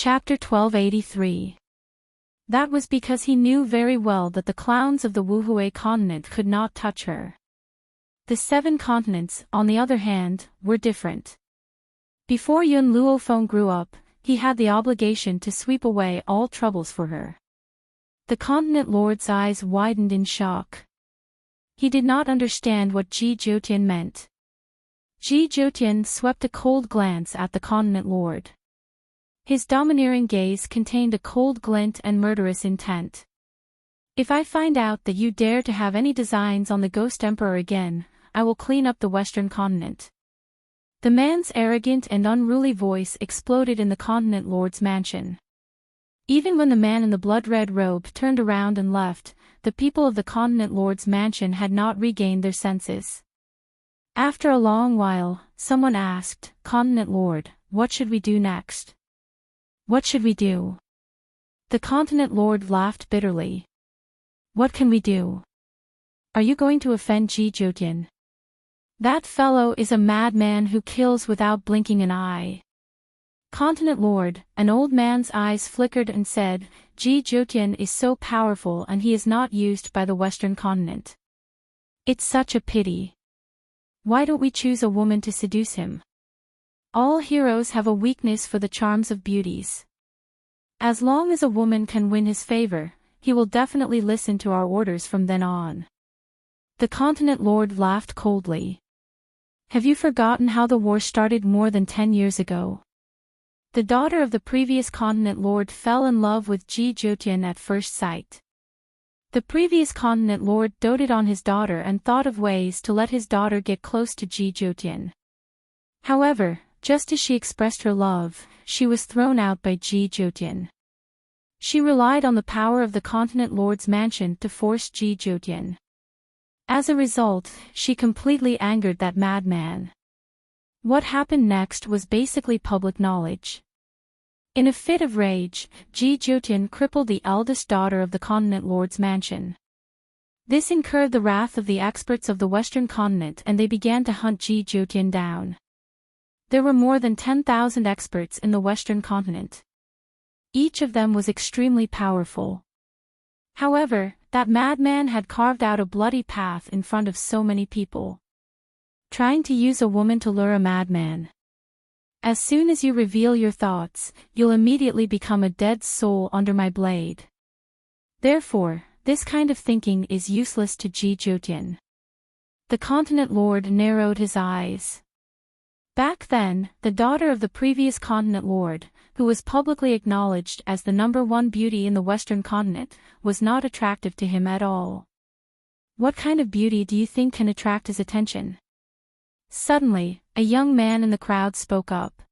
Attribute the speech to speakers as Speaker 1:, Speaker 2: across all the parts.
Speaker 1: Chapter 1283. That was because he knew very well that the clowns of the Wuhui continent could not touch her. The 7 continents, on the other hand, were different. Before Yun Luofeng grew up, he had the obligation to sweep away all troubles for her. The continent lord's eyes widened in shock. He did not understand what Ji Jiutian meant. Ji Jiutian swept a cold glance at the continent lord. His domineering gaze contained a cold glint and murderous intent. If I find out that you dare to have any designs on the Ghost Emperor again, I will clean up the Western continent. The man's arrogant and unruly voice exploded in the continent lord's mansion. Even when the man in the blood-red robe turned around and left, the people of the continent lord's mansion had not regained their senses. After a long while, someone asked, "Continent Lord, what should we do next?" "What should we do?" The continent lord laughed bitterly. "What can we do? Are you going to offend Ji Jiutian? That fellow is a madman who kills without blinking an eye." "Continent Lord," an old man's eyes flickered and said, "Ji Jiutian is so powerful and he is not used by the Western continent. It's such a pity. Why don't we choose a woman to seduce him? All heroes have a weakness for the charms of beauties. As long as a woman can win his favor, he will definitely listen to our orders from then on." The continent lord laughed coldly. "Have you forgotten how the war started more than 10 years ago? The daughter of the previous continent lord fell in love with Ji Jiutian at first sight. The previous continent lord doted on his daughter and thought of ways to let his daughter get close to Ji Jiutian. However, just as she expressed her love, she was thrown out by Ji Jiutian. She relied on the power of the continent lord's mansion to force Ji Jiutian. As a result, she completely angered that madman. What happened next was basically public knowledge. In a fit of rage, Ji Jiutian crippled the eldest daughter of the continent lord's mansion. This incurred the wrath of the experts of the Western continent and they began to hunt Ji Jiutian down. There were more than 10,000 experts in the Western continent. Each of them was extremely powerful. However, that madman had carved out a bloody path in front of so many people. Trying to use a woman to lure a madman. As soon as you reveal your thoughts, you'll immediately become a dead soul under my blade. Therefore, this kind of thinking is useless to Ji Jiutian. The continent lord narrowed his eyes. Back then, the daughter of the previous continent lord, who was publicly acknowledged as the #1 beauty in the Western continent, was not attractive to him at all. What kind of beauty do you think can attract his attention? Suddenly, a young man in the crowd spoke up.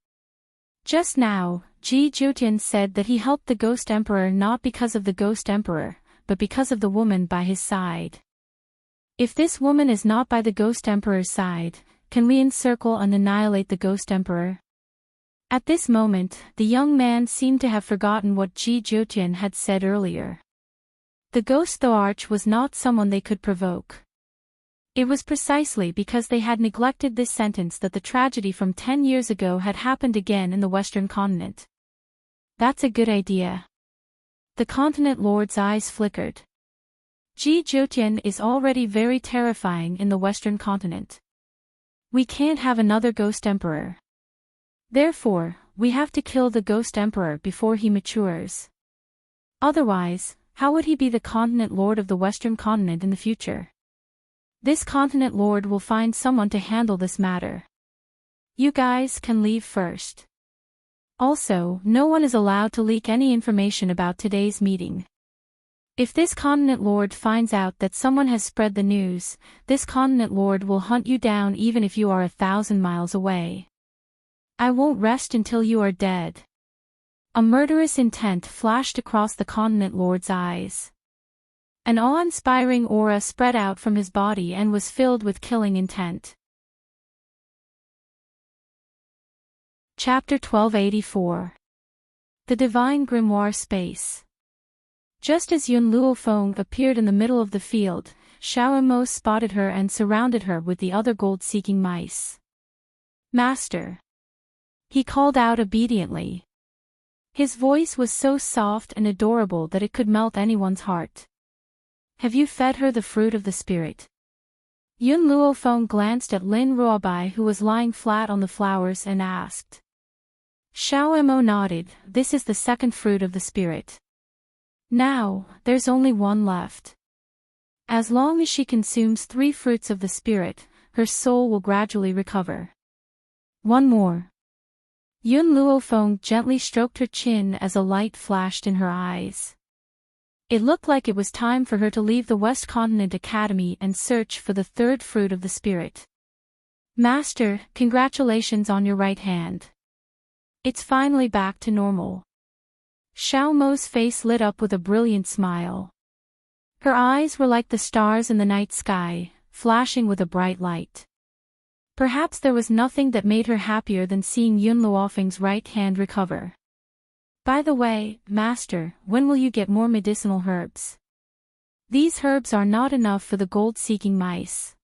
Speaker 1: Just now, Ji Jiutian said that he helped the Ghost Emperor not because of the Ghost Emperor, but because of the woman by his side. If this woman is not by the Ghost Emperor's side, can we encircle and annihilate the Ghost Emperor? At this moment, the young man seemed to have forgotten what Ji Jiutian had said earlier. The Ghost Thoarch was not someone they could provoke. It was precisely because they had neglected this sentence that the tragedy from 10 years ago had happened again in the Western continent. That's a good idea. The continent lord's eyes flickered. Ji Jiutian is already very terrifying in the Western continent. We can't have another Ghost Emperor. Therefore, we have to kill the Ghost Emperor before he matures. Otherwise, how would he be the continent lord of the Western continent in the future? This continent lord will find someone to handle this matter. You guys can leave first. Also, no one is allowed to leak any information about today's meeting. If this continent lord finds out that someone has spread the news, this continent lord will hunt you down even if you are 1,000 miles away. I won't rest until you are dead. A murderous intent flashed across the continent lord's eyes. An awe-inspiring aura spread out from his body and was filled with killing intent. Chapter 1284. The Divine Grimoire Space. Just as Yun Luofeng appeared in the middle of the field, Xiao Mo spotted her and surrounded her with the other gold-seeking mice. "Master!" he called out obediently. His voice was so soft and adorable that it could melt anyone's heart. Have you fed her the fruit of the spirit? Yun Luofeng glanced at Lin Ruobai, who was lying flat on the flowers, and asked. Xiao Mo nodded. This is the second fruit of the spirit. Now, there's only one left. As long as she consumes 3 fruits of the spirit, her soul will gradually recover. One more. Yun Luofeng gently stroked her chin as a light flashed in her eyes. It looked like it was time for her to leave the West Continent Academy and search for the 3rd fruit of the spirit. Master, congratulations on your right hand. It's finally back to normal. Xiao Mo's face lit up with a brilliant smile. Her eyes were like the stars in the night sky, flashing with a bright light. Perhaps there was nothing that made her happier than seeing Yun Luofeng's right hand recover. By the way, Master, when will you get more medicinal herbs? These herbs are not enough for the gold-seeking mice.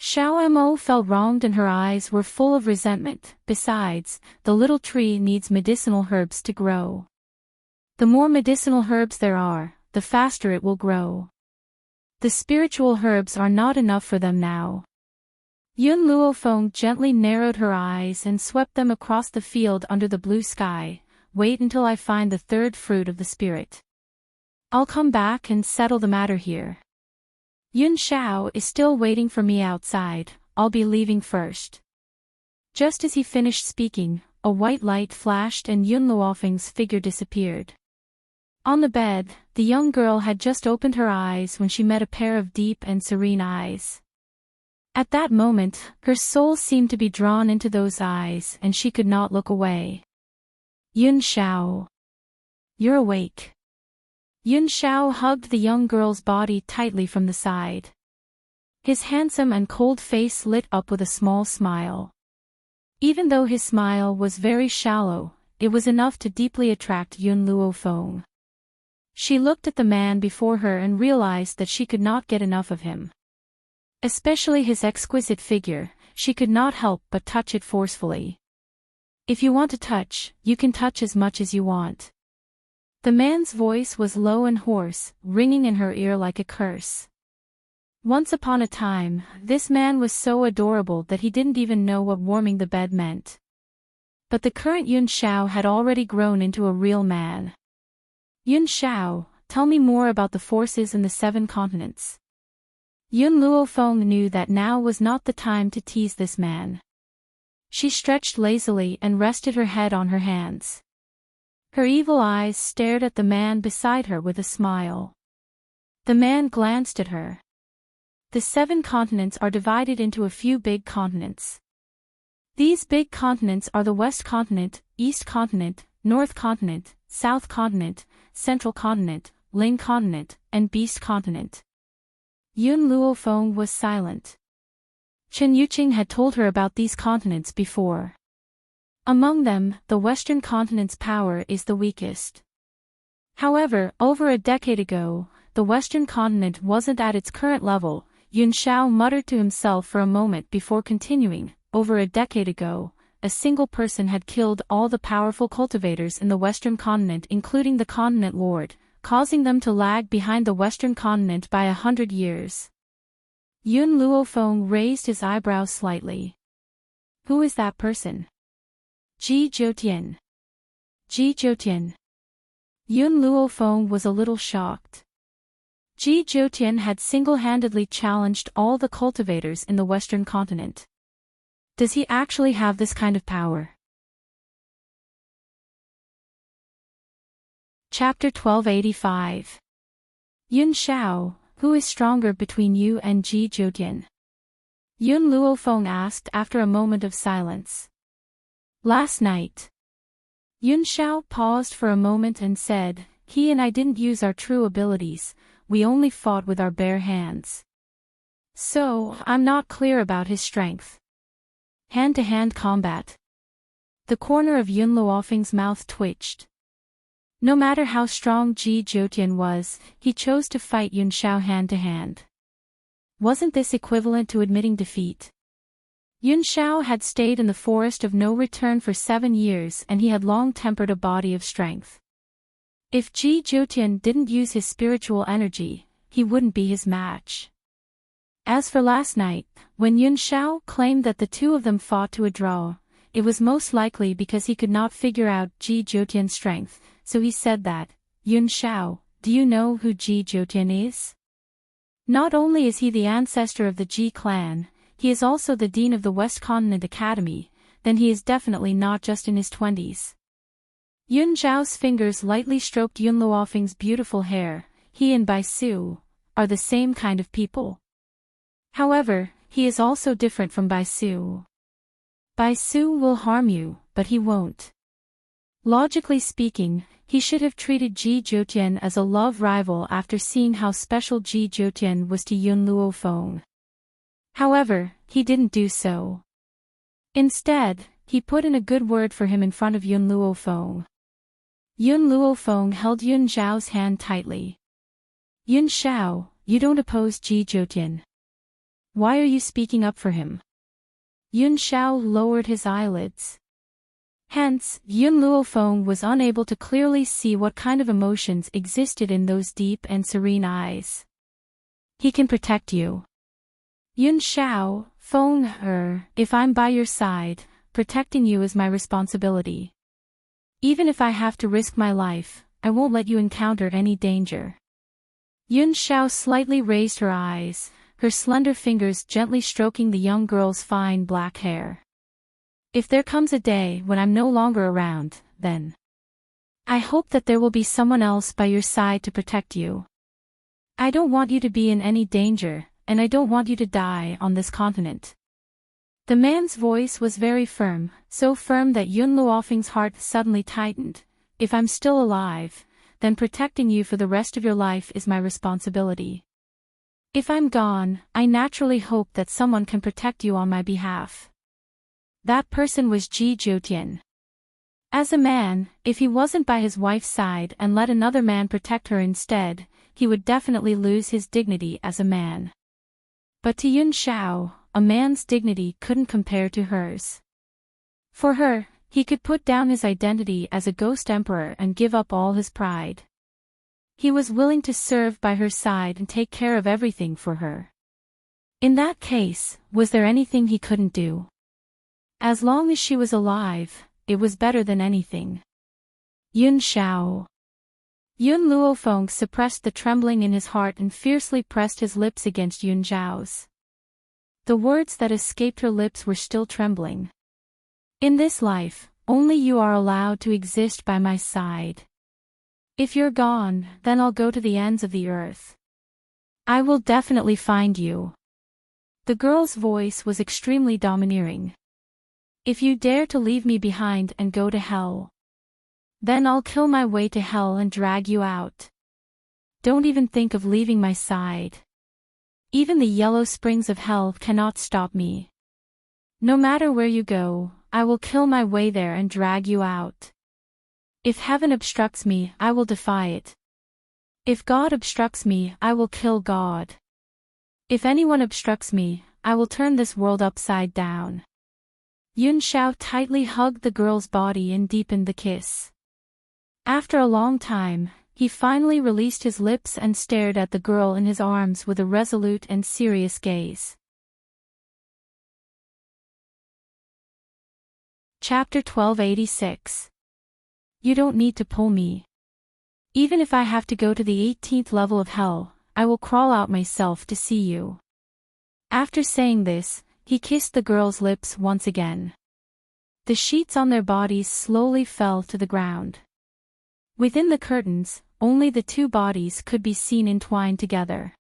Speaker 1: Xiao Mo felt wronged and her eyes were full of resentment. Besides, the little tree needs medicinal herbs to grow. The more medicinal herbs there are, the faster it will grow. The spiritual herbs are not enough for them now. Yun Luofeng gently narrowed her eyes and swept them across the field under the blue sky. Wait until I find the 3rd fruit of the spirit. I'll come back and settle the matter here. Yun Xiao is still waiting for me outside. I'll be leaving first. Just as he finished speaking, a white light flashed and Yun Luofeng's figure disappeared. On the bed, the young girl had just opened her eyes when she met a pair of deep and serene eyes. At that moment, her soul seemed to be drawn into those eyes and she could not look away. Yun Xiao. You're awake. Yun Xiao hugged the young girl's body tightly from the side. His handsome and cold face lit up with a small smile. Even though his smile was very shallow, it was enough to deeply attract Yun Luofeng. She looked at the man before her and realized that she could not get enough of him. Especially his exquisite figure, she could not help but touch it forcefully. If you want to touch, you can touch as much as you want. The man's voice was low and hoarse, ringing in her ear like a curse. Once upon a time, this man was so adorable that he didn't even know what warming the bed meant. But the current Yun Xiao had already grown into a real man. Yun Xiao, tell me more about the forces in the 7 continents. Yun Luofeng knew that now was not the time to tease this man. She stretched lazily and rested her head on her hands. Her evil eyes stared at the man beside her with a smile. The man glanced at her. The 7 continents are divided into a few big continents. These big continents are the West Continent, East Continent, North Continent, South Continent, Central Continent, Ling Continent, and Beast Continent. Yun Luofeng was silent. Chen Yuqing had told her about these continents before. Among them, the Western continent's power is the weakest. However, over a decade ago, the Western continent wasn't at its current level. Yun Xiao muttered to himself for a moment before continuing. Over a decade ago, a single person had killed all the powerful cultivators in the Western continent, including the continent lord, causing them to lag behind the Western continent by 100 years. Yun Luofeng raised his eyebrows slightly. Who is that person? Ji Zhoutian. Ji Zhoutian. Yun Luofeng was a little shocked. Ji Zhoutian had single-handedly challenged all the cultivators in the Western continent. Does he actually have this kind of power? Chapter 1285. Yun Xiao, who is stronger between you and Ji Zhoutian? Yun Luofeng asked after a moment of silence. Last night. Yun Xiao paused for a moment and said, he and I didn't use our true abilities, we only fought with our bare hands. So, I'm not clear about his strength. Hand-to-hand combat. The corner of Yun Luofeng's mouth twitched. No matter how strong Ji Zhoutian was, he chose to fight Yun Xiao hand-to-hand. Wasn't this equivalent to admitting defeat? Yun Shao had stayed in the forest of no return for 7 years and he had long tempered a body of strength. If Ji Jiutian didn't use his spiritual energy, he wouldn't be his match. As for last night, when Yun Shao claimed that the two of them fought to a draw, it was most likely because he could not figure out Ji Jiutian's strength, so he said that, "Yun Shao, do you know who Ji Jiutian is? Not only is he the ancestor of the Ji clan, he is also the dean of the West Continent Academy, then he is definitely not just in his 20s. Yun Zhao's fingers lightly stroked Yun Luofeng's beautiful hair. He and Bai Su are the same kind of people. However, he is also different from Bai Su. Bai Su will harm you, but he won't. Logically speaking, he should have treated Ji Jiutian as a love rival after seeing how special Ji Jiutian was to Yun Luofeng. However, he didn't do so. Instead, he put in a good word for him in front of Yun Luofeng. Yun Luofeng held Yun Zhao's hand tightly. "Yun Shao, you don't oppose Ji Jiutian. Why are you speaking up for him?" Yun Shao lowered his eyelids. Hence, Yun Luofeng was unable to clearly see what kind of emotions existed in those deep and serene eyes. "He can protect you. Yun Shao, if I'm by your side, protecting you is my responsibility. Even if I have to risk my life, I won't let you encounter any danger." Yun Shao slightly raised her eyes, her slender fingers gently stroking the young girl's fine black hair. "If there comes a day when I'm no longer around, then I hope that there will be someone else by your side to protect you. I don't want you to be in any danger, and I don't want you to die on this continent." The man's voice was very firm, so firm that Yun Luofeng's heart suddenly tightened. "If I'm still alive, then protecting you for the rest of your life is my responsibility. If I'm gone, I naturally hope that someone can protect you on my behalf." That person was Ji Jiutian. As a man, if he wasn't by his wife's side and let another man protect her instead, he would definitely lose his dignity as a man. But to Yun Shao, a man's dignity couldn't compare to hers. For her, he could put down his identity as a ghost emperor and give up all his pride. He was willing to serve by her side and take care of everything for her. In that case, was there anything he couldn't do? As long as she was alive, it was better than anything. Yun Shao. Yun Luofeng suppressed the trembling in his heart and fiercely pressed his lips against Yun Zhao's. The words that escaped her lips were still trembling. "In this life, only you are allowed to exist by my side. If you're gone, then I'll go to the ends of the earth. I will definitely find you." The girl's voice was extremely domineering. "If you dare to leave me behind and go to hell, then I'll kill my way to hell and drag you out. Don't even think of leaving my side. Even the yellow springs of hell cannot stop me. No matter where you go, I will kill my way there and drag you out. If heaven obstructs me, I will defy it. If God obstructs me, I will kill God. If anyone obstructs me, I will turn this world upside down." Yun Shao tightly hugged the girl's body and deepened the kiss. After a long time, he finally released his lips and stared at the girl in his arms with a resolute and serious gaze. Chapter 1286. You don't need to pull me. Even if I have to go to the 18th level of hell, I will crawl out myself to see you. After saying this, he kissed the girl's lips once again. The sheets on their bodies slowly fell to the ground. Within the curtains, only the two bodies could be seen entwined together.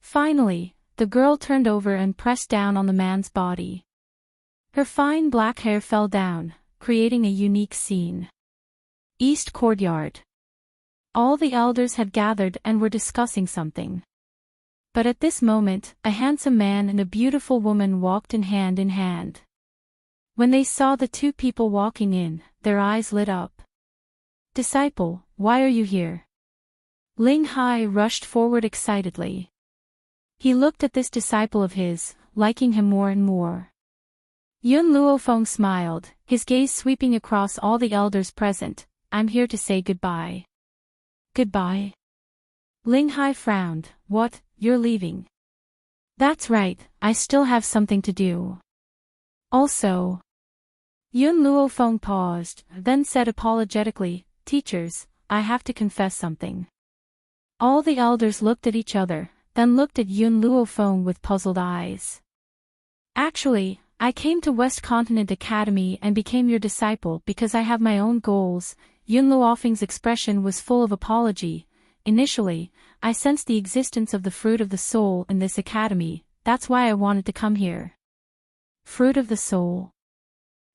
Speaker 1: Finally, the girl turned over and pressed down on the man's body. Her fine black hair fell down, creating a unique scene. East Courtyard. All the elders had gathered and were discussing something. But at this moment, a handsome man and a beautiful woman walked in hand. When they saw the two people walking in, their eyes lit up. "Disciple, why are you here?" Ling Hai rushed forward excitedly. He looked at this disciple of his, liking him more and more. Yun Luofeng smiled, his gaze sweeping across all the elders present. I'm here to say goodbye. Goodbye? Ling Hai frowned. What, you're leaving? That's right, I still have something to do. Also. Yun Luofeng paused, then said apologetically, Teachers, I have to confess something. All the elders looked at each other, then looked at Yun Luofeng with puzzled eyes. Actually, I came to West Continent Academy and became your disciple because I have my own goals. Yun Luofeng's expression was full of apology. Initially, I sensed the existence of the fruit of the soul in this academy, that's why I wanted to come here. Fruit of the soul.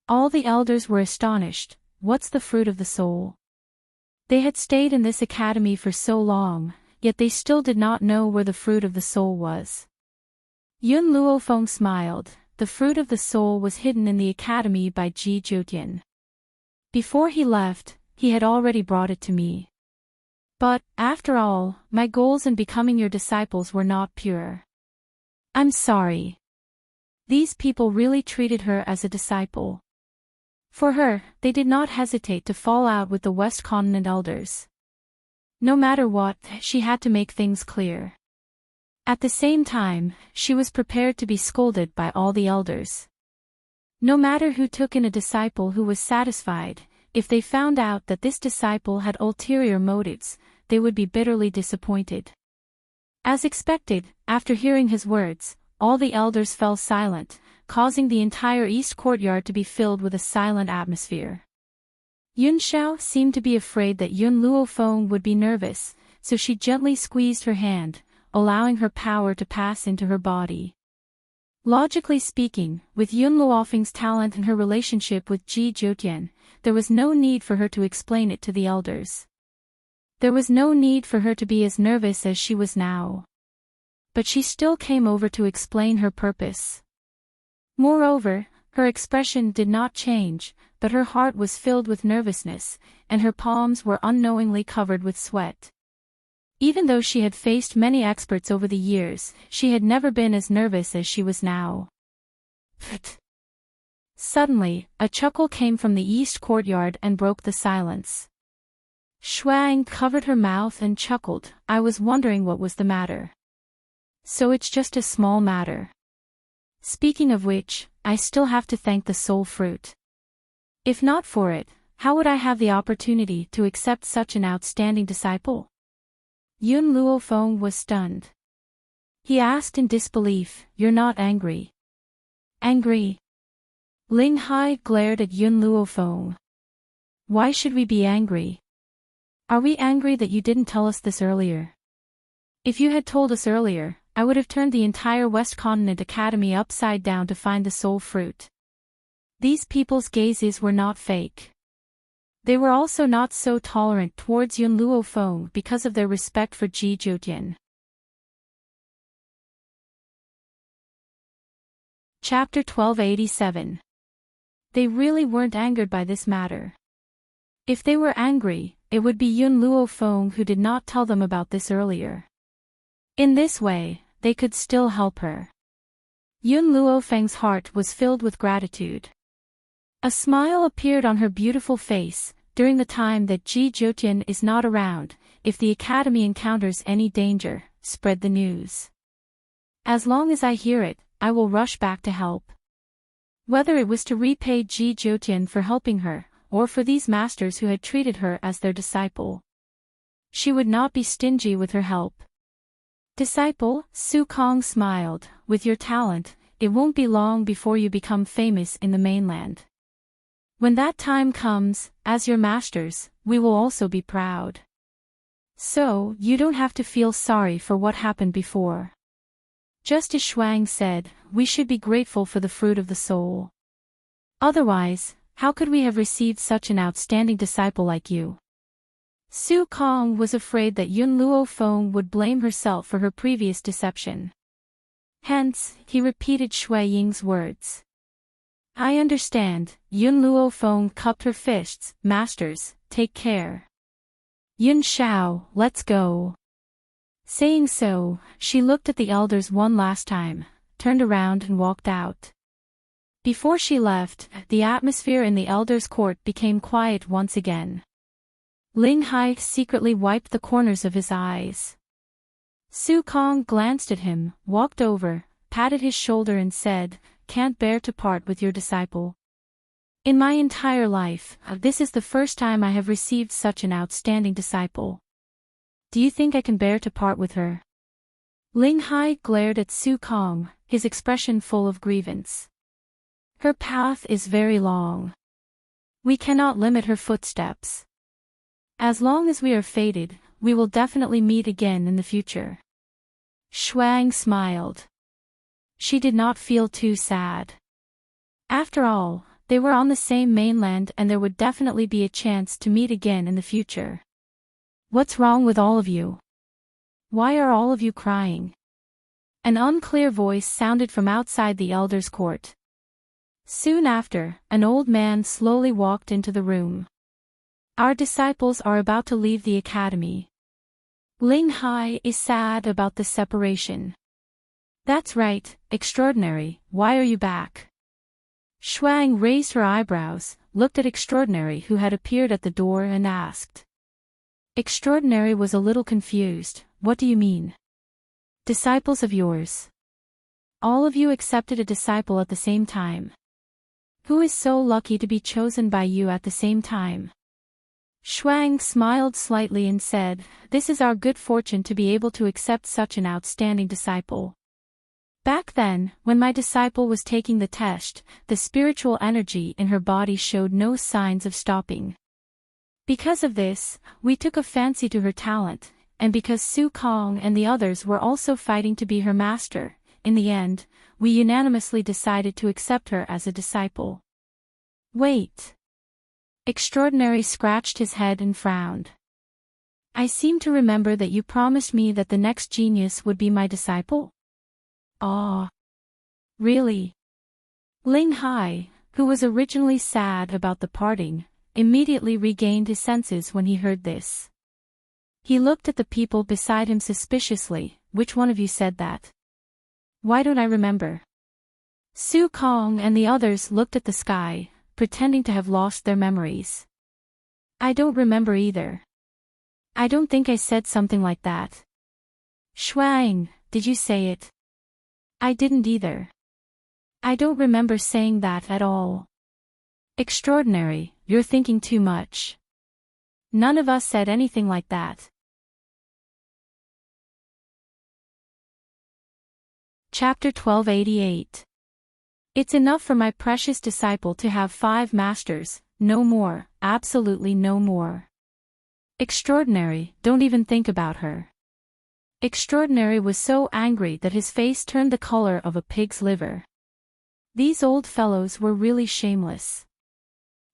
Speaker 1: All the elders were astonished. What's the fruit of the soul? They had stayed in this academy for so long, yet they still did not know where the fruit of the soul was. Yun Luofeng smiled. The fruit of the soul was hidden in the academy by Ji Zhoutian. Before he left, he had already brought it to me. But, after all, my goals in becoming your disciples were not pure. I'm sorry. These people really treated her as a disciple. For her, they did not hesitate to fall out with the West Continent elders. No matter what, she had to make things clear. At the same time, she was prepared to be scolded by all the elders. No matter who took in a disciple who was satisfied, if they found out that this disciple had ulterior motives, they would be bitterly disappointed. As expected, after hearing his words, all the elders fell silent, causing the entire east courtyard to be filled with a silent atmosphere. Yun Xiao seemed to be afraid that Yun Luofeng would be nervous, so she gently squeezed her hand, allowing her power to pass into her body. Logically speaking, with Yun Luofeng's talent and her relationship with Ji Zhoutian, there was no need for her to explain it to the elders. There was no need for her to be as nervous as she was now. But she still came over to explain her purpose. Moreover, her expression did not change, but her heart was filled with nervousness, and her palms were unknowingly covered with sweat. Even though she had faced many experts over the years, she had never been as nervous as she was now. Suddenly, a chuckle came from the east courtyard and broke the silence. Shuang covered her mouth and chuckled. I was wondering what was the matter. So it's just a small matter. Speaking of which, I still have to thank the soul fruit. If not for it, how would I have the opportunity to accept such an outstanding disciple? Yun Luofeng was stunned. He asked in disbelief, You're not angry? Angry? Ling Hai glared at Yun Luofeng. Why should we be angry? Are we angry that you didn't tell us this earlier? If you had told us earlier, I would have turned the entire West Continent Academy upside down to find the soul fruit. These people's gazes were not fake. They were also not so tolerant towards Yun Luofeng because of their respect for Ji Zhoutian. Chapter 1287. They really weren't angered by this matter. If they were angry, it would be Yun Luofeng who did not tell them about this earlier. In this way, they could still help her. Yun Luofeng's heart was filled with gratitude. A smile appeared on her beautiful face. During the time that Ji Zhoutian is not around, if the academy encounters any danger, spread the news. As long as I hear it, I will rush back to help. Whether it was to repay Ji Zhoutian for helping her, or for these masters who had treated her as their disciple, she would not be stingy with her help. Disciple, Su Kong smiled, with your talent, it won't be long before you become famous in the mainland. When that time comes, as your masters, we will also be proud. So, you don't have to feel sorry for what happened before. Just as Shuang said, we should be grateful for the fruit of the soul. Otherwise, how could we have received such an outstanding disciple like you? Su Kong was afraid that Yun Luofeng would blame herself for her previous deception. Hence, he repeated Shui Ying's words. I understand. Yun Luofeng cupped her fists. Masters, take care. Yun Xiao, let's go. Saying so, she looked at the elders one last time, turned around and walked out. Before she left, the atmosphere in the Elder's court became quiet once again. Ling Hai secretly wiped the corners of his eyes. Su Kong glanced at him, walked over, patted his shoulder and said, "Can't bear to part with your disciple. In my entire life, this is the first time I have received such an outstanding disciple. Do you think I can bear to part with her?" Ling Hai glared at Su Kong, his expression full of grievance. "Her path is very long. We cannot limit her footsteps. As long as we are fated, we will definitely meet again in the future." Shuang smiled. She did not feel too sad. After all, they were on the same mainland and there would definitely be a chance to meet again in the future. "What's wrong with all of you? Why are all of you crying?" An unclear voice sounded from outside the Elder's court. Soon after, an old man slowly walked into the room. "Our disciples are about to leave the academy. Ling Hai is sad about the separation." "That's right, Extraordinary, why are you back?" Shuang raised her eyebrows, looked at Extraordinary who had appeared at the door and asked. Extraordinary was a little confused. "What do you mean? Disciples of yours? All of you accepted a disciple at the same time. Who is so lucky to be chosen by you at the same time?" Shuang smiled slightly and said, "This is our good fortune to be able to accept such an outstanding disciple. Back then, when my disciple was taking the test, the spiritual energy in her body showed no signs of stopping. Because of this, we took a fancy to her talent, and because Su Kong and the others were also fighting to be her master, in the end, we unanimously decided to accept her as a disciple." "Wait." Extraordinary scratched his head and frowned. "I seem to remember that you promised me that the next genius would be my disciple?" "Ah. Really?" Ling Hai, who was originally sad about the parting, immediately regained his senses when he heard this. He looked at the people beside him suspiciously. "Which one of you said that? Why don't I remember?" Su Kong and the others looked at the sky, pretending to have lost their memories. "I don't remember either. I don't think I said something like that." "Shuang, did you say it?" "I didn't either. I don't remember saying that at all." "Extraordinary, you're thinking too much. None of us said anything like that." Chapter 1288. It's enough for my precious disciple to have 5 masters, no more, absolutely no more. Extraordinary, don't even think about her. Extraordinary was so angry that his face turned the color of a pig's liver. These old fellows were really shameless.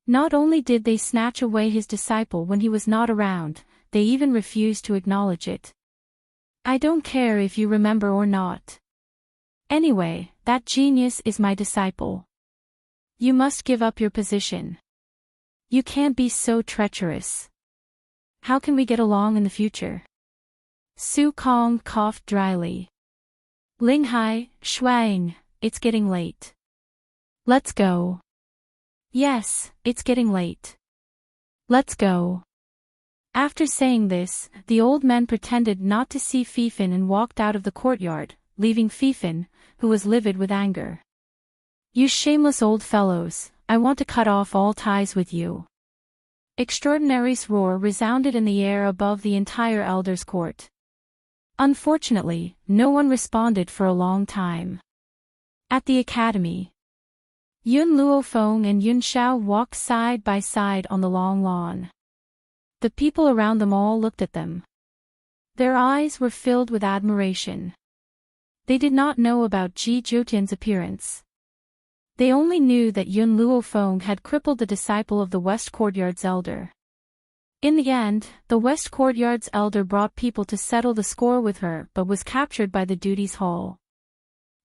Speaker 1: Not only did they snatch away his disciple when he was not around, they even refused to acknowledge it. "I don't care if you remember or not. Anyway, that genius is my disciple. You must give up your position. You can't be so treacherous. How can we get along in the future?" Su Kong coughed dryly. "Ling Hai, Shuang, it's getting late. Let's go." "Yes, it's getting late. Let's go." After saying this, the old men pretended not to see Fifin and walked out of the courtyard, leaving Fifin, who was livid with anger. "You shameless old fellows, I want to cut off all ties with you." Extraordinary's roar resounded in the air above the entire Elder's court. Unfortunately, no one responded for a long time. At the academy, Yun Luofeng and Yun Xiao walked side by side on the long lawn. The people around them all looked at them. Their eyes were filled with admiration. They did not know about Ji Zhoutian's appearance. They only knew that Yun Luofeng had crippled the disciple of the West Courtyard's elder. In the end, the West Courtyard's elder brought people to settle the score with her but was captured by the duties hall.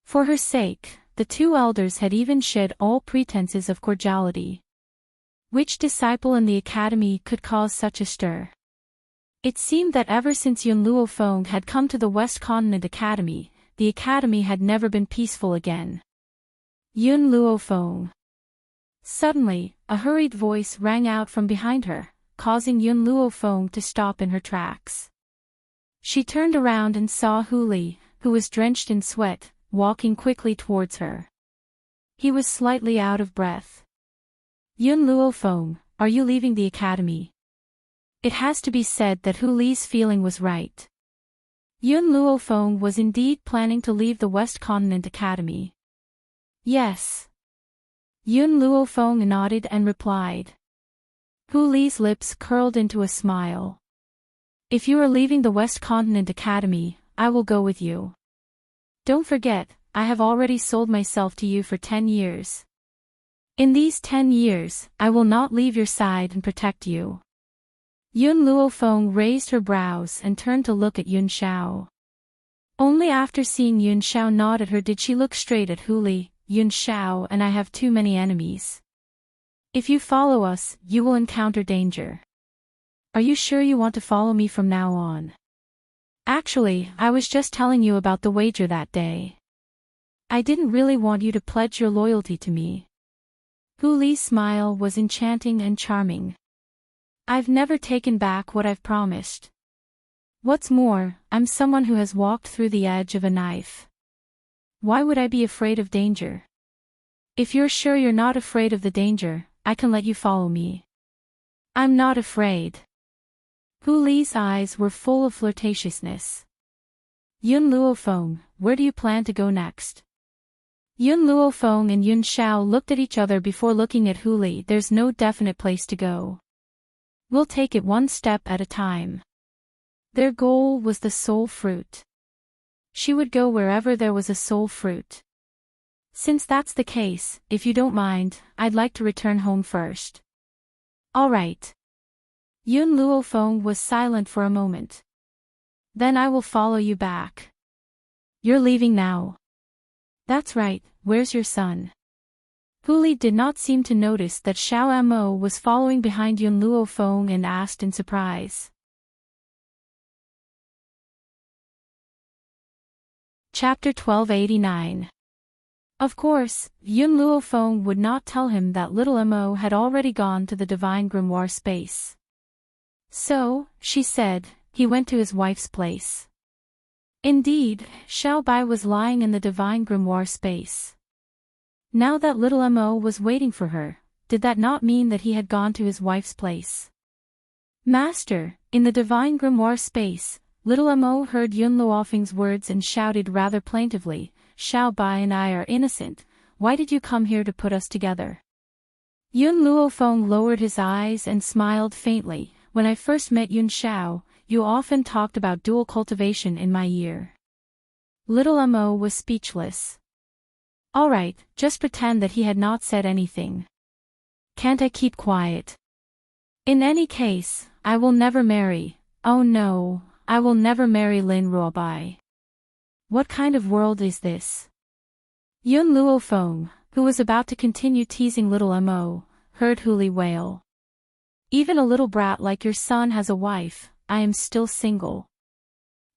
Speaker 1: For her sake, the 2 elders had even shed all pretenses of cordiality. Which disciple in the academy could cause such a stir? It seemed that ever since Yun Luofeng had come to the West Continent Academy, the academy had never been peaceful again. Yun Luofeng. Suddenly, a hurried voice rang out from behind her, causing Yun Luofeng to stop in her tracks. She turned around and saw Hu Li, who was drenched in sweat, walking quickly towards her. He was slightly out of breath. Yun Luofeng, are you leaving the academy? It has to be said that Hu Li's feeling was right. Yun Luofeng was indeed planning to leave the West Continent Academy. Yes. Yun Luofeng nodded and replied. Hu Li's lips curled into a smile. If you are leaving the West Continent Academy, I will go with you. Don't forget, I have already sold myself to you for 10 years. In these 10 years, I will not leave your side and protect you. Yun Luofeng raised her brows and turned to look at Yun Xiao. Only after seeing Yun Xiao nod at her did she look straight at Hu Li. Yun Xiao and I have too many enemies. If you follow us, you will encounter danger. Are you sure you want to follow me from now on? Actually, I was just telling you about the wager that day. I didn't really want you to pledge your loyalty to me. Hu Li's smile was enchanting and charming. I've never taken back what I've promised. What's more, I'm someone who has walked through the edge of a knife. Why would I be afraid of danger? If you're sure you're not afraid of the danger, I can let you follow me. I'm not afraid. Hu Li's eyes were full of flirtatiousness. Yun Luofeng, where do you plan to go next? Yun Luofeng and Yun Xiao looked at each other before looking at Hu Li. There's no definite place to go. We'll take it one step at a time. Their goal was the soul fruit. She would go wherever there was a soul fruit. Since that's the case, if you don't mind, I'd like to return home first. All right. Yun Luofeng was silent for a moment. Then I will follow you back. You're leaving now. That's right, where's your son? Hu Li did not seem to notice that Xiao Mo was following behind Yun Luofeng and asked in surprise. Chapter 1289. Of course, Yun Luofeng would not tell him that little Mo had already gone to the Divine Grimoire space. So, she said, he went to his wife's place. Indeed, Xiao Bai was lying in the Divine Grimoire space. Now that little Mo was waiting for her, did that not mean that he had gone to his wife's place? Master, in the Divine Grimoire space, little Mo heard Yun Luofeng's words and shouted rather plaintively, Xiao Bai and I are innocent, why did you come here to put us together? Yun Luofeng lowered his eyes and smiled faintly. When I first met Yun Xiao, you often talked about dual cultivation in my ear. Little Mo was speechless. Alright, just pretend that he had not said anything. Can't I keep quiet? In any case, I will never marry. Oh no, I will never marry Lin Ruobai. What kind of world is this? Yun Luofeng, who was about to continue teasing little Mo, heard Hu Li wail. Even a little brat like your son has a wife, I am still single.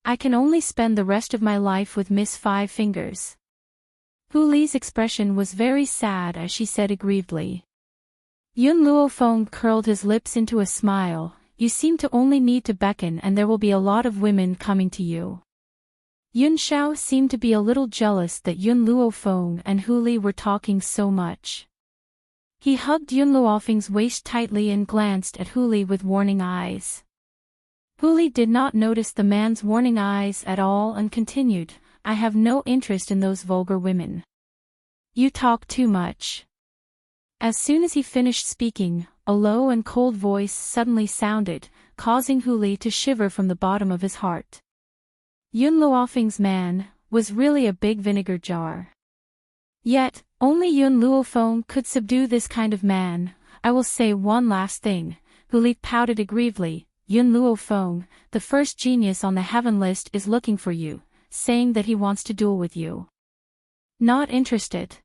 Speaker 1: I can only spend the rest of my life with Miss Five Fingers. Hu Li's expression was very sad as she said aggrievedly. Yun Luofeng curled his lips into a smile, you seem to only need to beckon and there will be a lot of women coming to you. Yun Xiao seemed to be a little jealous that Yun Luofeng and Hu Li were talking so much. He hugged Yun Luofeng's waist tightly and glanced at Hu Li with warning eyes. Hu Li did not notice the man's warning eyes at all and continued, I have no interest in those vulgar women. You talk too much. As soon as he finished speaking, a low and cold voice suddenly sounded, causing Hu Li to shiver from the bottom of his heart. Yun Luofeng's man was really a big vinegar jar. Yet, only Yun Luofeng could subdue this kind of man. I will say one last thing, Hu Li pouted aggrievedly, Yun Luofeng, the first genius on the heaven list is looking for you, saying that he wants to duel with you. Not interested.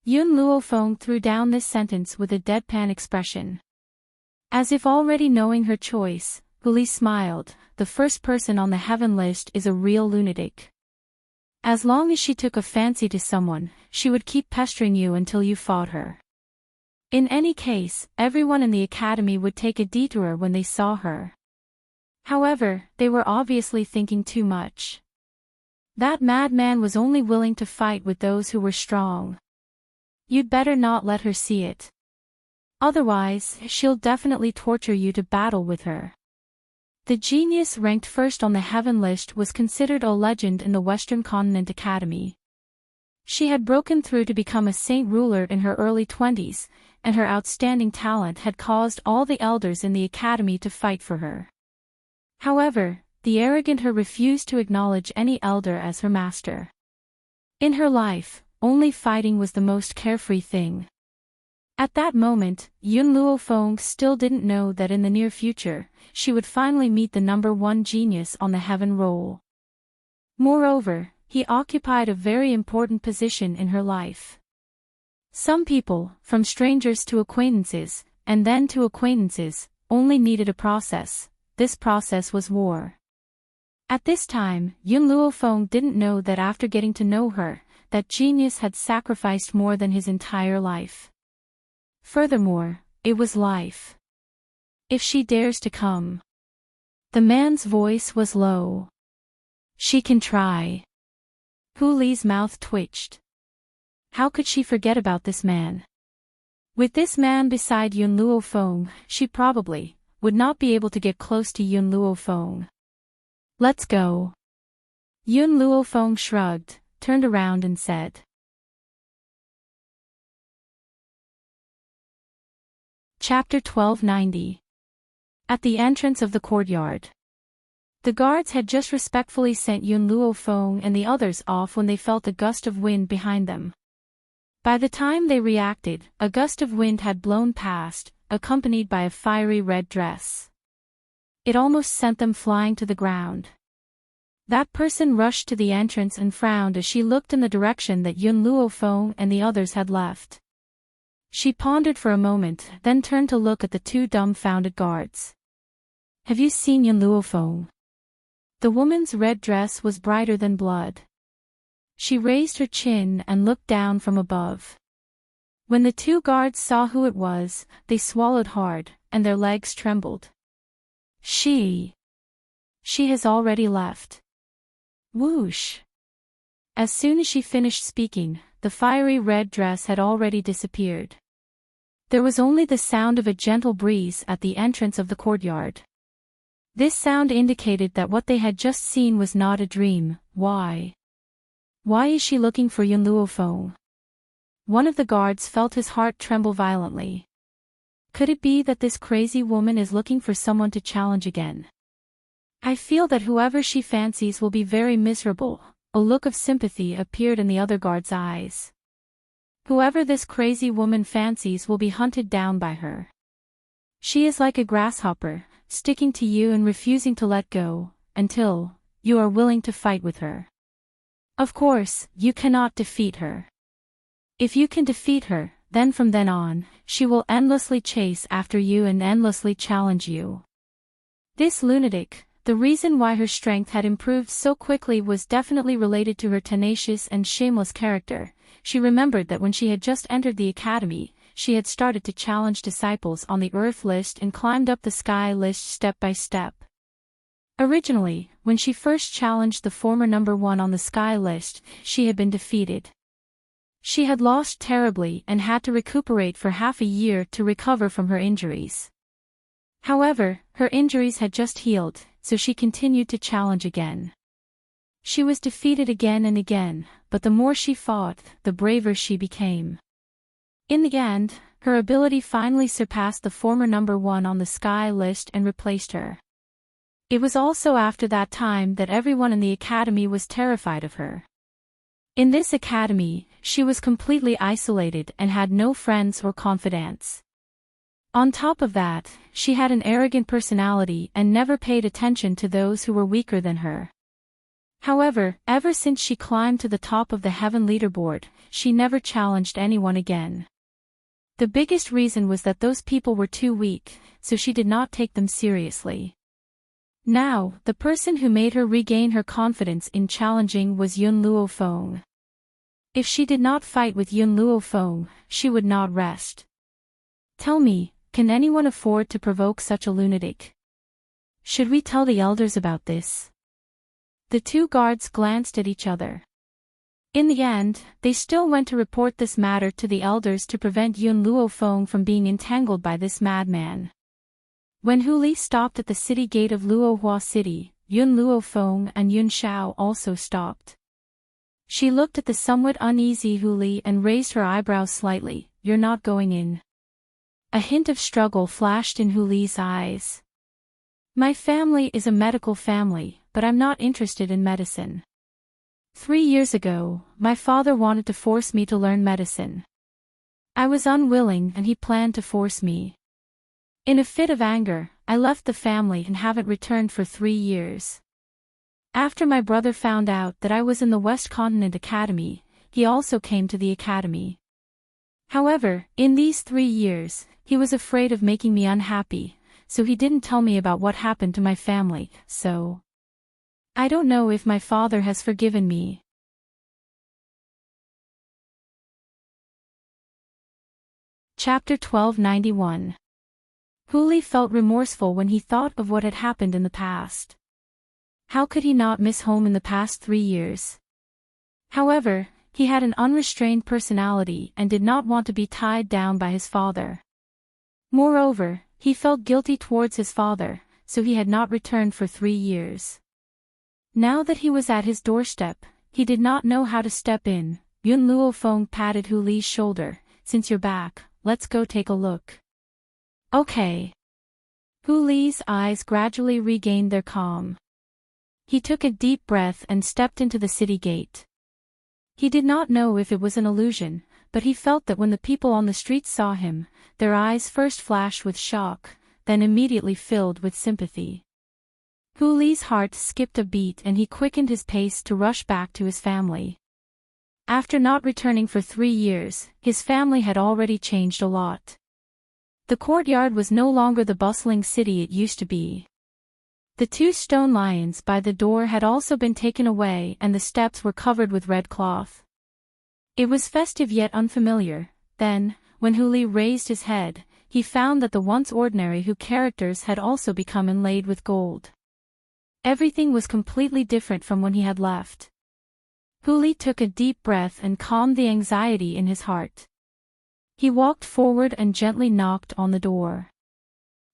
Speaker 1: Yun Luofeng threw down this sentence with a deadpan expression. As if already knowing her choice, Hu Li smiled, the first person on the heaven list is a real lunatic. As long as she took a fancy to someone, she would keep pestering you until you fought her. In any case, everyone in the academy would take a detour when they saw her. However, they were obviously thinking too much. That madman was only willing to fight with those who were strong. You'd better not let her see it. Otherwise, she'll definitely torture you to battle with her. The genius ranked first on the heaven list was considered a legend in the Western Continent Academy. She had broken through to become a saint ruler in her early 20s, and her outstanding talent had caused all the elders in the academy to fight for her. However, the arrogant her refused to acknowledge any elder as her master. In her life, only fighting was the most carefree thing. At that moment, Yun Luofeng still didn't know that in the near future, she would finally meet the #1 genius on the heaven roll. Moreover, he occupied a very important position in her life. Some people, from strangers to acquaintances, and then to acquaintances, only needed a process. This process was war. At this time, Yun Luofeng didn't know that after getting to know her, that genius had sacrificed more than his entire life. Furthermore, it was life. If she dares to come. The man's voice was low. She can try. Hu Li's mouth twitched. How could she forget about this man? With this man beside Yun Luofeng, she probably would not be able to get close to Yun Luofeng. Let's go. Yun Luofeng shrugged, turned around and said. Chapter 1290. At the entrance of the courtyard. The guards had just respectfully sent Yun Luofeng and the others off when they felt a gust of wind behind them. By the time they reacted, a gust of wind had blown past, accompanied by a fiery red dress. It almost sent them flying to the ground. That person rushed to the entrance and frowned as she looked in the direction that Yun Luofeng and the others had left. She pondered for a moment, then turned to look at the two dumbfounded guards. Have you seen Yun Luofeng? The woman's red dress was brighter than blood. She raised her chin and looked down from above. When the two guards saw who it was, they swallowed hard, and their legs trembled. She has already left. Whoosh! As soon as she finished speaking, the fiery red dress had already disappeared. There was only the sound of a gentle breeze at the entrance of the courtyard. This sound indicated that what they had just seen was not a dream. Why? Why is she looking for Yun Luofeng? One of the guards felt his heart tremble violently. Could it be that this crazy woman is looking for someone to challenge again? I feel that whoever she fancies will be very miserable. A look of sympathy appeared in the other guard's eyes. Whoever this crazy woman fancies will be hunted down by her. She is like a grasshopper, sticking to you and refusing to let go, until you are willing to fight with her. Of course, you cannot defeat her. If you can defeat her, then from then on, she will endlessly chase after you and endlessly challenge you. This lunatic, the reason why her strength had improved so quickly was definitely related to her tenacious and shameless character. She remembered that when she had just entered the academy, she had started to challenge disciples on the Earth list and climbed up the Sky list step by step. Originally, when she first challenged the former #1 on the Sky list, she had been defeated. She had lost terribly and had to recuperate for half a year to recover from her injuries. However, her injuries had just healed, so she continued to challenge again. She was defeated again and again, but the more she fought, the braver she became. In the end, her ability finally surpassed the former #1 on the Sky list and replaced her. It was also after that time that everyone in the academy was terrified of her. In this academy, she was completely isolated and had no friends or confidants. On top of that, she had an arrogant personality and never paid attention to those who were weaker than her. However, ever since she climbed to the top of the heaven leaderboard, she never challenged anyone again. The biggest reason was that those people were too weak, so she did not take them seriously. Now, the person who made her regain her confidence in challenging was Yun Luo Feng. If she did not fight with Yun Luo Feng, she would not rest. Tell me, can anyone afford to provoke such a lunatic? Should we tell the elders about this? The two guards glanced at each other. In the end, they still went to report this matter to the elders to prevent Yun Luo Feng from being entangled by this madman. When Hu Li stopped at the city gate of Luohua City, Yun Luo Feng and Yun Xiao also stopped. She looked at the somewhat uneasy Hu Li and raised her eyebrows slightly. You're not going in. A hint of struggle flashed in Hu Li's eyes. My family is a medical family, but I'm not interested in medicine. 3 years ago, my father wanted to force me to learn medicine. I was unwilling and he planned to force me. In a fit of anger, I left the family and haven't returned for 3 years. After my brother found out that I was in the West Continent Academy, he also came to the academy. However, in these 3 years, he was afraid of making me unhappy, so he didn't tell me about what happened to my family, so I don't know if my father has forgiven me. Chapter 1291. Hu Li felt remorseful when he thought of what had happened in the past. How could he not miss home in the past 3 years? However, he had an unrestrained personality and did not want to be tied down by his father. Moreover, he felt guilty towards his father, so he had not returned for 3 years. Now that he was at his doorstep, he did not know how to step in. Yun Luo Feng patted Hu Li's shoulder. Since you're back, let's go take a look. Okay. Hu Li's eyes gradually regained their calm. He took a deep breath and stepped into the city gate. He did not know if it was an illusion, but he felt that when the people on the street saw him, their eyes first flashed with shock, then immediately filled with sympathy. Hu Li's heart skipped a beat and he quickened his pace to rush back to his family. After not returning for 3 years, his family had already changed a lot. The courtyard was no longer the bustling city it used to be. The 2 stone lions by the door had also been taken away and the steps were covered with red cloth. It was festive yet unfamiliar. Then, when Hu Li raised his head, he found that the once ordinary Hu characters had also become inlaid with gold. Everything was completely different from when he had left. Hu Li took a deep breath and calmed the anxiety in his heart. He walked forward and gently knocked on the door.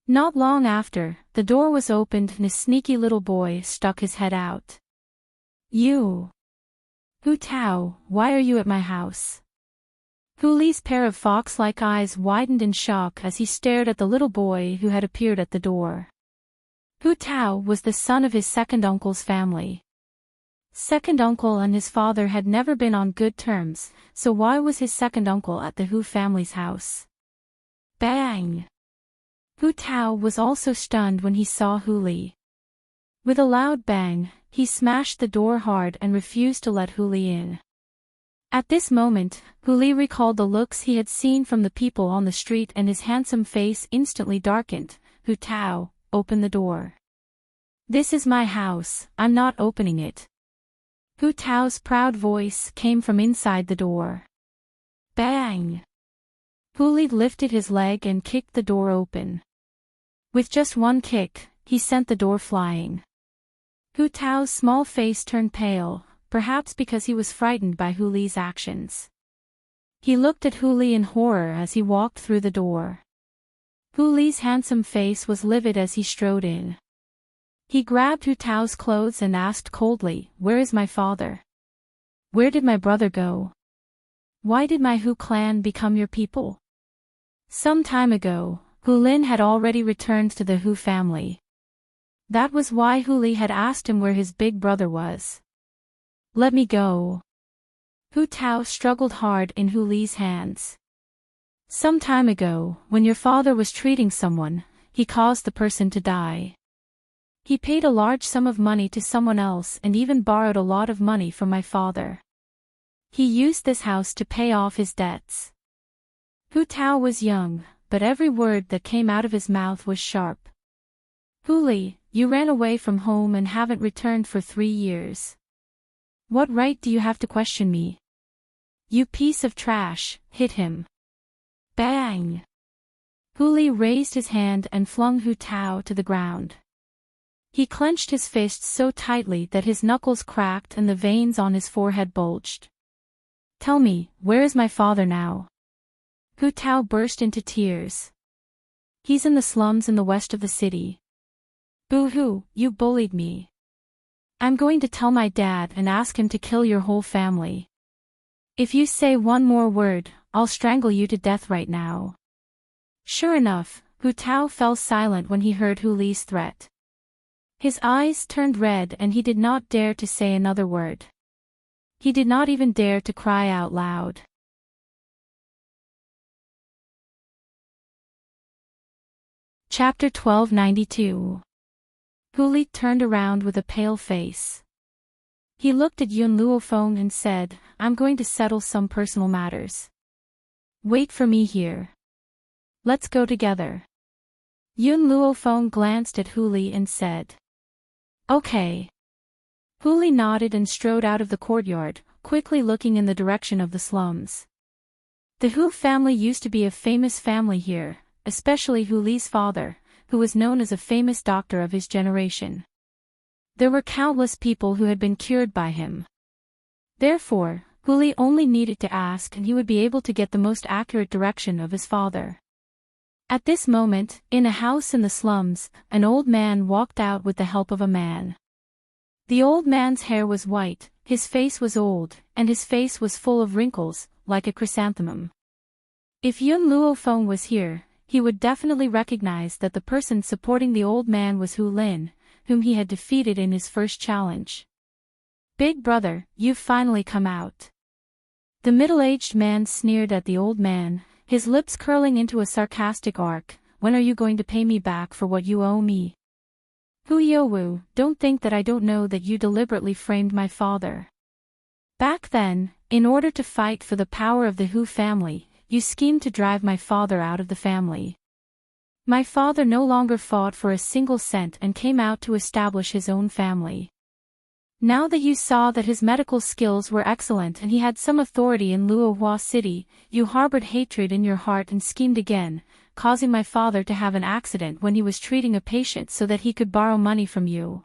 Speaker 1: Not long after, the door was opened and a sneaky little boy stuck his head out. You! Hu Tao, why are you at my house? Hu Li's pair of fox-like eyes widened in shock as he stared at the little boy who had appeared at the door. Hu Tao was the son of his second uncle's family. Second uncle and his father had never been on good terms, so why was his second uncle at the Hu family's house? Bang! Hu Tao was also stunned when he saw Hu Li. With a loud bang, he smashed the door hard and refused to let Hu Li in. At this moment, Hu Li recalled the looks he had seen from the people on the street and his handsome face instantly darkened. Hu Tao, open the door. This is my house, I'm not opening it. Hu Tao's proud voice came from inside the door. Bang! Hu Li lifted his leg and kicked the door open. With just one kick, he sent the door flying. Hu Tao's small face turned pale, perhaps because he was frightened by Hu Li's actions. He looked at Hu Li in horror as he walked through the door. Hu Li's handsome face was livid as he strode in. He grabbed Hu Tao's clothes and asked coldly, "Where is my father? Where did my brother go? Why did my Hu clan become your people?" Some time ago, Hu Lin had already returned to the Hu family. That was why Hu Li had asked him where his big brother was. Let me go. Hu Tao struggled hard in Hu Li's hands. Some time ago, when your father was treating someone, he caused the person to die. He paid a large sum of money to someone else and even borrowed a lot of money from my father. He used this house to pay off his debts. Hu Tao was young, but every word that came out of his mouth was sharp. Hu Li, you ran away from home and haven't returned for 3 years. What right do you have to question me? You piece of trash, hit him. Bang! Hu Li raised his hand and flung Hu Tao to the ground. He clenched his fists so tightly that his knuckles cracked and the veins on his forehead bulged. Tell me, where is my father now? Hu Tao burst into tears. He's in the slums in the west of the city. Boo-hoo, you bullied me. I'm going to tell my dad and ask him to kill your whole family. If you say one more word, I'll strangle you to death right now. Sure enough, Hu Tao fell silent when he heard Hu Li's threat. His eyes turned red and he did not dare to say another word. He did not even dare to cry out loud. Chapter 1292. Hu Li turned around with a pale face. He looked at Yun Luofeng and said, I'm going to settle some personal matters. Wait for me here. Let's go together. Yun Luofeng glanced at Hu Li and said, Okay. Hu Li nodded and strode out of the courtyard, quickly looking in the direction of the slums. The Hu family used to be a famous family here, especially Hu Li's father, who was known as a famous doctor of his generation. There were countless people who had been cured by him. Therefore, Hu Li only needed to ask and he would be able to get the most accurate direction of his father. At this moment, in a house in the slums, an old man walked out with the help of a man. The old man's hair was white, his face was old, and his face was full of wrinkles, like a chrysanthemum. If Yun Luofeng was here, he would definitely recognize that the person supporting the old man was Hu Lin, whom he had defeated in his first challenge. Big brother, you've finally come out. The middle-aged man sneered at the old man, his lips curling into a sarcastic arc. When are you going to pay me back for what you owe me? Hu Youwu, don't think that I don't know that you deliberately framed my father. Back then, in order to fight for the power of the Hu family, you schemed to drive my father out of the family. My father no longer fought for a single cent and came out to establish his own family. Now that you saw that his medical skills were excellent and he had some authority in Luohua City, you harbored hatred in your heart and schemed again, causing my father to have an accident when he was treating a patient so that he could borrow money from you.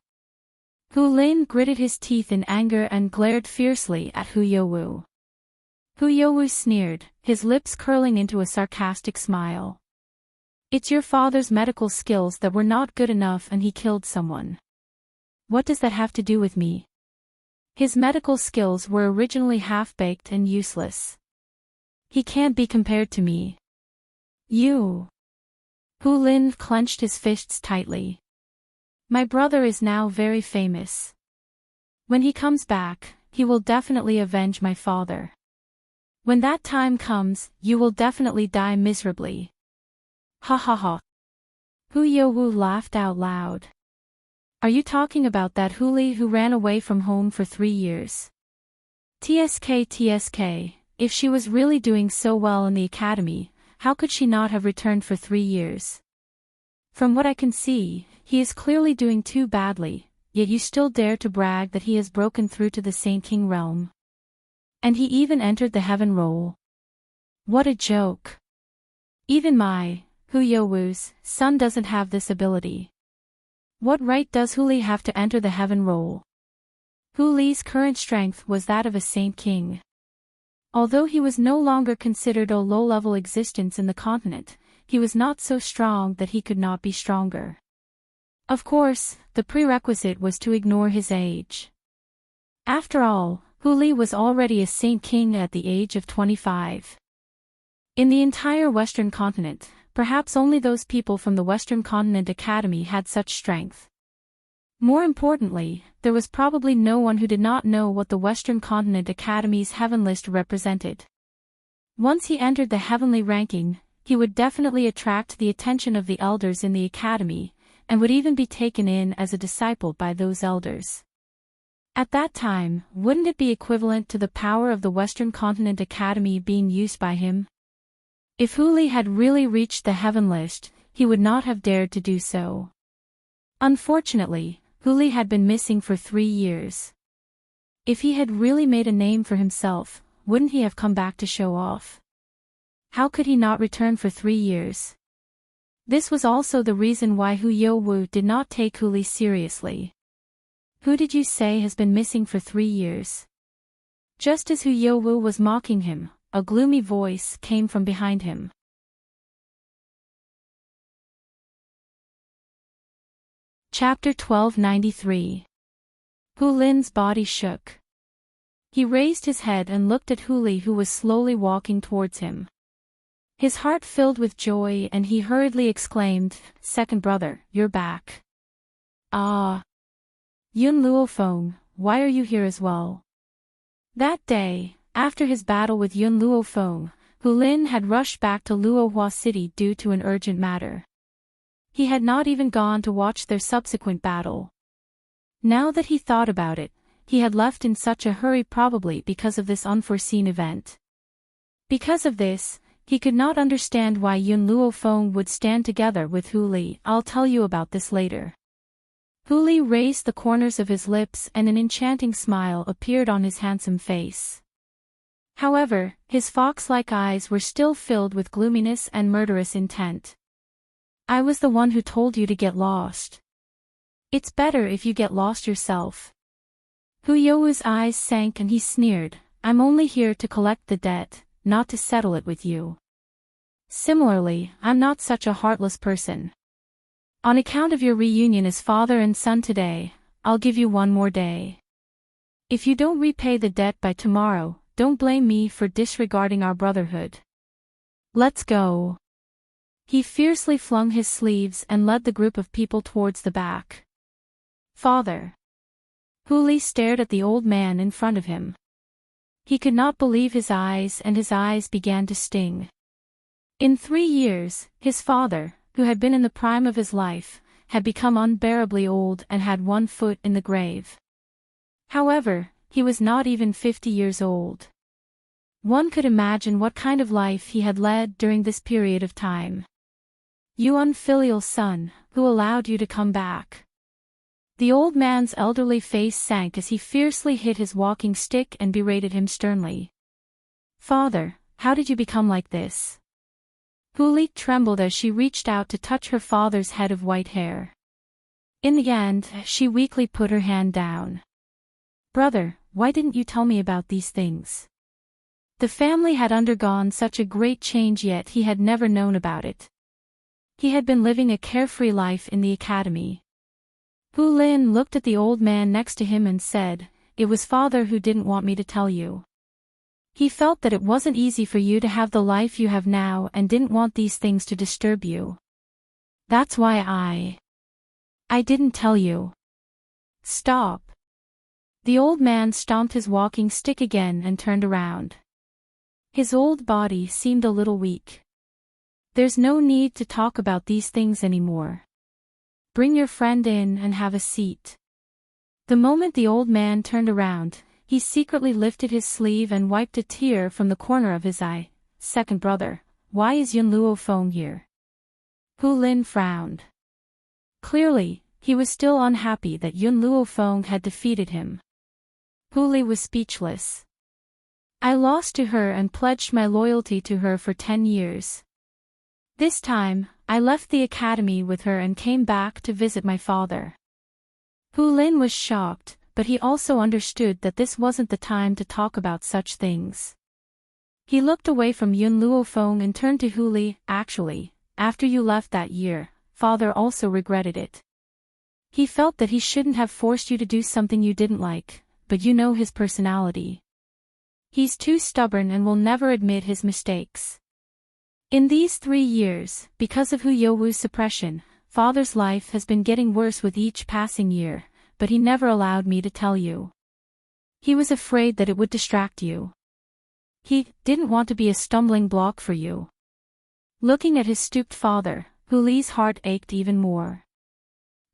Speaker 1: Hu Lin gritted his teeth in anger and glared fiercely at Hu Youwu. Hu Youwu sneered, his lips curling into a sarcastic smile. It's your father's medical skills that were not good enough and he killed someone. What does that have to do with me? His medical skills were originally half-baked and useless. He can't be compared to me. You. Hu Lin clenched his fists tightly. My brother is now very famous. When he comes back, he will definitely avenge my father. When that time comes, you will definitely die miserably. Ha ha ha. Hu Youwu laughed out loud. Are you talking about that Hu Li who ran away from home for 3 years? TSK, if she was really doing so well in the academy, how could she not have returned for 3 years? From what I can see, he is clearly doing too badly, yet you still dare to brag that he has broken through to the Saint King realm. And he even entered the heaven roll. What a joke. Even Hu Youwu's son doesn't have this ability. What right does Hu Li have to enter the heaven roll? Hu Li's current strength was that of a Saint King. Although he was no longer considered a low-level existence in the continent, he was not so strong that he could not be stronger. Of course, the prerequisite was to ignore his age. After all, Hu Li was already a Saint King at the age of 25. In the entire Western continent, perhaps only those people from the Western Continent Academy had such strength. More importantly, there was probably no one who did not know what the Western Continent Academy's Heaven List represented. Once he entered the heavenly ranking, he would definitely attract the attention of the elders in the academy, and would even be taken in as a disciple by those elders. At that time, wouldn't it be equivalent to the power of the Western Continent Academy being used by him? If Hu Li had really reached the heaven list, he would not have dared to do so. Unfortunately, Huli had been missing for 3 years. If he had really made a name for himself, wouldn't he have come back to show off? How could he not return for 3 years? This was also the reason why Hu Youwu did not take Huli seriously. Who did you say has been missing for 3 years? Just as Hu Youwu was mocking him, a gloomy voice came from behind him. Chapter 1293. Hu Lin's body shook. He raised his head and looked at Huli, who was slowly walking towards him. His heart filled with joy and he hurriedly exclaimed, "Second brother, you're back." "Ah. Yun Luofeng, why are you here as well?" That day, after his battle with Yun Luofeng, Hu Lin had rushed back to Luohua City due to an urgent matter. He had not even gone to watch their subsequent battle. Now that he thought about it, he had left in such a hurry probably because of this unforeseen event. Because of this, he could not understand why Yun Luofeng would stand together with Huli. I'll tell you about this later. Huli raised the corners of his lips and an enchanting smile appeared on his handsome face. However, his fox-like eyes were still filled with gloominess and murderous intent. "I was the one who told you to get lost. It's better if you get lost yourself." Hu Youwu's eyes sank and he sneered, "I'm only here to collect the debt, not to settle it with you. Similarly, I'm not such a heartless person. On account of your reunion as father and son today, I'll give you 1 more day. If you don't repay the debt by tomorrow, don't blame me for disregarding our brotherhood. Let's go." He fiercely flung his sleeves and led the group of people towards the back. "Father." Huli stared at the old man in front of him. He could not believe his eyes and his eyes began to sting. In 3 years, his father, who had been in the prime of his life, had become unbearably old and had 1 foot in the grave. However, he was not even 50 years old. One could imagine what kind of life he had led during this period of time. "You unfilial son, who allowed you to come back?" The old man's elderly face sank as he fiercely hit his walking stick and berated him sternly. "Father, how did you become like this?" Huli trembled as she reached out to touch her father's head of white hair. In the end, she weakly put her hand down. "Brother, why didn't you tell me about these things?" The family had undergone such a great change yet he had never known about it. He had been living a carefree life in the academy. Hu Lin looked at the old man next to him and said, "It was father who didn't want me to tell you. He felt that it wasn't easy for you to have the life you have now and didn't want these things to disturb you. That's why I didn't tell you." "Stop." The old man stomped his walking stick again and turned around. His old body seemed a little weak. "There's no need to talk about these things anymore. Bring your friend in and have a seat." The moment the old man turned around, he secretly lifted his sleeve and wiped a tear from the corner of his eye. "Second brother, why is Yun Luofeng here?" Hu Lin frowned. Clearly, he was still unhappy that Yun Luofeng had defeated him. Huli was speechless. "I lost to her and pledged my loyalty to her for 10 years. This time, I left the academy with her and came back to visit my father." Hu Lin was shocked, but he also understood that this wasn't the time to talk about such things. He looked away from Yun Luofeng and turned to Huli. "Actually, after you left that year, father also regretted it. He felt that he shouldn't have forced you to do something you didn't like, but you know his personality. He's too stubborn and will never admit his mistakes. In these 3 years, because of Hu Youwu's suppression, father's life has been getting worse with each passing year, but he never allowed me to tell you. He was afraid that it would distract you. He didn't want to be a stumbling block for you." Looking at his stooped father, Huli's heart ached even more.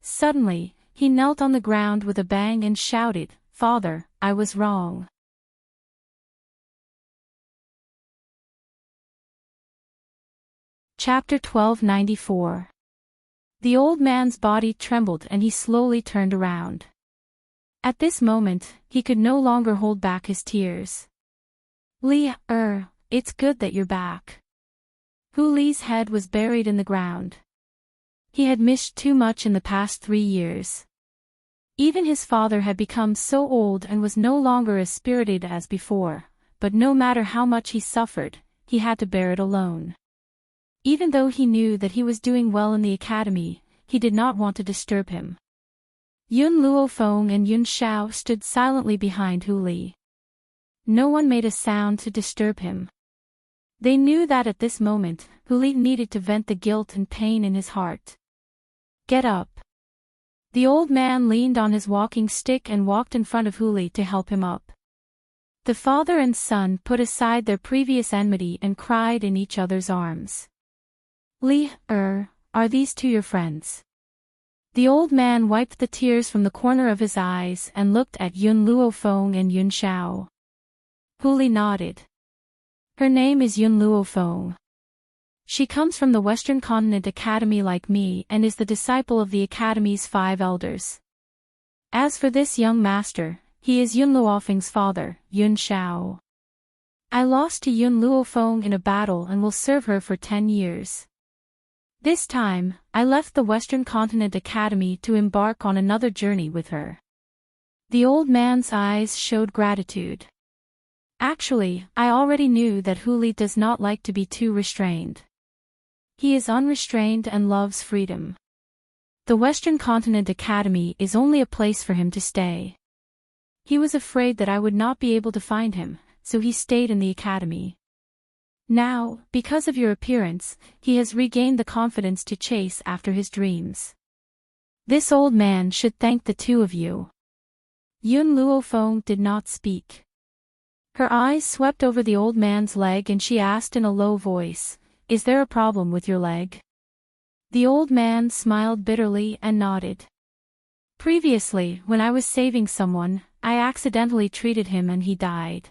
Speaker 1: Suddenly, he knelt on the ground with a bang and shouted, "Father, I was wrong." Chapter 1294. The old man's body trembled and he slowly turned around. At this moment, he could no longer hold back his tears. Li, it's good that you're back. Hu Li's head was buried in the ground. He had missed too much in the past 3 years. Even his father had become so old and was no longer as spirited as before, but no matter how much he suffered, he had to bear it alone. Even though he knew that he was doing well in the academy, he did not want to disturb him. Yun Luofeng and Yun Xiao stood silently behind Hu Li. No one made a sound to disturb him. They knew that at this moment, Hu Li needed to vent the guilt and pain in his heart. Get up. The old man leaned on his walking stick and walked in front of Hu Li to help him up. The father and son put aside their previous enmity and cried in each other's arms. Li, are these two your friends? The old man wiped the tears from the corner of his eyes and looked at Yun Luofeng and Yun Xiao. Hu Li nodded. Her name is Yun Luofeng. She comes from the Western Continent Academy like me and is the disciple of the Academy's 5 elders. As for this young master, he is Yun Luofeng's father, Yun Xiao. I lost to Yun Luofeng in a battle and will serve her for 10 years. This time, I left the Western Continent Academy to embark on another journey with her. The old man's eyes showed gratitude. Actually, I already knew that Hu Li does not like to be too restrained. He is unrestrained and loves freedom. The Western Continent Academy is only a place for him to stay. He was afraid that I would not be able to find him, so he stayed in the academy. Now, because of your appearance, he has regained the confidence to chase after his dreams. This old man should thank the two of you. Yun Luofeng did not speak. Her eyes swept over the old man's leg and she asked in a low voice, "Is there a problem with your leg?" The old man smiled bitterly and nodded. Previously, when I was saving someone, I accidentally treated him and he died.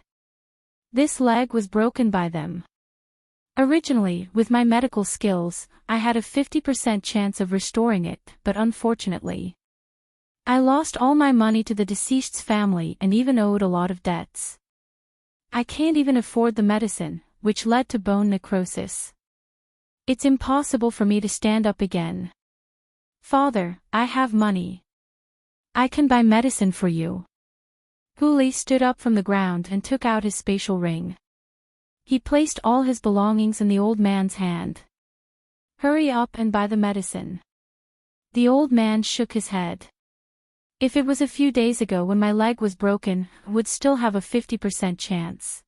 Speaker 1: This leg was broken by them. Originally, with my medical skills, I had a 50% chance of restoring it, but unfortunately, I lost all my money to the deceased's family and even owed a lot of debts. I can't even afford the medicine, which led to bone necrosis. It's impossible for me to stand up again. Father, I have money. I can buy medicine for you. Hu Li stood up from the ground and took out his spatial ring. He placed all his belongings in the old man's hand. Hurry up and buy the medicine. The old man shook his head. If it was a few days ago when my leg was broken, I would still have a 50% chance.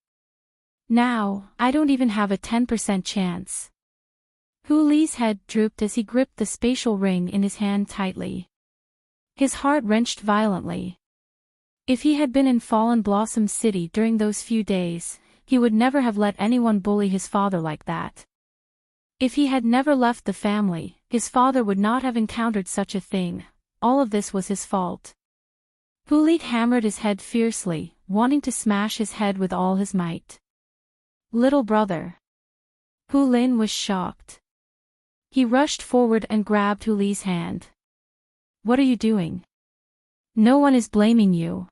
Speaker 1: Now, I don't even have a 10% chance. Hu Li's head drooped as he gripped the spatial ring in his hand tightly. His heart wrenched violently. If he had been in Fallen Blossom City during those few days, he would never have let anyone bully his father like that. If he had never left the family, his father would not have encountered such a thing. All of this was his fault. Hu Li hammered his head fiercely, wanting to smash his head with all his might. Little brother. Hu Lin was shocked. He rushed forward and grabbed Hu Li's hand. What are you doing? No one is blaming you.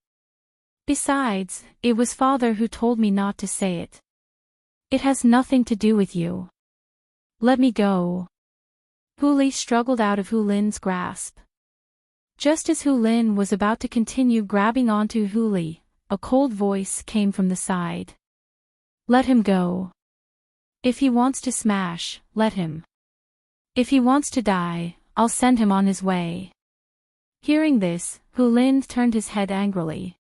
Speaker 1: Besides, it was father who told me not to say it. It has nothing to do with you. Let me go. Hu Li struggled out of Hu Lin's grasp. Just as Hu Lin was about to continue grabbing onto Hu Li, a cold voice came from the side. Let him go. If he wants to smash, let him. If he wants to die, I'll send him on his way. Hearing this, Hu Lin turned his head angrily.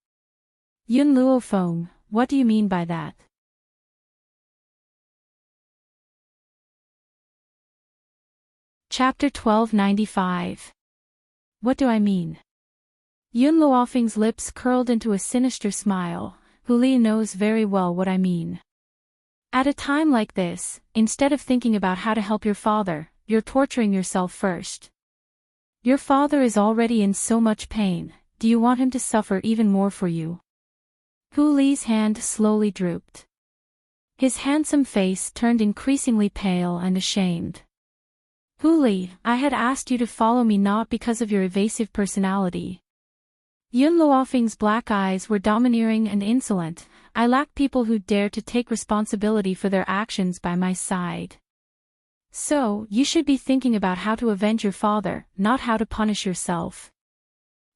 Speaker 1: Yun Luofeng, what do you mean by that? Chapter 1295. What do I mean? Yun Luofeng's lips curled into a sinister smile. Hu Li knows very well what I mean. At a time like this, instead of thinking about how to help your father, you're torturing yourself first. Your father is already in so much pain, do you want him to suffer even more for you? Hu Li's hand slowly drooped. His handsome face turned increasingly pale and ashamed. Huli, I had asked you to follow me not because of your evasive personality. Yun Luofeng's black eyes were domineering and insolent. I lack people who dare to take responsibility for their actions by my side. So, you should be thinking about how to avenge your father, not how to punish yourself.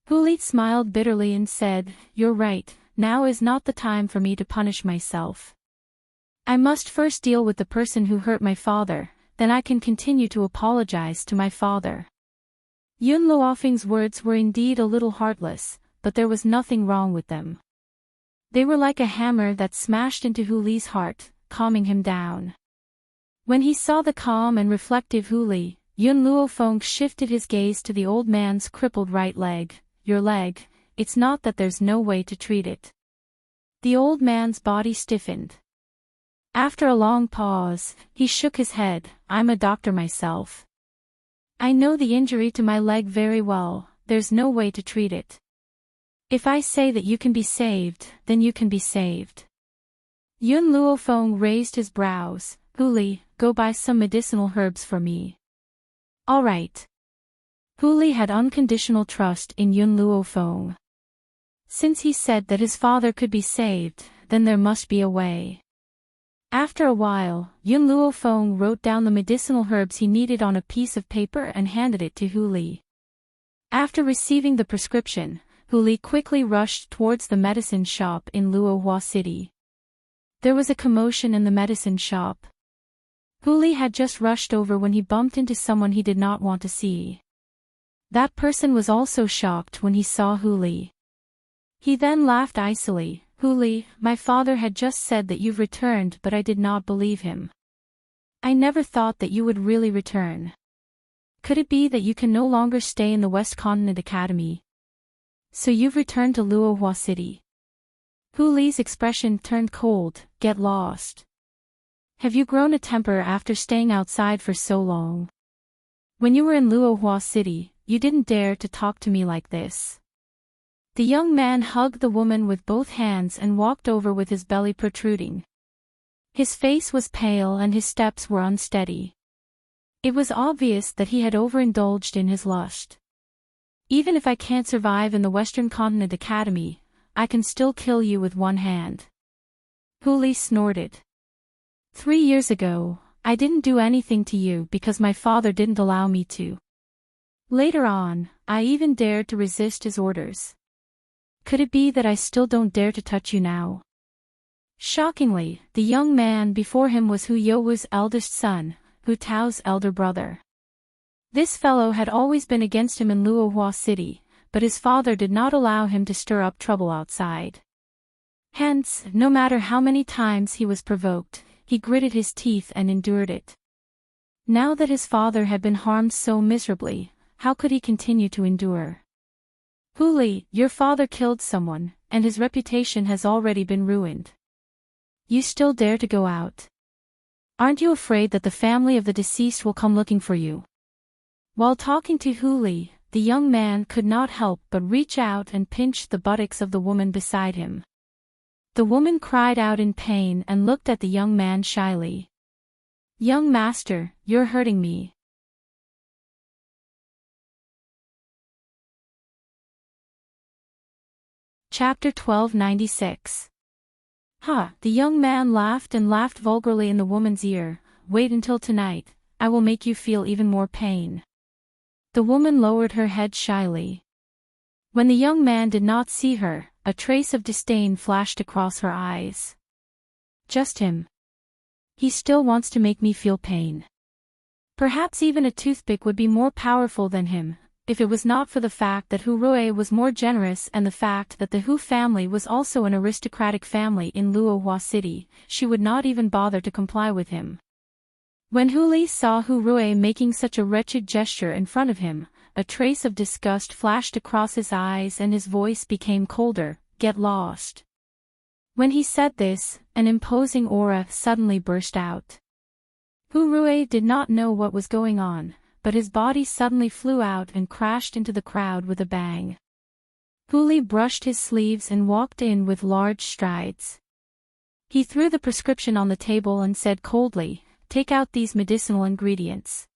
Speaker 1: Huli smiled bitterly and said, You're right, now is not the time for me to punish myself. I must first deal with the person who hurt my father, then I can continue to apologize to my father. Yun Luofeng's words were indeed a little heartless, but there was nothing wrong with them. They were like a hammer that smashed into Huli's heart, calming him down. When he saw the calm and reflective Huli, Yun Luofeng shifted his gaze to the old man's crippled right leg. Your leg, it's not that there's no way to treat it. The old man's body stiffened. After a long pause, he shook his head. I'm a doctor myself. I know the injury to my leg very well, there's no way to treat it. If I say that you can be saved, then you can be saved. Yun Luofeng raised his brows. Huli, go buy some medicinal herbs for me. All right. Huli had unconditional trust in Yun Luofeng. Since he said that his father could be saved, then there must be a way. After a while, Yun Luofeng wrote down the medicinal herbs he needed on a piece of paper and handed it to Huli. After receiving the prescription, Huli quickly rushed towards the medicine shop in Luohua City. There was a commotion in the medicine shop. Huli had just rushed over when he bumped into someone he did not want to see. That person was also shocked when he saw Huli. He then laughed icily. Huli, my father had just said that you've returned, but I did not believe him. I never thought that you would really return. Could it be that you can no longer stay in the West Continent Academy? So you've returned to Luohua City. Huli's expression turned cold. Get lost. Have you grown a temper after staying outside for so long? When you were in Luohua City, you didn't dare to talk to me like this. The young man hugged the woman with both hands and walked over with his belly protruding. His face was pale and his steps were unsteady. It was obvious that he had overindulged in his lust. Even if I can't survive in the Western Continent Academy, I can still kill you with one hand. Huli snorted. 3 years ago, I didn't do anything to you because my father didn't allow me to. Later on, I even dared to resist his orders. Could it be that I still don't dare to touch you now? Shockingly, the young man before him was Hu You's eldest son, Hu Tao's elder brother. This fellow had always been against him in Luohua City, but his father did not allow him to stir up trouble outside. Hence, no matter how many times he was provoked, he gritted his teeth and endured it. Now that his father had been harmed so miserably, how could he continue to endure? Huli, your father killed someone, and his reputation has already been ruined. You still dare to go out? Aren't you afraid that the family of the deceased will come looking for you? While talking to Huli, the young man could not help but reach out and pinch the buttocks of the woman beside him. The woman cried out in pain and looked at the young man shyly. Young master, you're hurting me. Chapter 1296. The young man laughed and laughed vulgarly in the woman's ear. Wait until tonight, I will make you feel even more pain. The woman lowered her head shyly. When the young man did not see her, a trace of disdain flashed across her eyes. Just him. He still wants to make me feel pain. Perhaps even a toothpick would be more powerful than him, if it was not for the fact that Hu Rui was more generous and the fact that the Hu family was also an aristocratic family in Luohua City. She would not even bother to comply with him. When Huli saw Hu Rui making such a wretched gesture in front of him, a trace of disgust flashed across his eyes and his voice became colder. Get lost. When he said this, an imposing aura suddenly burst out. Hu Rui did not know what was going on, but his body suddenly flew out and crashed into the crowd with a bang. Huli brushed his sleeves and walked in with large strides. He threw the prescription on the table and said coldly, "Take out these medicinal ingredients."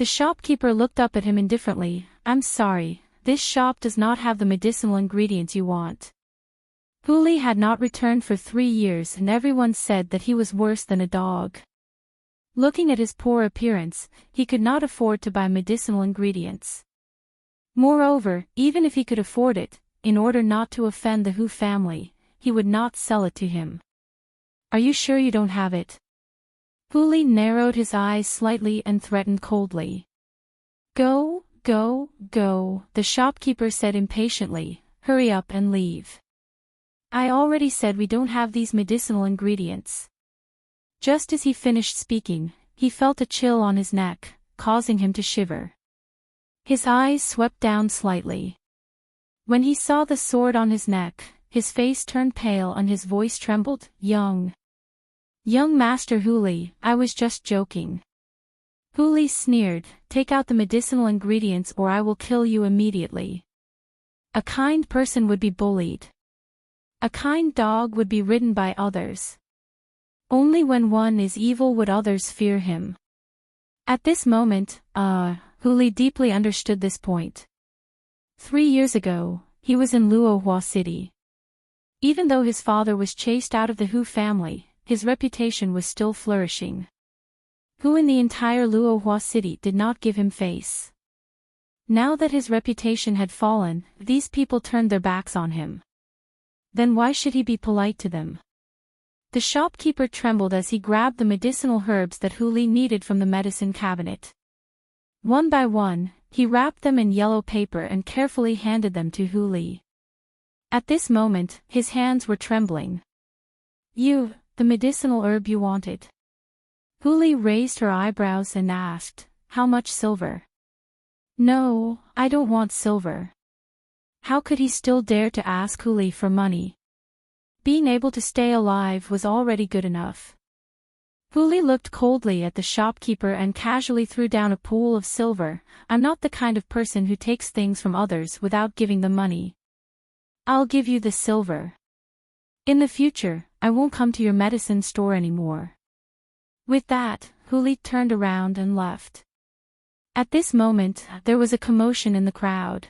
Speaker 1: The shopkeeper looked up at him indifferently. I'm sorry, this shop does not have the medicinal ingredients you want. Huli had not returned for 3 years and everyone said that he was worse than a dog. Looking at his poor appearance, he could not afford to buy medicinal ingredients. Moreover, even if he could afford it, in order not to offend the Hu family, he would not sell it to him. Are you sure you don't have it? Huli narrowed his eyes slightly and threatened coldly. Go, go, go, the shopkeeper said impatiently, hurry up and leave. I already said we don't have these medicinal ingredients. Just as he finished speaking, he felt a chill on his neck, causing him to shiver. His eyes swept down slightly. When he saw the sword on his neck, his face turned pale and his voice trembled. Young Master Huli, I was just joking. Huli sneered, take out the medicinal ingredients or I will kill you immediately. A kind person would be bullied. A kind dog would be ridden by others. Only when one is evil would others fear him. At this moment, Huli deeply understood this point. 3 years ago, he was in Luohua City. Even though his father was chased out of the Hu family, his reputation was still flourishing. Who in the entire Luohua City did not give him face? Now that his reputation had fallen, these people turned their backs on him. Then why should he be polite to them? The shopkeeper trembled as he grabbed the medicinal herbs that Huli needed from the medicine cabinet. One by one, he wrapped them in yellow paper and carefully handed them to Huli. At this moment, his hands were trembling. The medicinal herb you wanted. Huli raised her eyebrows and asked, how much silver? No, I don't want silver. How could he still dare to ask Huli for money? Being able to stay alive was already good enough. Huli looked coldly at the shopkeeper and casually threw down a pool of silver. I'm not the kind of person who takes things from others without giving them money. I'll give you the silver. In the future, I won't come to your medicine store anymore. With that, Huli turned around and left. At this moment, there was a commotion in the crowd.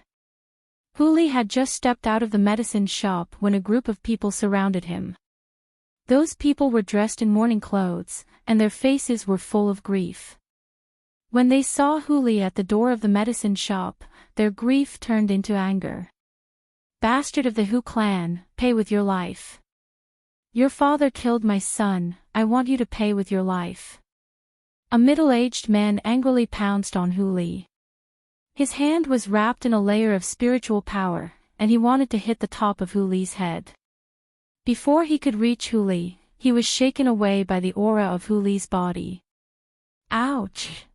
Speaker 1: Huli had just stepped out of the medicine shop when a group of people surrounded him. Those people were dressed in mourning clothes, and their faces were full of grief. When they saw Huli at the door of the medicine shop, their grief turned into anger. Bastard of the Hu clan, pay with your life. Your father killed my son, I want you to pay with your life. A middle-aged man angrily pounced on Huli. His hand was wrapped in a layer of spiritual power, and he wanted to hit the top of Huli's head. Before he could reach Huli, he was shaken away by the aura of Huli's body. Ouch!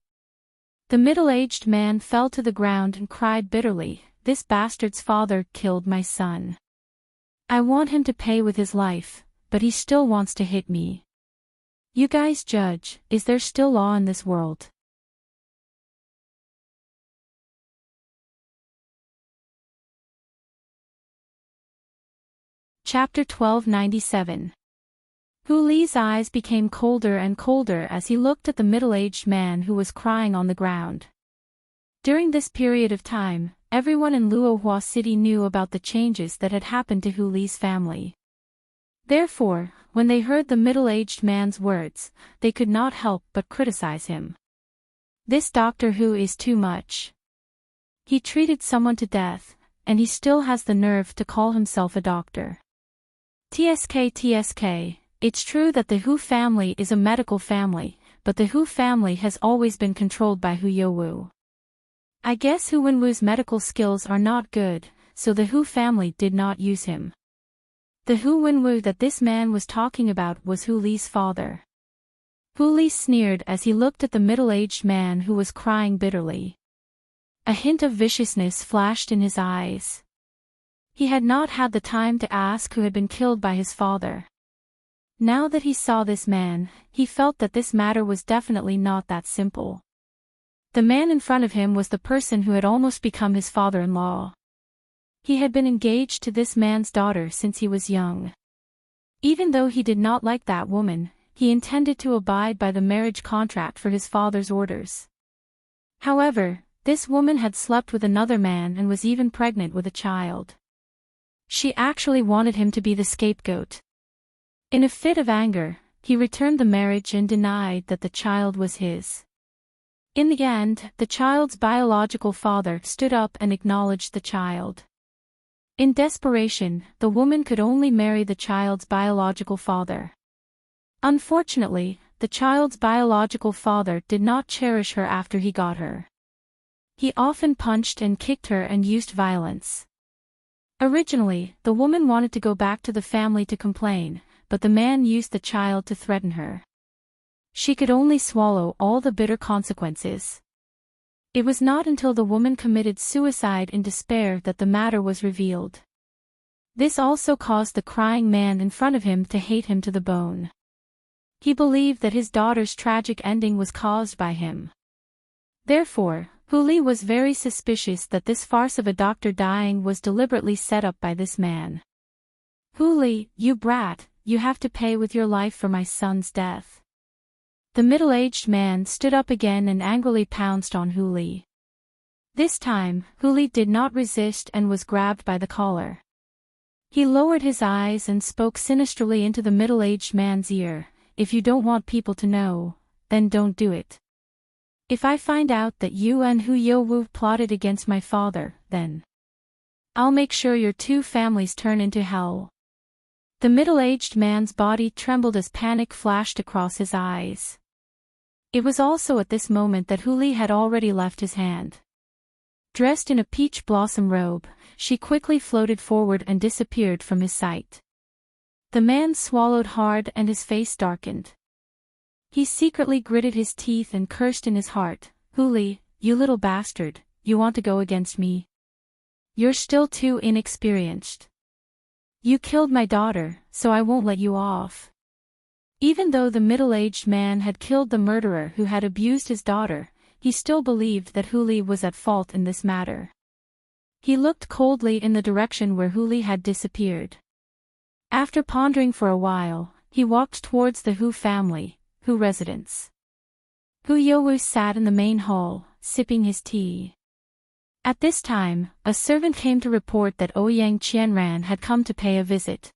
Speaker 1: The middle-aged man fell to the ground and cried bitterly, this bastard's father killed my son. I want him to pay with his life, but he still wants to hit me. You guys judge, is there still law in this world? Chapter 1297. Huli's eyes became colder and colder as he looked at the middle-aged man who was crying on the ground. During this period of time, everyone in Luohua City knew about the changes that had happened to Huli's family. Therefore, when they heard the middle-aged man's words, they could not help but criticize him. This Doctor Hu is too much. He treated someone to death, and he still has the nerve to call himself a doctor. TSK, it's true that the Hu family is a medical family, but the Hu family has always been controlled by Hu Youwu. I guess Hu Wenwu's medical skills are not good, so the Hu family did not use him. The Hu Wenwu that this man was talking about was Huli's father. Huli sneered as he looked at the middle-aged man who was crying bitterly. A hint of viciousness flashed in his eyes. He had not had the time to ask who had been killed by his father. Now that he saw this man, he felt that this matter was definitely not that simple. The man in front of him was the person who had almost become his father-in-law. He had been engaged to this man's daughter since he was young. Even though he did not like that woman, he intended to abide by the marriage contract for his father's orders. However, this woman had slept with another man and was even pregnant with a child. She actually wanted him to be the scapegoat. In a fit of anger, he returned the marriage and denied that the child was his. In the end, the child's biological father stood up and acknowledged the child. In desperation, the woman could only marry the child's biological father. Unfortunately, the child's biological father did not cherish her after he got her. He often punched and kicked her and used violence. Originally, the woman wanted to go back to the family to complain, but the man used the child to threaten her. She could only swallow all the bitter consequences. It was not until the woman committed suicide in despair that the matter was revealed. This also caused the crying man in front of him to hate him to the bone. He believed that his daughter's tragic ending was caused by him. Therefore, Huli was very suspicious that this farce of a doctor dying was deliberately set up by this man. Huli, you brat, you have to pay with your life for my son's death. The middle-aged man stood up again and angrily pounced on Huli. This time, Huli did not resist and was grabbed by the collar. He lowered his eyes and spoke sinisterly into the middle-aged man's ear. If you don't want people to know, then don't do it. If I find out that you and Hu Yowu plotted against my father, then I'll make sure your two families turn into hell. The middle-aged man's body trembled as panic flashed across his eyes. It was also at this moment that Huli had already left his hand. Dressed in a peach blossom robe, she quickly floated forward and disappeared from his sight. The man swallowed hard and his face darkened. He secretly gritted his teeth and cursed in his heart, Huli, you little bastard, you want to go against me? You're still too inexperienced. You killed my daughter, so I won't let you off. Even though the middle-aged man had killed the murderer who had abused his daughter, he still believed that Huli was at fault in this matter. He looked coldly in the direction where Huli had disappeared. After pondering for a while, he walked towards the Hu family, Hu residence. Hu Yowu sat in the main hall, sipping his tea. At this time, a servant came to report that Ouyang Qianran had come to pay a visit.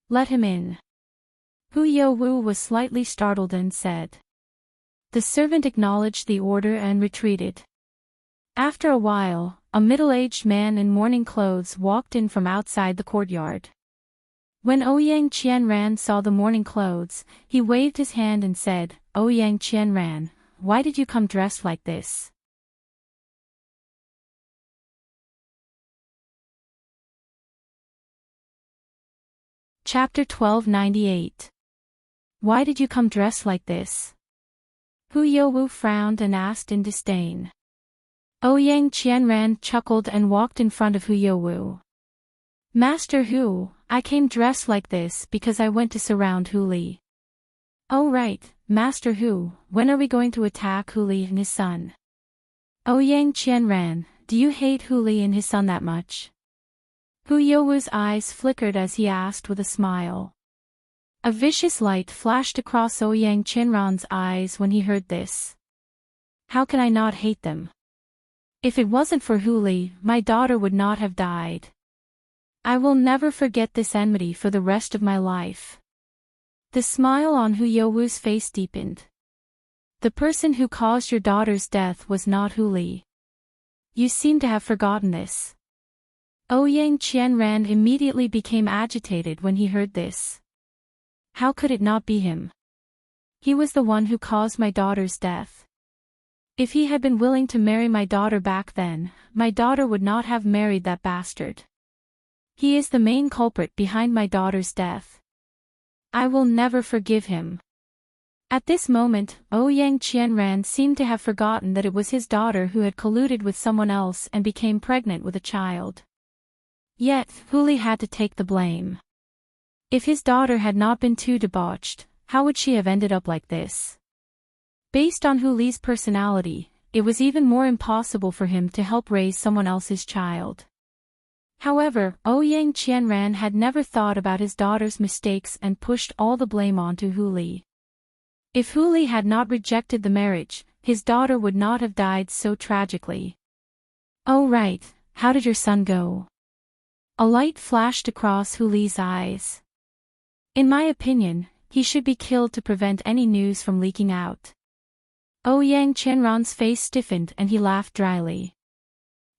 Speaker 1: Let him in. Hu Yowu was slightly startled and said. The servant acknowledged the order and retreated. After a while, a middle-aged man in mourning clothes walked in from outside the courtyard. When Ouyang Qianran saw the mourning clothes, he waved his hand and said, Ouyang Qianran, why did you come dressed like this? Chapter 1298. Why did you come dressed like this? Hu Yowu frowned and asked in disdain. Ouyang Qianran chuckled and walked in front of Hu Yowu. Master Hu, I came dressed like this because I went to surround Huli. Oh right, Master Hu, when are we going to attack Huli and his son? Ouyang Qianran, do you hate Huli and his son that much? Hu Yowu's eyes flickered as he asked with a smile. A vicious light flashed across Ouyang Qianran's eyes when he heard this. How can I not hate them? If it wasn't for Huli, my daughter would not have died. I will never forget this enmity for the rest of my life. The smile on Hu Yowu's face deepened. The person who caused your daughter's death was not Huli. You seem to have forgotten this. Ouyang Qianran immediately became agitated when he heard this. How could it not be him? He was the one who caused my daughter's death. If he had been willing to marry my daughter back then, my daughter would not have married that bastard. He is the main culprit behind my daughter's death. I will never forgive him. At this moment, Ouyang Qianran seemed to have forgotten that it was his daughter who had colluded with someone else and became pregnant with a child. Yet, Huli had to take the blame. If his daughter had not been too debauched, how would she have ended up like this? Based on Huli's personality, it was even more impossible for him to help raise someone else's child. However, Ouyang Qianran had never thought about his daughter's mistakes and pushed all the blame onto Huli. If Huli had not rejected the marriage, his daughter would not have died so tragically. "Oh right, how did your son go?" A light flashed across Hu Li's eyes. "In my opinion, he should be killed to prevent any news from leaking out." Ouyang Qianran's face stiffened and he laughed dryly.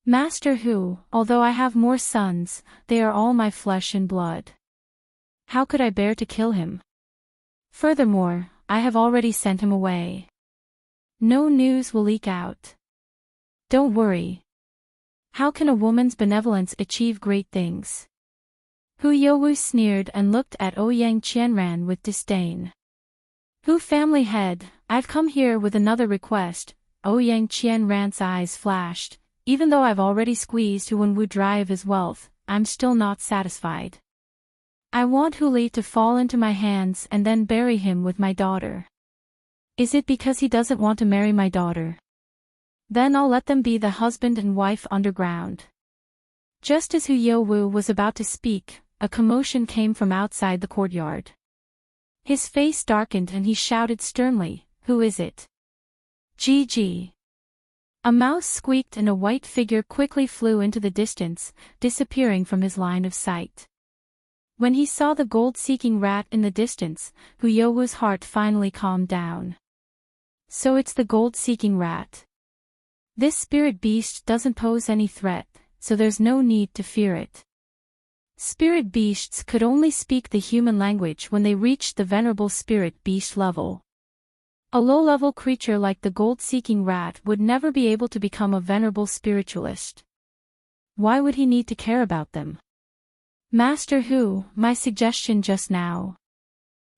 Speaker 1: "Master Hu, although I have more sons, they are all my flesh and blood. How could I bear to kill him? Furthermore, I have already sent him away. No news will leak out. Don't worry. How can a woman's benevolence achieve great things?" Hu Youwu sneered and looked at Ouyang Qianran with disdain. "Hu family head, I've come here with another request." Ouyang Qianran's eyes flashed. "Even though I've already squeezed Hu Wenwu dry of his wealth, I'm still not satisfied. I want Hu Li to fall into my hands and then bury him with my daughter." "Is it because he doesn't want to marry my daughter? Then I'll let them be the husband and wife underground." Just as Hu Youwu was about to speak, a commotion came from outside the courtyard. His face darkened and he shouted sternly, "Who is it?" "Gigi." A mouse squeaked and a white figure quickly flew into the distance, disappearing from his line of sight. When he saw the gold-seeking rat in the distance, Hu Youwu's heart finally calmed down. So it's the gold-seeking rat. This spirit beast doesn't pose any threat, so there's no need to fear it. Spirit beasts could only speak the human language when they reached the venerable spirit beast level. A low-level creature like the gold-seeking rat would never be able to become a venerable spiritualist. Why would he need to care about them? "Master Hu, my suggestion just now."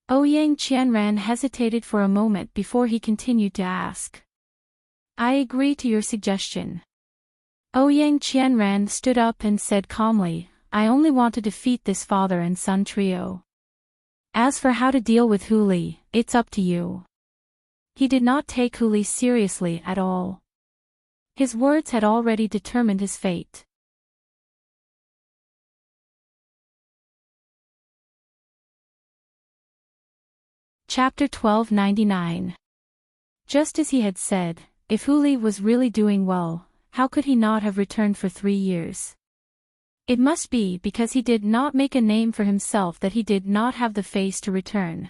Speaker 1: Ouyang Qianran hesitated for a moment before he continued to ask. "I agree to your suggestion." Ouyang Qianran stood up and said calmly, "I only want to defeat this father and son trio. As for how to deal with Hu Li, it's up to you." He did not take Hu Li seriously at all. His words had already determined his fate. Chapter 1299. Just as he had said, if Hu Li was really doing well, how could he not have returned for 3 years? It must be because he did not make a name for himself that he did not have the face to return.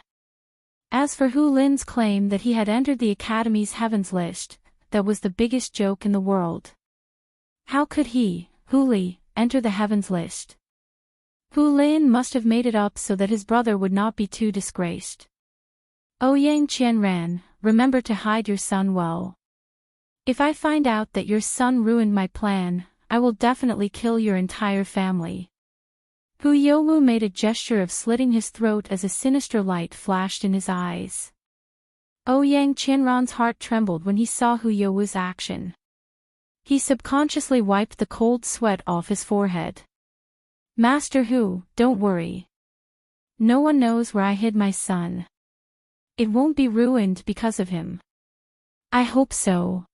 Speaker 1: As for Hu Lin's claim that he had entered the Academy's Heavens list, that was the biggest joke in the world. How could he, Hu Li, enter the Heavens list? Hu Lin must have made it up so that his brother would not be too disgraced. Ouyang Qianran, remember to hide your son well. If I find out that your son ruined my plan, I will definitely kill your entire family. Hu Youwu made a gesture of slitting his throat as a sinister light flashed in his eyes. Ouyang Qianran's heart trembled when he saw Hu Youwu's action. He subconsciously wiped the cold sweat off his forehead. "Master Hu, don't worry. No one knows where I hid my son. It won't be ruined because of him." "I hope so."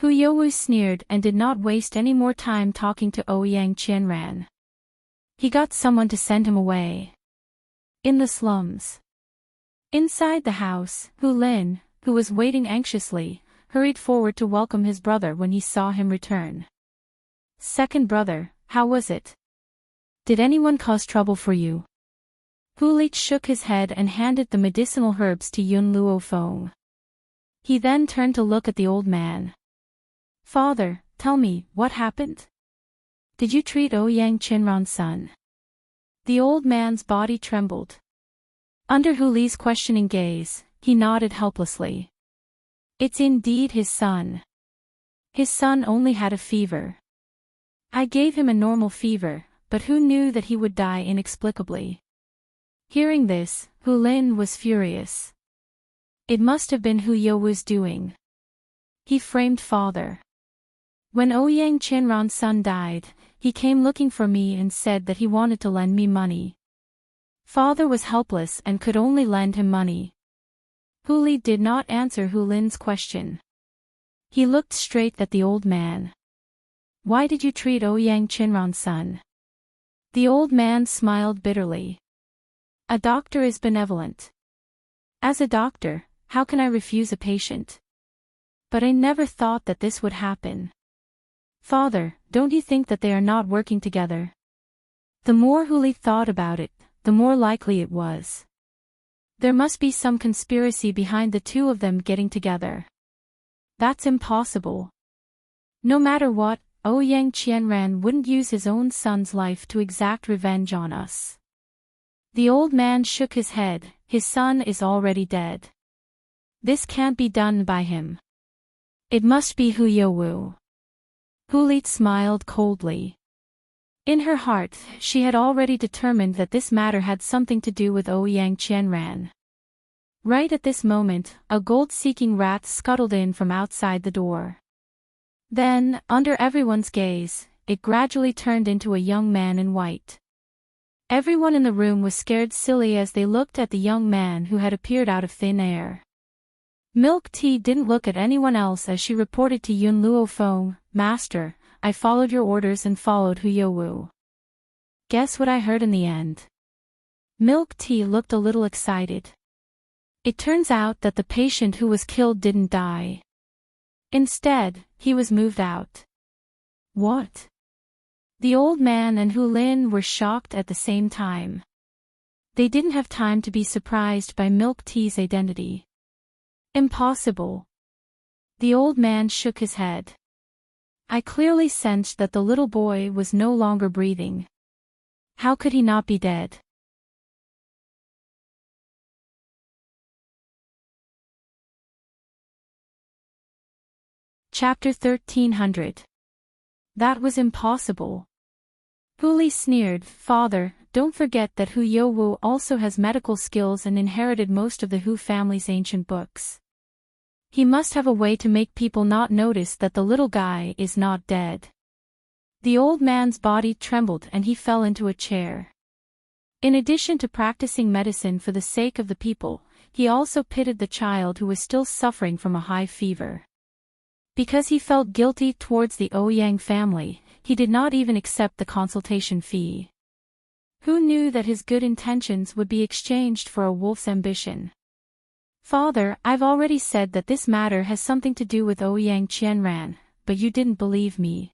Speaker 1: Hu Youwu sneered and did not waste any more time talking to Ouyang Qianran. He got someone to send him away. In the slums. Inside the house, Hu Lin, who was waiting anxiously, hurried forward to welcome his brother when he saw him return. "Second brother, how was it? Did anyone cause trouble for you?" Hu Li shook his head and handed the medicinal herbs to Yun Luo Feng. He then turned to look at the old man. "Father, tell me, what happened? Did you treat Ouyang Qianran's son?" The old man's body trembled. Under Hu Li's questioning gaze, he nodded helplessly. "It's indeed his son. His son only had a fever. I gave him a normal fever, but who knew that he would die inexplicably?" Hearing this, Hu Lin was furious. It must have been Hu Youwu's doing. He framed father. When Ouyang Qianran's son died, he came looking for me and said that he wanted to lend me money. Father was helpless and could only lend him money. Hu Li did not answer Hu Lin's question. He looked straight at the old man. "Why did you treat Ouyang Qianran's son?" The old man smiled bitterly. "A doctor is benevolent. As a doctor, how can I refuse a patient? But I never thought that this would happen. Father, don't you think that they are not working together? The more Huli thought about it, the more likely it was. There must be some conspiracy behind the two of them getting together. That's impossible. No matter what, Ouyang Qianran wouldn't use his own son's life to exact revenge on us. The old man shook his head. His son is already dead. This can't be done by him. It must be Hu Youwu. Hulit smiled coldly. In her heart, she had already determined that this matter had something to do with Ouyang Qianran. Right at this moment, a gold-seeking rat scuttled in from outside the door. Then, under everyone's gaze, it gradually turned into a young man in white. Everyone in the room was scared silly as they looked at the young man who had appeared out of thin air. Milk Tea didn't look at anyone else as she reported to Yun Luofeng, "Master, I followed your orders and followed Hu Youwu. Guess what I heard in the end?" Milk Tea looked a little excited. It turns out that the patient who was killed didn't die. Instead, he was moved out. What? The old man and Hu Lin were shocked at the same time. They didn't have time to be surprised by Milk Tea's identity. Impossible. The old man shook his head. I clearly sensed that the little boy was no longer breathing. How could he not be dead? Chapter 1300. That was impossible. Huli sneered, "Father, don't forget that Hu Youwu also has medical skills and inherited most of the Hu family's ancient books. He must have a way to make people not notice that the little guy is not dead." The old man's body trembled and he fell into a chair. In addition to practicing medicine for the sake of the people, he also pitied the child who was still suffering from a high fever. Because he felt guilty towards the Ouyang family, he did not even accept the consultation fee. Who knew that his good intentions would be exchanged for a wolf's ambition? "Father, I've already said that this matter has something to do with Ouyang Qianran, but you didn't believe me."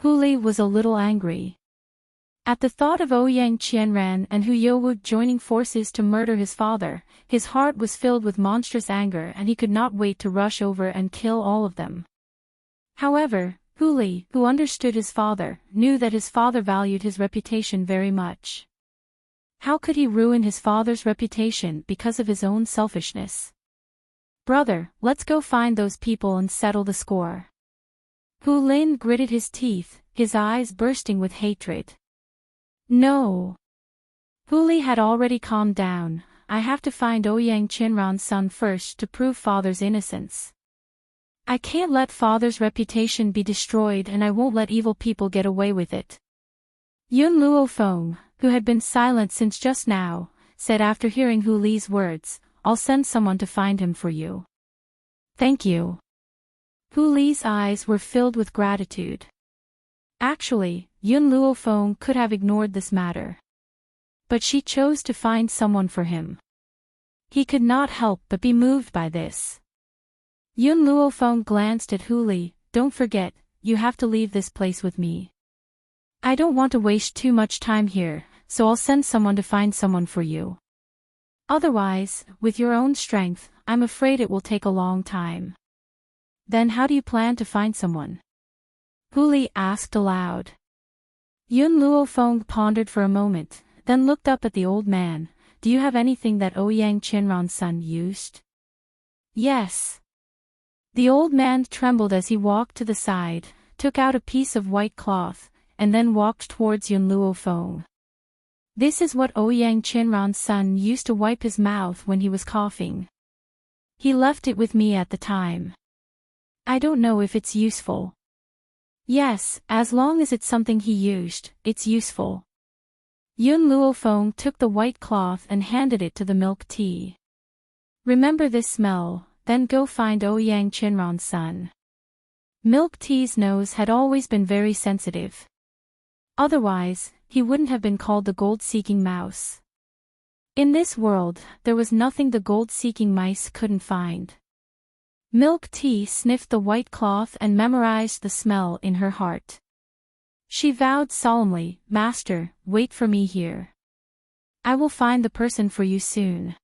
Speaker 1: Huli was a little angry. At the thought of Ouyang Qianran and Hu Youwu joining forces to murder his father, his heart was filled with monstrous anger and he could not wait to rush over and kill all of them. However, Huli, who understood his father, knew that his father valued his reputation very much. How could he ruin his father's reputation because of his own selfishness? "Brother, let's go find those people and settle the score." Hu Lin gritted his teeth, his eyes bursting with hatred. No. Huli had already calmed down. "I have to find Ouyang Qianran's son first to prove father's innocence. I can't let father's reputation be destroyed and I won't let evil people get away with it." Yun Luofeng, who had been silent since just now, said after hearing Hu Li's words, "I'll send someone to find him for you." "Thank you." Hu Li's eyes were filled with gratitude. Actually, Yun Luofeng could have ignored this matter. But she chose to find someone for him. He could not help but be moved by this. Yun Luofeng glanced at Huli. "Don't forget, you have to leave this place with me. I don't want to waste too much time here, so I'll send someone to find someone for you. Otherwise, with your own strength, I'm afraid it will take a long time." "Then how do you plan to find someone?" Huli asked aloud. Yun Luofeng pondered for a moment, then looked up at the old man. "Do you have anything that Ouyang Qianran's son used?" "Yes." The old man trembled as he walked to the side, took out a piece of white cloth, and then walked towards Yun Luofeng. "This is what Ouyang Qianran's son used to wipe his mouth when he was coughing. He left it with me at the time. I don't know if it's useful." "Yes, as long as it's something he used, it's useful." Yun Luofeng took the white cloth and handed it to the Milk Tea. "Remember this smell, then go find Ouyang Qianran's son." Milk Tea's nose had always been very sensitive. Otherwise, he wouldn't have been called the gold-seeking mouse. In this world, there was nothing the gold-seeking mice couldn't find. Milk Tea sniffed the white cloth and memorized the smell in her heart. She vowed solemnly, "Master, wait for me here. I will find the person for you soon."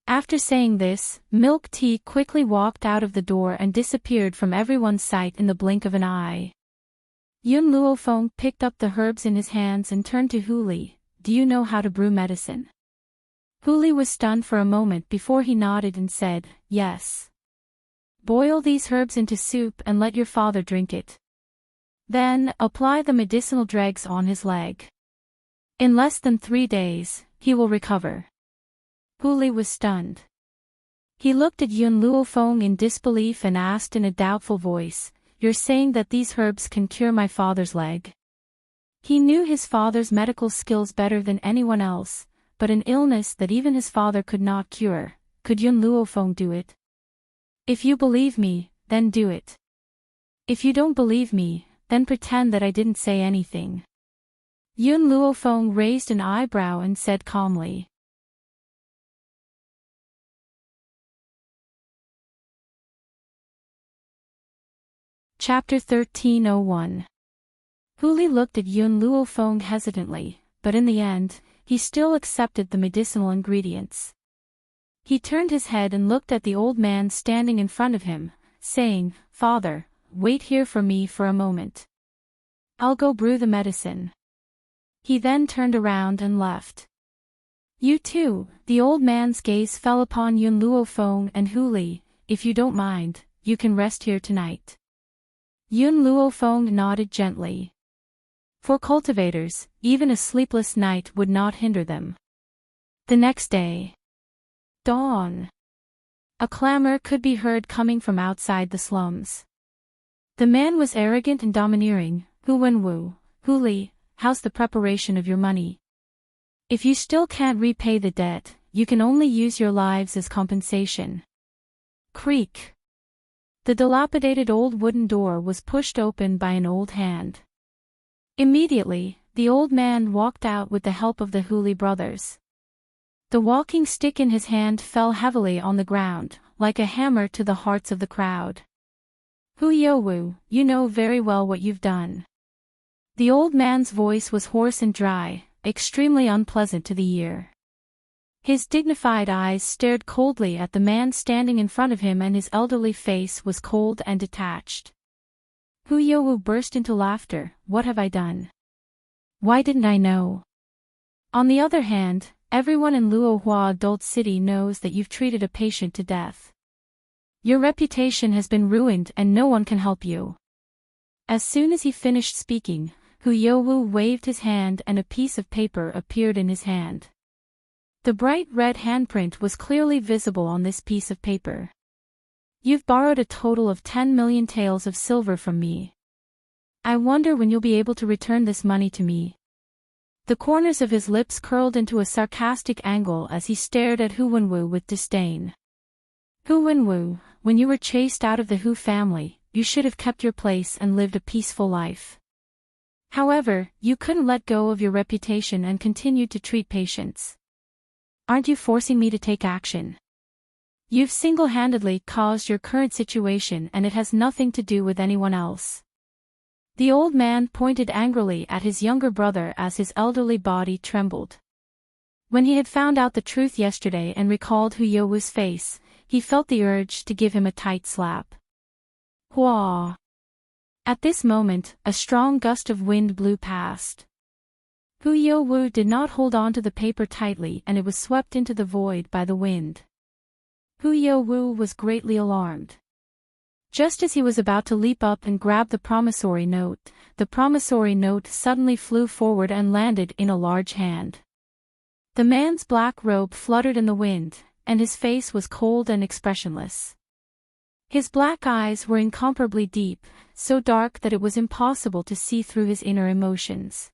Speaker 1: After saying this, Milk Tea quickly walked out of the door and disappeared from everyone's sight in the blink of an eye. Yun Luofeng picked up the herbs in his hands and turned to Huli. "Do you know how to brew medicine?" Huli was stunned for a moment before he nodded and said, "Yes. Boil these herbs into soup and let your father drink it. Then, apply the medicinal dregs on his leg. In less than 3 days, he will recover." Huli was stunned. He looked at Yun Luofeng in disbelief and asked in a doubtful voice, "You're saying that these herbs can cure my father's leg?" He knew his father's medical skills better than anyone else, but an illness that even his father could not cure, could Yun Luofeng do it? "If you believe me, then do it. If you don't believe me, then pretend that I didn't say anything." Yun Luofeng raised an eyebrow and said calmly. Chapter 1301. Huli looked at Yun Luofeng hesitantly, but in the end, he still accepted the medicinal ingredients. He turned his head and looked at the old man standing in front of him, saying, "Father, wait here for me for a moment. I'll go brew the medicine." He then turned around and left. "You too." The old man's gaze fell upon Yun Luofeng and Huli. "If you don't mind, you can rest here tonight." Yun Luofeng nodded gently. For cultivators, even a sleepless night would not hinder them. The next day. Dawn. A clamor could be heard coming from outside the slums. The man was arrogant and domineering. "Hu Wenwu, Huli, how's the preparation of your money? If you still can't repay the debt, you can only use your lives as compensation." Creak. The dilapidated old wooden door was pushed open by an old hand. Immediately, the old man walked out with the help of the Huli brothers. The walking stick in his hand fell heavily on the ground, like a hammer to the hearts of the crowd. "Hu Yowu, you know very well what you've done." The old man's voice was hoarse and dry, extremely unpleasant to the ear. His dignified eyes stared coldly at the man standing in front of him and his elderly face was cold and detached. Hu Yowu burst into laughter. "What have I done? Why didn't I know? On the other hand, everyone in Luohua Adult City knows that you've treated a patient to death. Your reputation has been ruined and no one can help you." As soon as he finished speaking, Hu Yowu waved his hand and a piece of paper appeared in his hand. The bright red handprint was clearly visible on this piece of paper. "You've borrowed a total of 10 million taels of silver from me. I wonder when you'll be able to return this money to me." The corners of his lips curled into a sarcastic angle as he stared at Hu Wenwu with disdain. "Hu Wenwu, when you were chased out of the Hu family, you should have kept your place and lived a peaceful life. However, you couldn't let go of your reputation and continued to treat patients. Aren't you forcing me to take action? You've single-handedly caused your current situation and it has nothing to do with anyone else." The old man pointed angrily at his younger brother as his elderly body trembled. When he had found out the truth yesterday and recalled Hu Yowu's face, he felt the urge to give him a tight slap. Hua! At this moment, a strong gust of wind blew past. Hu Yowu did not hold on to the paper tightly and it was swept into the void by the wind. Hu Yowu was greatly alarmed. Just as he was about to leap up and grab the promissory note suddenly flew forward and landed in a large hand. The man's black robe fluttered in the wind, and his face was cold and expressionless. His black eyes were incomparably deep, so dark that it was impossible to see through his inner emotions.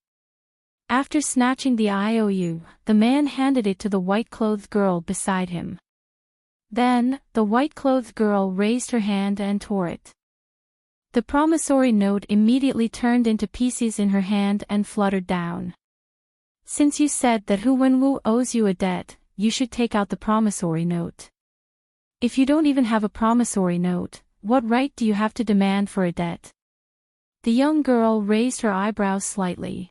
Speaker 1: After snatching the IOU, the man handed it to the white-clothed girl beside him. Then, the white-clothed girl raised her hand and tore it. The promissory note immediately turned into pieces in her hand and fluttered down. "Since you said that Hu Wenwu owes you a debt, you should take out the promissory note. If you don't even have a promissory note, what right do you have to demand for a debt? The young girl raised her eyebrows slightly.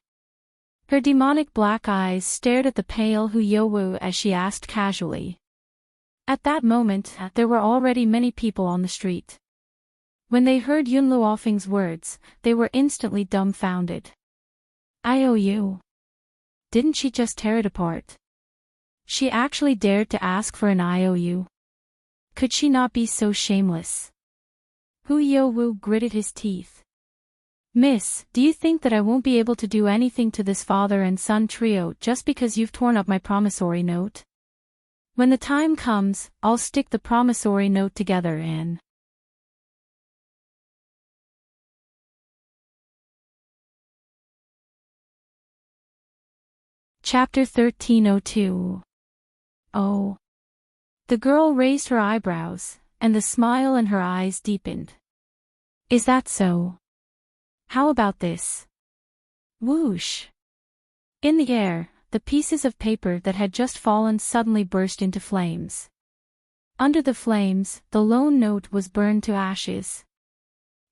Speaker 1: Her demonic black eyes stared at the pale Hu Youwu as she asked casually. At that moment, there were already many people on the street. When they heard Yun Luofeng's words, they were instantly dumbfounded. I owe you. Didn't she just tear it apart? She actually dared to ask for an IOU. Could she not be so shameless? Hu Youwu gritted his teeth. Miss, do you think that I won't be able to do anything to this father and son trio just because you've torn up my promissory note? When the time comes, I'll stick the promissory note together in. Chapter 1302. Oh. The girl raised her eyebrows, and the smile in her eyes deepened. Is that so? How about this? Whoosh. In the air, the pieces of paper that had just fallen suddenly burst into flames. Under the flames, the lone note was burned to ashes.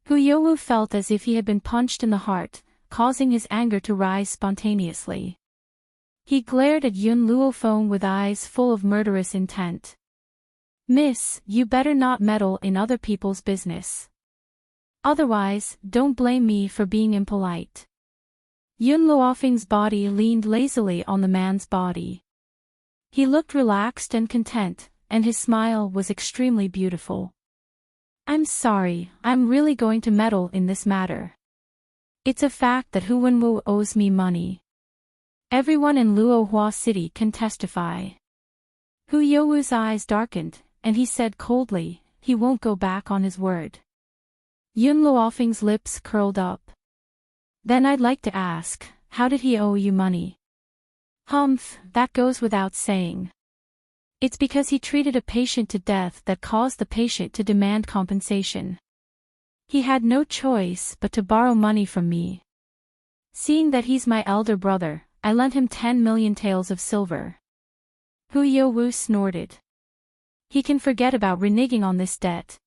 Speaker 1: Hu Youwu felt as if he had been punched in the heart, causing his anger to rise spontaneously. He glared at Yun Luofeng with eyes full of murderous intent. Miss, you better not meddle in other people's business. Otherwise, don't blame me for being impolite. Yun Luofeng's body leaned lazily on the man's body. He looked relaxed and content, and his smile was extremely beautiful. I'm sorry, I'm really going to meddle in this matter. It's a fact that Hu Wenwu owes me money. Everyone in Luohua City can testify. Hu Youwu's eyes darkened, and he said coldly, he won't go back on his word. Yun Luofeng's lips curled up. Then I'd like to ask, how did he owe you money? Humph, that goes without saying. It's because he treated a patient to death that caused the patient to demand compensation. He had no choice but to borrow money from me. Seeing that he's my elder brother, I lent him 10 million taels of silver. Hu Youwu snorted. He can forget about reneging on this debt.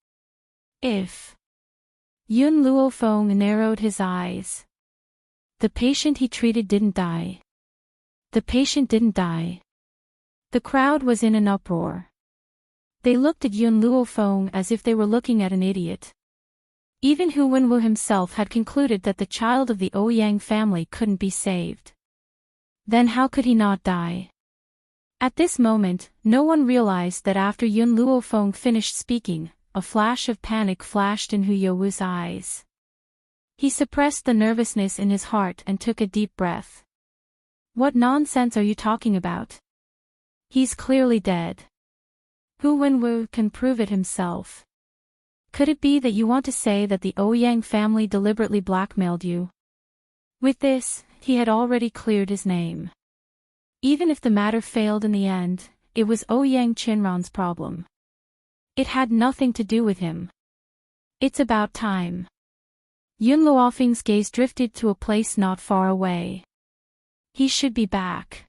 Speaker 1: If. Yun Luofeng narrowed his eyes. The patient he treated didn't die. The patient didn't die. The crowd was in an uproar. They looked at Yun Luofeng as if they were looking at an idiot. Even Hu Wenwu himself had concluded that the child of the Ouyang family couldn't be saved. Then how could he not die? At this moment, no one realized that after Yun Luofeng finished speaking, a flash of panic flashed in Hu Youwu's eyes. He suppressed the nervousness in his heart and took a deep breath. What nonsense are you talking about? He's clearly dead. Hu Wenwu can prove it himself. Could it be that you want to say that the Ouyang family deliberately blackmailed you? With this, he had already cleared his name. Even if the matter failed in the end, it was Ouyang Qinran's problem. It had nothing to do with him. It's about time. Yun Luofeng's gaze drifted to a place not far away. He should be back.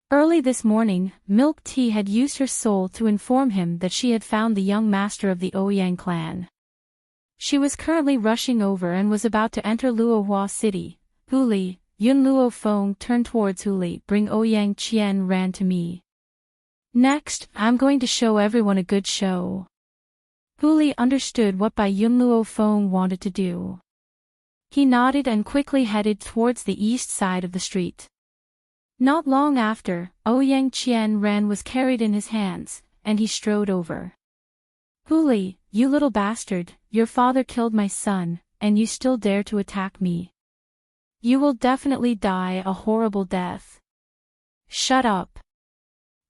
Speaker 1: Early this morning, Milk Tea had used her soul to inform him that she had found the young master of the Ouyang clan. She was currently rushing over and was about to enter Luohua City. Huli, Yun Luofeng turned towards Huli. Bring Ouyang Qian ran to me. Next, I'm going to show everyone a good show. Huli understood what Bai Yun Luofeng wanted to do. He nodded and quickly headed towards the east side of the street. Not long after, Ouyang Qian Ren was carried in his hands, and he strode over. Huli, you little bastard, your father killed my son, and you still dare to attack me. You will definitely die a horrible death. Shut up.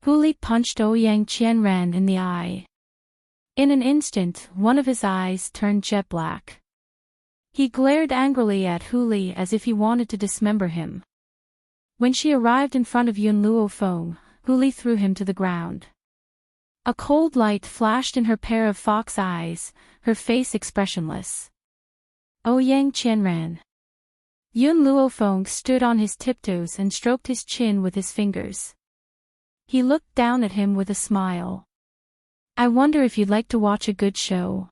Speaker 1: Huli punched Ouyang Qian Ren in the eye. In an instant, one of his eyes turned jet black. He glared angrily at Huli as if he wanted to dismember him. When she arrived in front of Yun Luofeng, Huli threw him to the ground. A cold light flashed in her pair of fox eyes, her face expressionless. Ouyang Qianran. Yun Luofeng stood on his tiptoes and stroked his chin with his fingers. He looked down at him with a smile. I wonder if you'd like to watch a good show.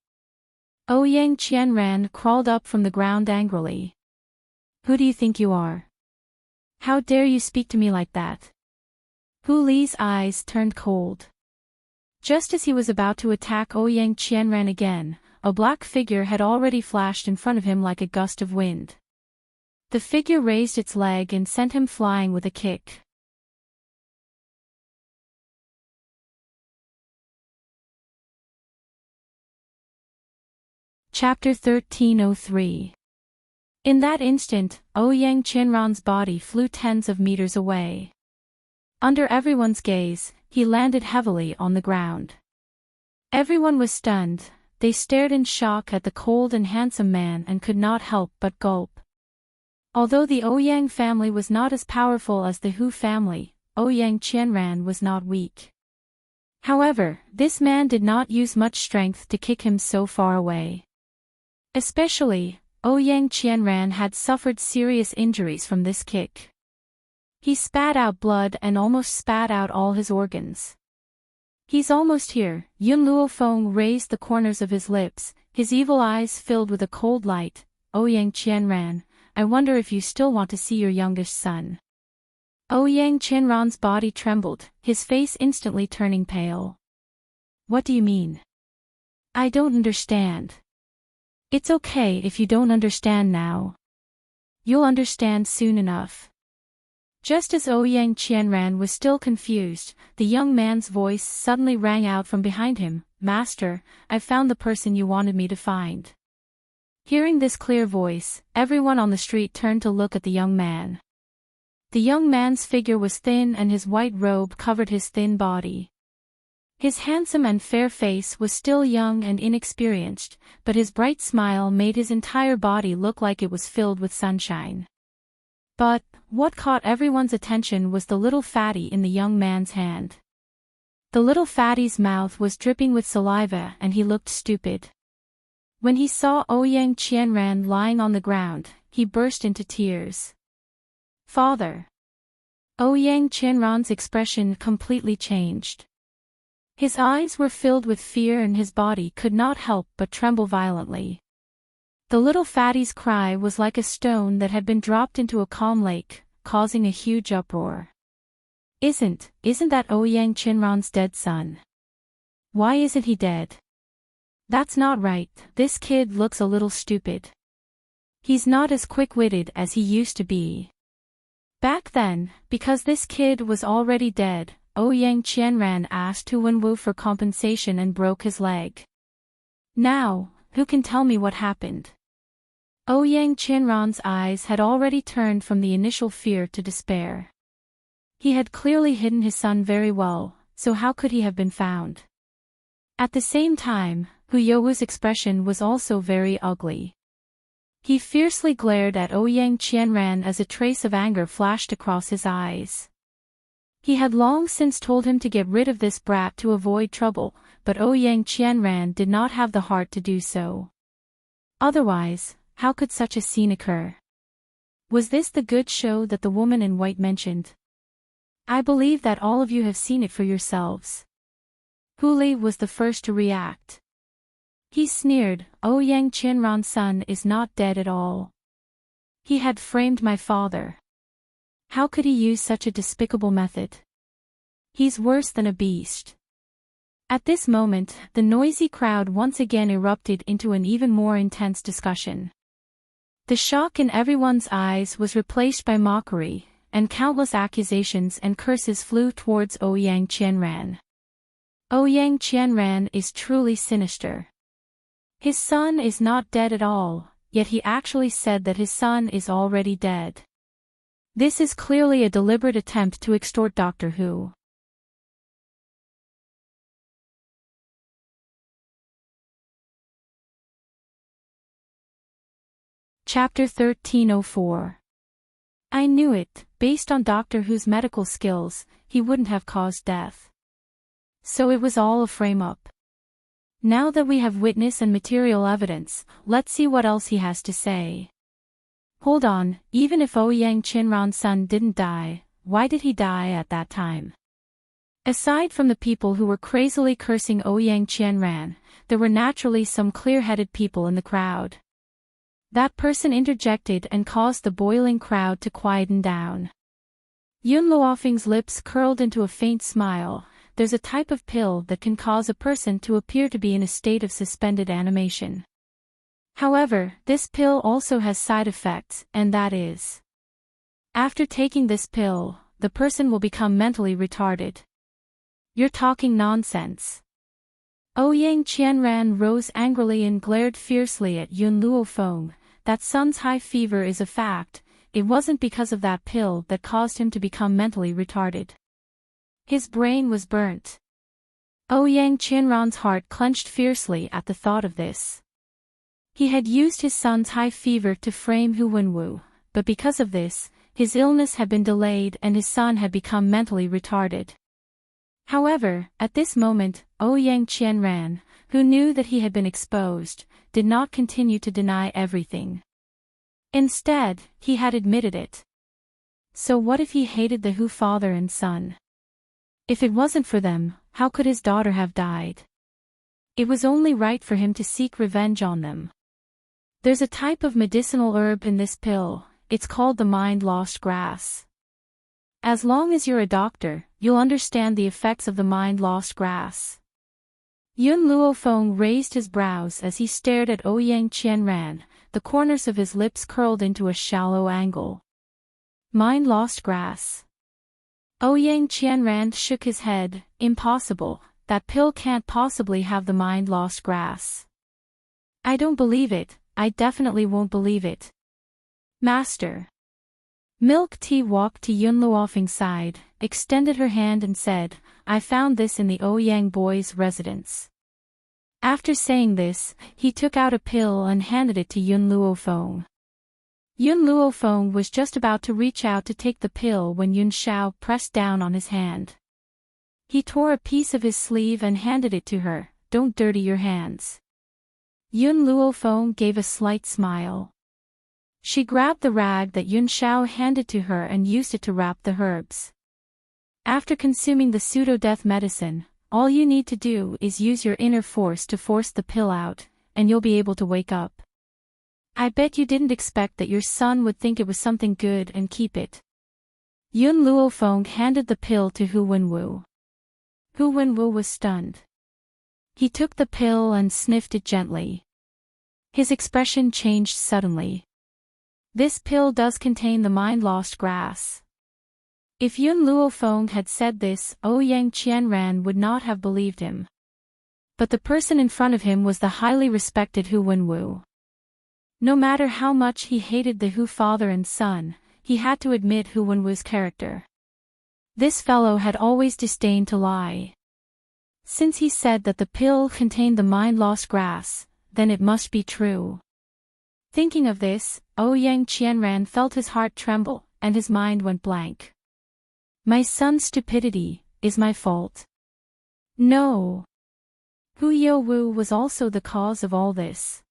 Speaker 1: Ouyang Qianran crawled up from the ground angrily. Who do you think you are? How dare you speak to me like that? Hu Li's eyes turned cold. Just as he was about to attack Ouyang Qianran again, a black figure had already flashed in front of him like a gust of wind. The figure raised its leg and sent him flying with a kick. Chapter 1303. In that instant, Ouyang Qianran's body flew tens of meters away. Under everyone's gaze, he landed heavily on the ground. Everyone was stunned. They stared in shock at the cold and handsome man and could not help but gulp. Although the Ouyang family was not as powerful as the Hu family, Ouyang Qianran was not weak. However, this man did not use much strength to kick him so far away. Especially, Ouyang Qianran had suffered serious injuries from this kick. He spat out blood and almost spat out all his organs. He's almost here. Yun Luofeng raised the corners of his lips, his evil eyes filled with a cold light. Ouyang Qianran, I wonder if you still want to see your youngest son. Ouyang Qianran's body trembled, his face instantly turning pale. What do you mean? I don't understand. It's okay if you don't understand now. You'll understand soon enough. Just as Ouyang Qianran was still confused, the young man's voice suddenly rang out from behind him, Master, I've found the person you wanted me to find. Hearing this clear voice, everyone on the street turned to look at the young man. The young man's figure was thin and his white robe covered his thin body. His handsome and fair face was still young and inexperienced, but his bright smile made his entire body look like it was filled with sunshine. But, what caught everyone's attention was the little fatty in the young man's hand. The little fatty's mouth was dripping with saliva and he looked stupid. When he saw Ouyang Qianran lying on the ground, he burst into tears. Father! Ouyang Qianran's expression completely changed. His eyes were filled with fear and his body could not help but tremble violently. The little fatty's cry was like a stone that had been dropped into a calm lake, causing a huge uproar. Isn't that Ouyang Qianran's dead son? Why isn't he dead? That's not right, this kid looks a little stupid. He's not as quick-witted as he used to be. Back then, because this kid was already dead, Ouyang Qianran asked Hu Wenwu for compensation and broke his leg. Now, who can tell me what happened? Ouyang Qianran's eyes had already turned from the initial fear to despair. He had clearly hidden his son very well, so how could he have been found? At the same time, Hu Youwu's expression was also very ugly. He fiercely glared at Ouyang Qianran as a trace of anger flashed across his eyes. He had long since told him to get rid of this brat to avoid trouble, but Ouyang Qianran did not have the heart to do so. Otherwise, how could such a scene occur? Was this the good show that the woman in white mentioned? I believe that all of you have seen it for yourselves. Hu Li was the first to react. He sneered, Ouyang Qianran's son is not dead at all. He had framed my father. How could he use such a despicable method? He's worse than a beast. At this moment, the noisy crowd once again erupted into an even more intense discussion. The shock in everyone's eyes was replaced by mockery, and countless accusations and curses flew towards Ouyang Qianran. Ouyang Qianran is truly sinister. His son is not dead at all, yet he actually said that his son is already dead. This is clearly a deliberate attempt to extort Doctor Who. Chapter 1304. I knew it, based on Doctor Who's medical skills, he wouldn't have caused death. So it was all a frame-up. Now that we have witness and material evidence, let's see what else he has to say. Hold on, even if Ouyang Qianran's son didn't die, why did he die at that time? Aside from the people who were crazily cursing Ouyang Qianran, there were naturally some clear-headed people in the crowd. That person interjected and caused the boiling crowd to quieten down. Yun Luofeng's lips curled into a faint smile. There's a type of pill that can cause a person to appear to be in a state of suspended animation. However, this pill also has side effects, and that is, after taking this pill, the person will become mentally retarded. You're talking nonsense. Ouyang Qianran rose angrily and glared fiercely at Yun Luofeng. That son's high fever is a fact. It wasn't because of that pill that caused him to become mentally retarded. His brain was burnt. Ouyang Qianran's heart clenched fiercely at the thought of this. He had used his son's high fever to frame Hu Wenwu, but because of this, his illness had been delayed and his son had become mentally retarded. However, at this moment, Ouyang Qianran, who knew that he had been exposed, did not continue to deny everything. Instead, he had admitted it. So what if he hated the Hu father and son? If it wasn't for them, how could his daughter have died? It was only right for him to seek revenge on them. There's a type of medicinal herb in this pill, it's called the mind-lost grass. As long as you're a doctor, you'll understand the effects of the mind-lost grass. Yun Luofeng raised his brows as he stared at Ouyang Qianran, the corners of his lips curled into a shallow angle. Mind-lost grass. Ouyang Qianran shook his head. Impossible, that pill can't possibly have the mind-lost grass. I don't believe it, I definitely won't believe it. Master. Milk Tea walked to Yun Luofeng's side, extended her hand and said, I found this in the Ouyang boy's residence. After saying this, he took out a pill and handed it to Yun Luofeng. Yun Luofeng was just about to reach out to take the pill when Yun Xiao pressed down on his hand. He tore a piece of his sleeve and handed it to her. Don't dirty your hands. Yun Luofeng gave a slight smile. She grabbed the rag that Yun Xiao handed to her and used it to wrap the herbs. After consuming the pseudo-death medicine, all you need to do is use your inner force to force the pill out, and you'll be able to wake up. I bet you didn't expect that your son would think it was something good and keep it. Yun Luofeng handed the pill to Hu Wenwu. Hu Wenwu was stunned. He took the pill and sniffed it gently. His expression changed suddenly. This pill does contain the mind-lost grass. If Yun Luofeng had said this, Ouyang Qianran would not have believed him. But the person in front of him was the highly respected Hu Wenwu. No matter how much he hated the Hu father and son, he had to admit Hu Wenwu's character. This fellow had always disdained to lie. Since he said that the pill contained the mind-lost grass, then it must be true. Thinking of this, Ouyang Qianran felt his heart tremble, and his mind went blank. My son's stupidity is my fault. No. Hu Youwu was also the cause of all this.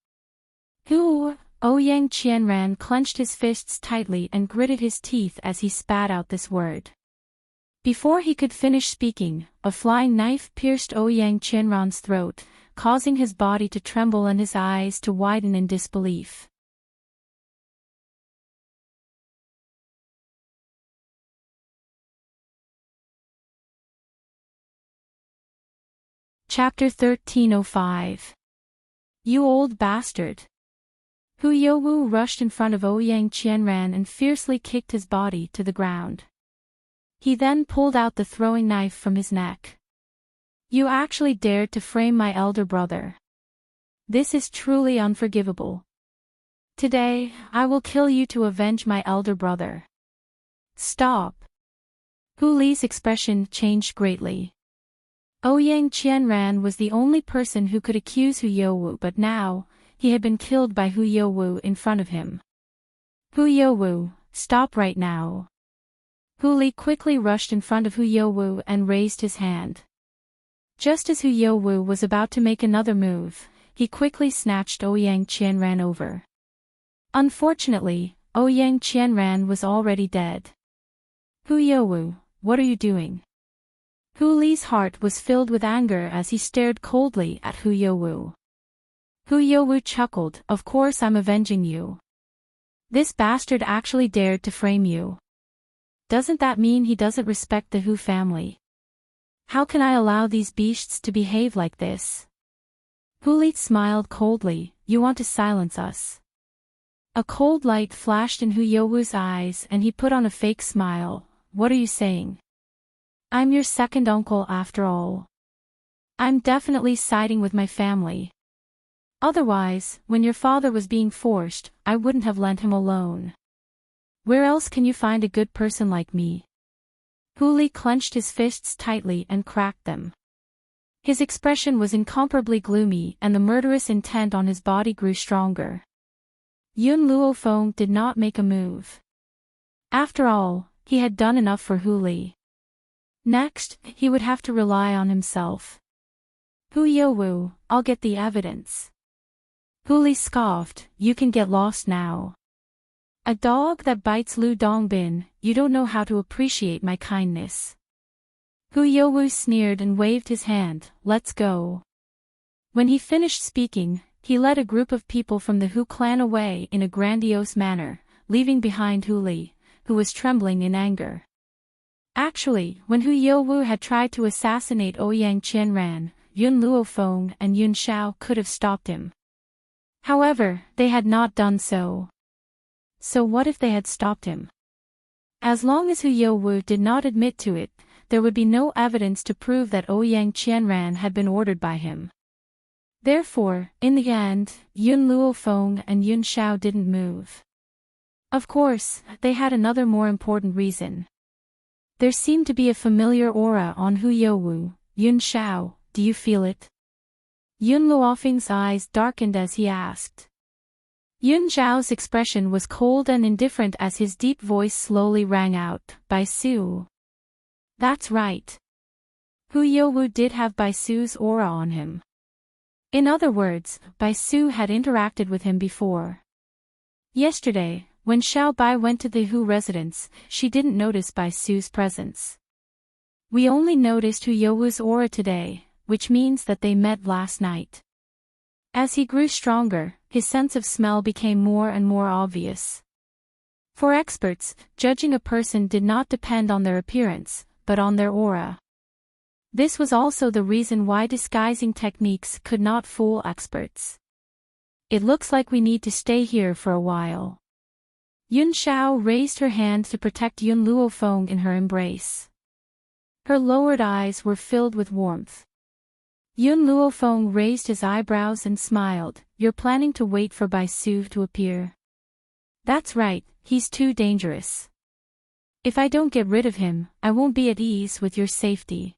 Speaker 1: Ouyang Qianran clenched his fists tightly and gritted his teeth as he spat out this word. Before he could finish speaking, a flying knife pierced Ouyang Qianran's throat, causing his body to tremble and his eyes to widen in disbelief. Chapter 1305. You old bastard. Hu Youwu rushed in front of Ouyang Qianran and fiercely kicked his body to the ground. He then pulled out the throwing knife from his neck. You actually dared to frame my elder brother. This is truly unforgivable. Today, I will kill you to avenge my elder brother. Stop. Hu Li's expression changed greatly. Ouyang Qianran was the only person who could accuse Hu Youwu, but now, he had been killed by Hu Youwu in front of him. Hu Youwu, stop right now. Hu Li quickly rushed in front of Hu Youwu and raised his hand. Just as Hu Youwu was about to make another move, he quickly snatched Ouyang Qianran over. Unfortunately, Ouyang Qianran was already dead. Hu Youwu, what are you doing? Hu Li's heart was filled with anger as he stared coldly at Hu Youwu. Hu Youwu chuckled, "Of course I'm avenging you. This bastard actually dared to frame you. Doesn't that mean he doesn't respect the Hu family? How can I allow these beasts to behave like this?" Hu Li smiled coldly, "You want to silence us?" A cold light flashed in Hu Youwu's eyes and he put on a fake smile. "What are you saying? I'm your second uncle after all. I'm definitely siding with my family. Otherwise, when your father was being forced, I wouldn't have lent him a loan. Where else can you find a good person like me?" Hu Li clenched his fists tightly and cracked them. His expression was incomparably gloomy and the murderous intent on his body grew stronger. Yun Luofeng did not make a move. After all, he had done enough for Hu Li. Next, he would have to rely on himself. "Hu Youwu, I'll get the evidence." Hu Li scoffed, "You can get lost now. A dog that bites Lu Dongbin, you don't know how to appreciate my kindness." Hu Youwu sneered and waved his hand, "Let's go." When he finished speaking, he led a group of people from the Hu clan away in a grandiose manner, leaving behind Hu Li, who was trembling in anger. Actually, when Hu Youwu had tried to assassinate Ouyang Qianran, Yun Luofeng and Yun Shao could have stopped him. However, they had not done so. So what if they had stopped him? As long as Hu Youwu did not admit to it, there would be no evidence to prove that Ouyang Qianran had been ordered by him. Therefore, in the end, Yun Luofeng and Yun Shao didn't move. Of course, they had another more important reason. There seemed to be a familiar aura on Hu Youwu. "Yun Shao, do you feel it?" Yun Luofeng's eyes darkened as he asked. Yun Zhao's expression was cold and indifferent as his deep voice slowly rang out, "Bai Su." That's right. Hu Youwu did have Bai Su's aura on him. In other words, Bai Su had interacted with him before. Yesterday, when Xiao Bai went to the Hu residence, she didn't notice Bai Su's presence. We only noticed Hu Youwu's aura today, which means that they met last night. As he grew stronger, his sense of smell became more and more obvious. For experts, judging a person did not depend on their appearance, but on their aura. This was also the reason why disguising techniques could not fool experts. "It looks like we need to stay here for a while." Yun Shao raised her hand to protect Yun Luofeng in her embrace. Her lowered eyes were filled with warmth. Yun Luofeng raised his eyebrows and smiled, "You're planning to wait for Bai Su to appear?" "That's right, he's too dangerous. If I don't get rid of him, I won't be at ease with your safety."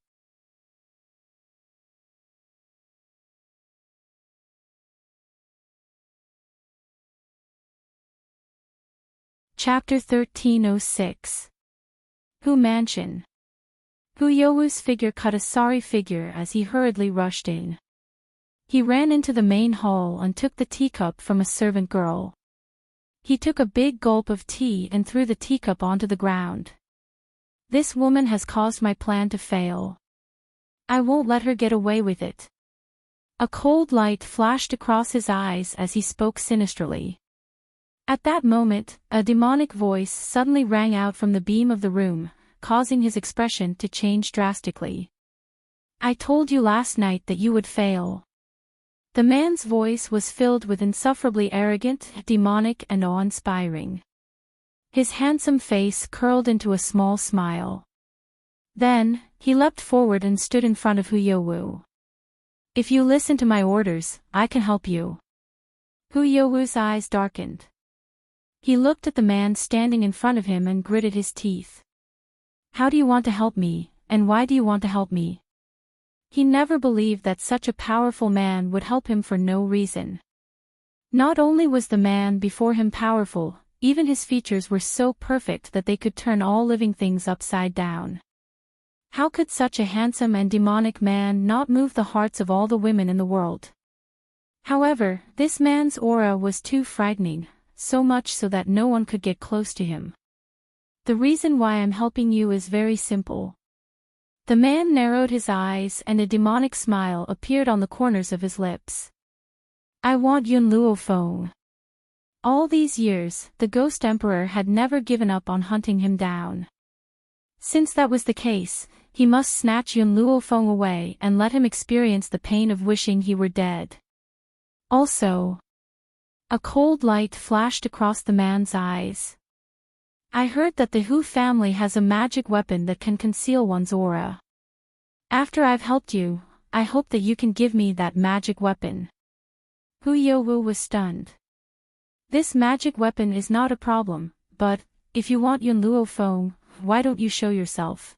Speaker 1: Chapter 1306. Hu Mansion. Hu Youwu's figure cut a sorry figure as he hurriedly rushed in. He ran into the main hall and took the teacup from a servant girl. He took a big gulp of tea and threw the teacup onto the ground. "This woman has caused my plan to fail. I won't let her get away with it." A cold light flashed across his eyes as he spoke sinisterly. At that moment, a demonic voice suddenly rang out from the beam of the room, causing his expression to change drastically. "I told you last night that you would fail." The man's voice was filled with insufferably arrogant, demonic and awe-inspiring. His handsome face curled into a small smile. Then, he leapt forward and stood in front of Hu Youwu. "If you listen to my orders, I can help you." Hu Youwu's eyes darkened. He looked at the man standing in front of him and gritted his teeth. "How do you want to help me, and why do you want to help me?" He never believed that such a powerful man would help him for no reason. Not only was the man before him powerful, even his features were so perfect that they could turn all living things upside down. How could such a handsome and demonic man not move the hearts of all the women in the world? However, this man's aura was too frightening, so much so that no one could get close to him. "The reason why I'm helping you is very simple. The man narrowed his eyes and a demonic smile appeared on the corners of his lips. I want Yun Luo Feng. All these years, the Ghost Emperor had never given up on hunting him down. Since that was the case, he must snatch Yun Luo Feng away and let him experience the pain of wishing he were dead. Also, a cold light flashed across the man's eyes. I heard that the Hu family has a magic weapon that can conceal one's aura. After I've helped you, I hope that you can give me that magic weapon. Hu Youwu was stunned. This magic weapon is not a problem, but, if you want Yun Luo Feng, why don't you show yourself?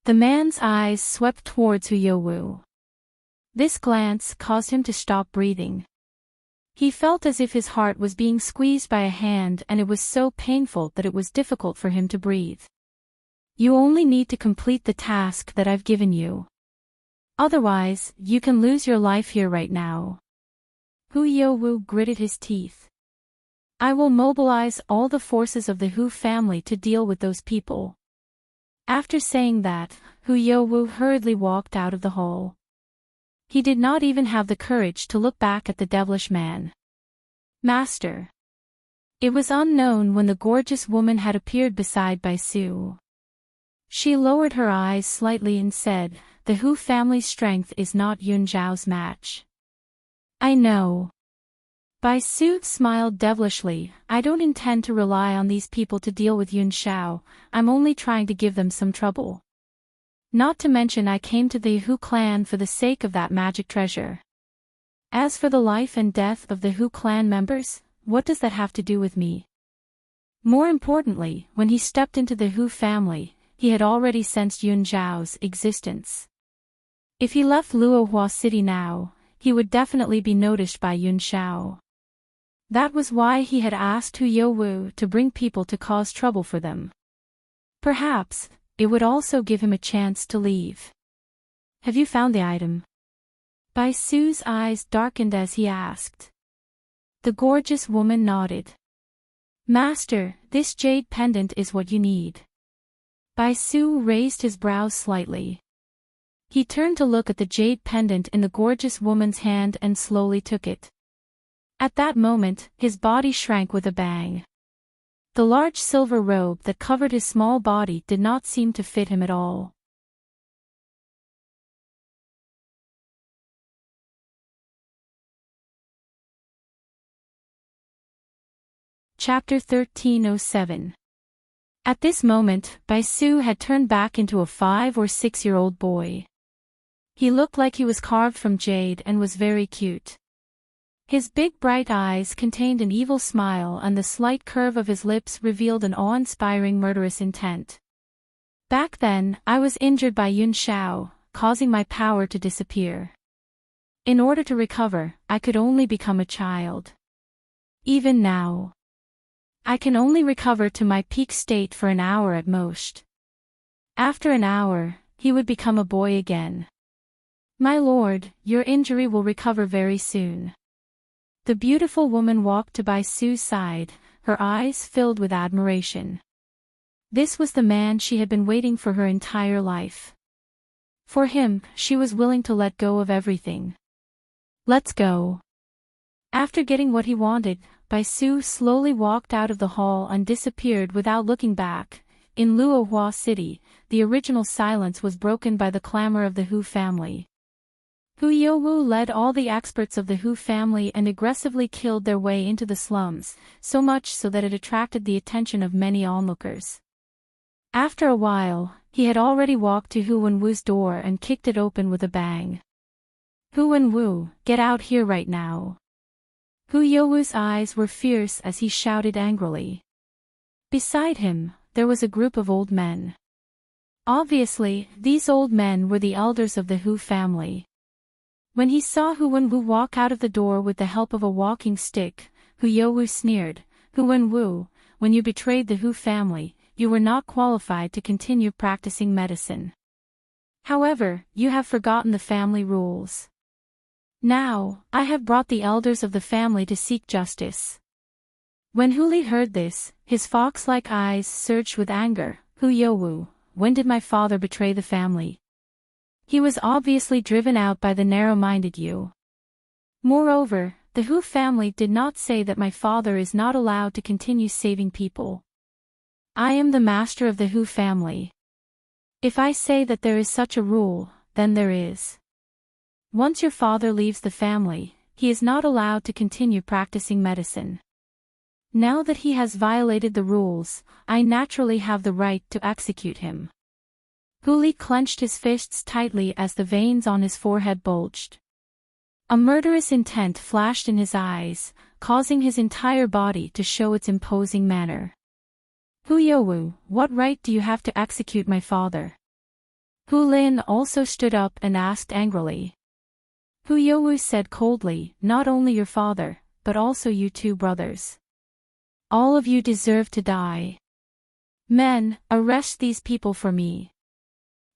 Speaker 1: The man's eyes swept towards Hu Youwu. This glance caused him to stop breathing. He felt as if his heart was being squeezed by a hand and it was so painful that it was difficult for him to breathe. You only need to complete the task that I've given you. Otherwise, you can lose your life here right now. Hu Youwu gritted his teeth. I will mobilize all the forces of the Hu family to deal with those people. After saying that, Hu Youwu hurriedly walked out of the hall. He did not even have the courage to look back at the devilish man. Master. It was unknown when the gorgeous woman had appeared beside Bai Su. She lowered her eyes slightly and said, the Hu family's strength is not Yun Zhao's match. I know. Bai Su smiled devilishly. I don't intend to rely on these people to deal with Yun Zhao, I'm only trying to give them some trouble. Not to mention I came to the Hu clan for the sake of that magic treasure. As for the life and death of the Hu clan members, what does that have to do with me? More importantly, when he stepped into the Hu family, he had already sensed Yun Zhao's existence. If he left Luohua City now, he would definitely be noticed by Yun Zhao. That was why he had asked Hu Youwu to bring people to cause trouble for them. Perhaps, it would also give him a chance to leave. Have you found the item? Bai Su's eyes darkened as he asked. The gorgeous woman nodded. Master, this jade pendant is what you need. Bai Su raised his brows slightly. He turned to look at the jade pendant in the gorgeous woman's hand and slowly took it. At that moment, his body shrank with a bang. The large silver robe that covered his small body did not seem to fit him at all. Chapter 1307. At this moment, Bai Su had turned back into a 5 or 6-year-old boy. He looked like he was carved from jade and was very cute. His big bright eyes contained an evil smile and the slight curve of his lips revealed an awe-inspiring murderous intent. Back then, I was injured by Yun Zhao, causing my power to disappear. In order to recover, I could only become a child. Even now, I can only recover to my peak state for an hour at most. After an hour, he would become a boy again. My lord, your injury will recover very soon. The beautiful woman walked to Bai Su's side, her eyes filled with admiration. This was the man she had been waiting for her entire life. For him, she was willing to let go of everything. Let's go. After getting what he wanted, Bai Su slowly walked out of the hall and disappeared without looking back. In Luohua City, the original silence was broken by the clamor of the Hu family. Hu Youwu led all the experts of the Hu family and aggressively killed their way into the slums, so much so that it attracted the attention of many onlookers. After a while, he had already walked to Hu Wenwu's door and kicked it open with a bang. Hu Wenwu, get out here right now. Hu Youwu's eyes were fierce as he shouted angrily. Beside him, there was a group of old men. Obviously, these old men were the elders of the Hu family. When he saw Hu Wenwu walk out of the door with the help of a walking stick, Hu Youwu sneered, Hu Wenwu, when you betrayed the Hu family, you were not qualified to continue practicing medicine. However, you have forgotten the family rules. Now, I have brought the elders of the family to seek justice. When Hu Li heard this, his fox-like eyes surged with anger. Hu Youwu, when did my father betray the family? He was obviously driven out by the narrow-minded you. Moreover, the Hu family did not say that my father is not allowed to continue saving people. I am the master of the Hu family. If I say that there is such a rule, then there is. Once your father leaves the family, he is not allowed to continue practicing medicine. Now that he has violated the rules, I naturally have the right to execute him. Hu Li clenched his fists tightly as the veins on his forehead bulged. A murderous intent flashed in his eyes, causing his entire body to show its imposing manner. Hu Youwu, what right do you have to execute my father? Hu Lin also stood up and asked angrily. Hu Youwu said coldly, not only your father, but also you two brothers. All of you deserve to die. Men, arrest these people for me.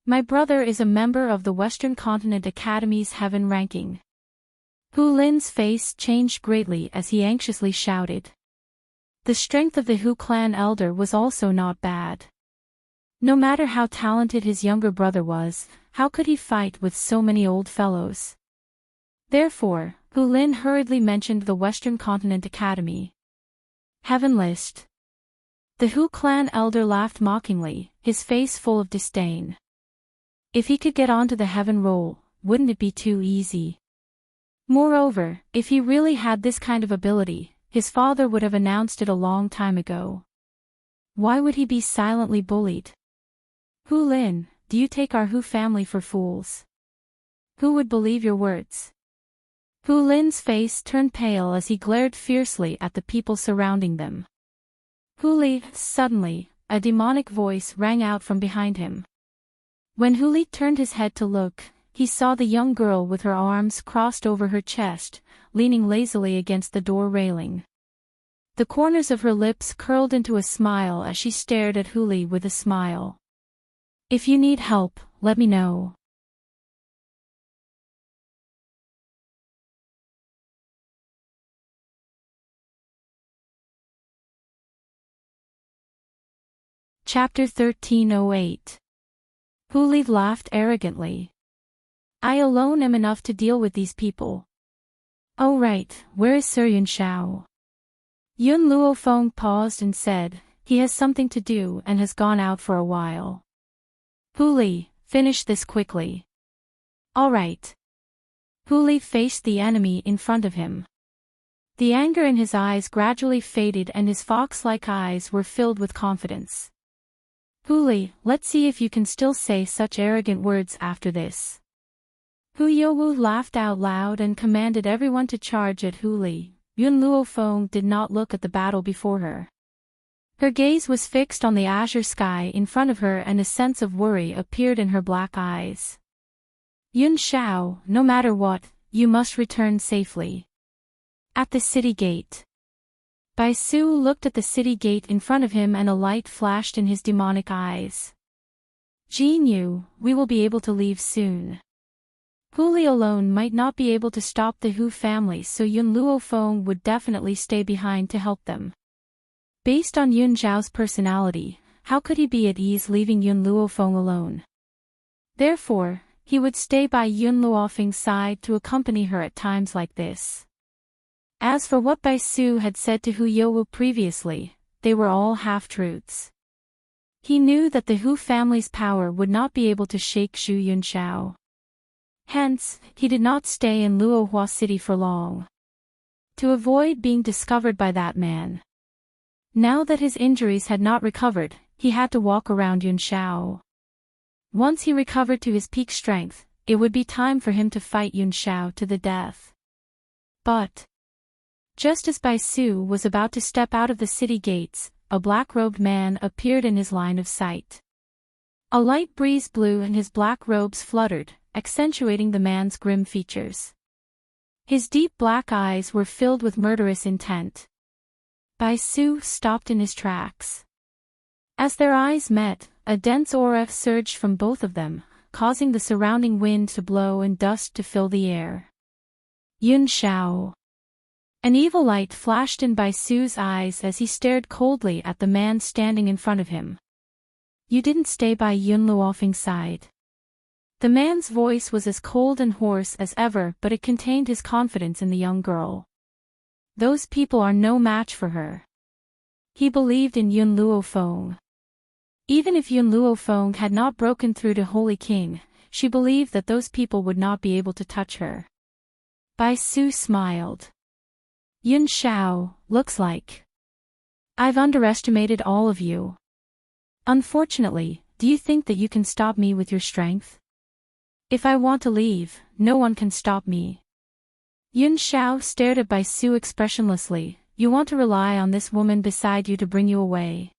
Speaker 1: My brother is a member of the Western Continent Academy's Heaven ranking. Hu Lin's face changed greatly as he anxiously shouted. The strength of the Hu clan elder was also not bad. No matter how talented his younger brother was, how could he fight with so many old fellows? Therefore, Hu Lin hurriedly mentioned the Western Continent Academy. Heaven list. The Hu clan elder laughed mockingly, his face full of disdain. If he could get onto the heaven roll, wouldn't it be too easy? Moreover, if he really had this kind of ability, his father would have announced it a long time ago. Why would he be silently bullied? Hu Lin, do you take our Hu family for fools? Who would believe your words? Hu Lin's face turned pale as he glared fiercely at the people surrounding them. Hu Li, suddenly, a demonic voice rang out from behind him. When Hu Li turned his head to look, he saw the young girl with her arms crossed over her chest, leaning lazily against the door railing. The corners of her lips curled into a smile as she stared at Hu Li with a smile. If you need help, let me know. Chapter 1308. Hu Li laughed arrogantly. I alone am enough to deal with these people. Oh right, where is Sir Yun Shao? Yun Luofeng paused and said, he has something to do and has gone out for a while. Hu Li, finish this quickly. All right. Hu Li faced the enemy in front of him. The anger in his eyes gradually faded and his fox-like eyes were filled with confidence. Hu Li, let's see if you can still say such arrogant words after this. Hu Youwu laughed out loud and commanded everyone to charge at Hu Li. Yun Luofeng did not look at the battle before her. Her gaze was fixed on the azure sky in front of her and a sense of worry appeared in her black eyes. Yun Shao, no matter what, you must return safely. At the city gate. Bai Su looked at the city gate in front of him and a light flashed in his demonic eyes. Jin Yu, we will be able to leave soon. Hu Li alone might not be able to stop the Hu family, so Yun Luofeng would definitely stay behind to help them. Based on Yun Zhao's personality, how could he be at ease leaving Yun Luofeng alone? Therefore, he would stay by Yun Luofeng's side to accompany her at times like this. As for what Bai Su had said to Hu Youwu previously, they were all half-truths. He knew that the Hu family's power would not be able to shake Xu Yunxiao. Hence, he did not stay in Luohua City for long. To avoid being discovered by that man. Now that his injuries had not recovered, he had to walk around Yunxiao. Once he recovered to his peak strength, it would be time for him to fight Yunxiao to the death. But just as Bai Su was about to step out of the city gates, a black-robed man appeared in his line of sight. A light breeze blew and his black robes fluttered, accentuating the man's grim features. His deep black eyes were filled with murderous intent. Bai Su stopped in his tracks. As their eyes met, a dense aura surged from both of them, causing the surrounding wind to blow and dust to fill the air. Yun Shao. An evil light flashed in Bai Su's eyes as he stared coldly at the man standing in front of him. You didn't stay by Yun Luofeng's side. The man's voice was as cold and hoarse as ever, but it contained his confidence in the young girl. Those people are no match for her. He believed in Yun Luofeng. Even if Yun Luofeng had not broken through to Holy King, she believed that those people would not be able to touch her. Bai Su smiled. Yun Xiao, looks like I've underestimated all of you. Unfortunately, do you think that you can stop me with your strength? If I want to leave, no one can stop me. Yun Xiao stared at Bai Su expressionlessly. You want to rely on this woman beside you to bring you away.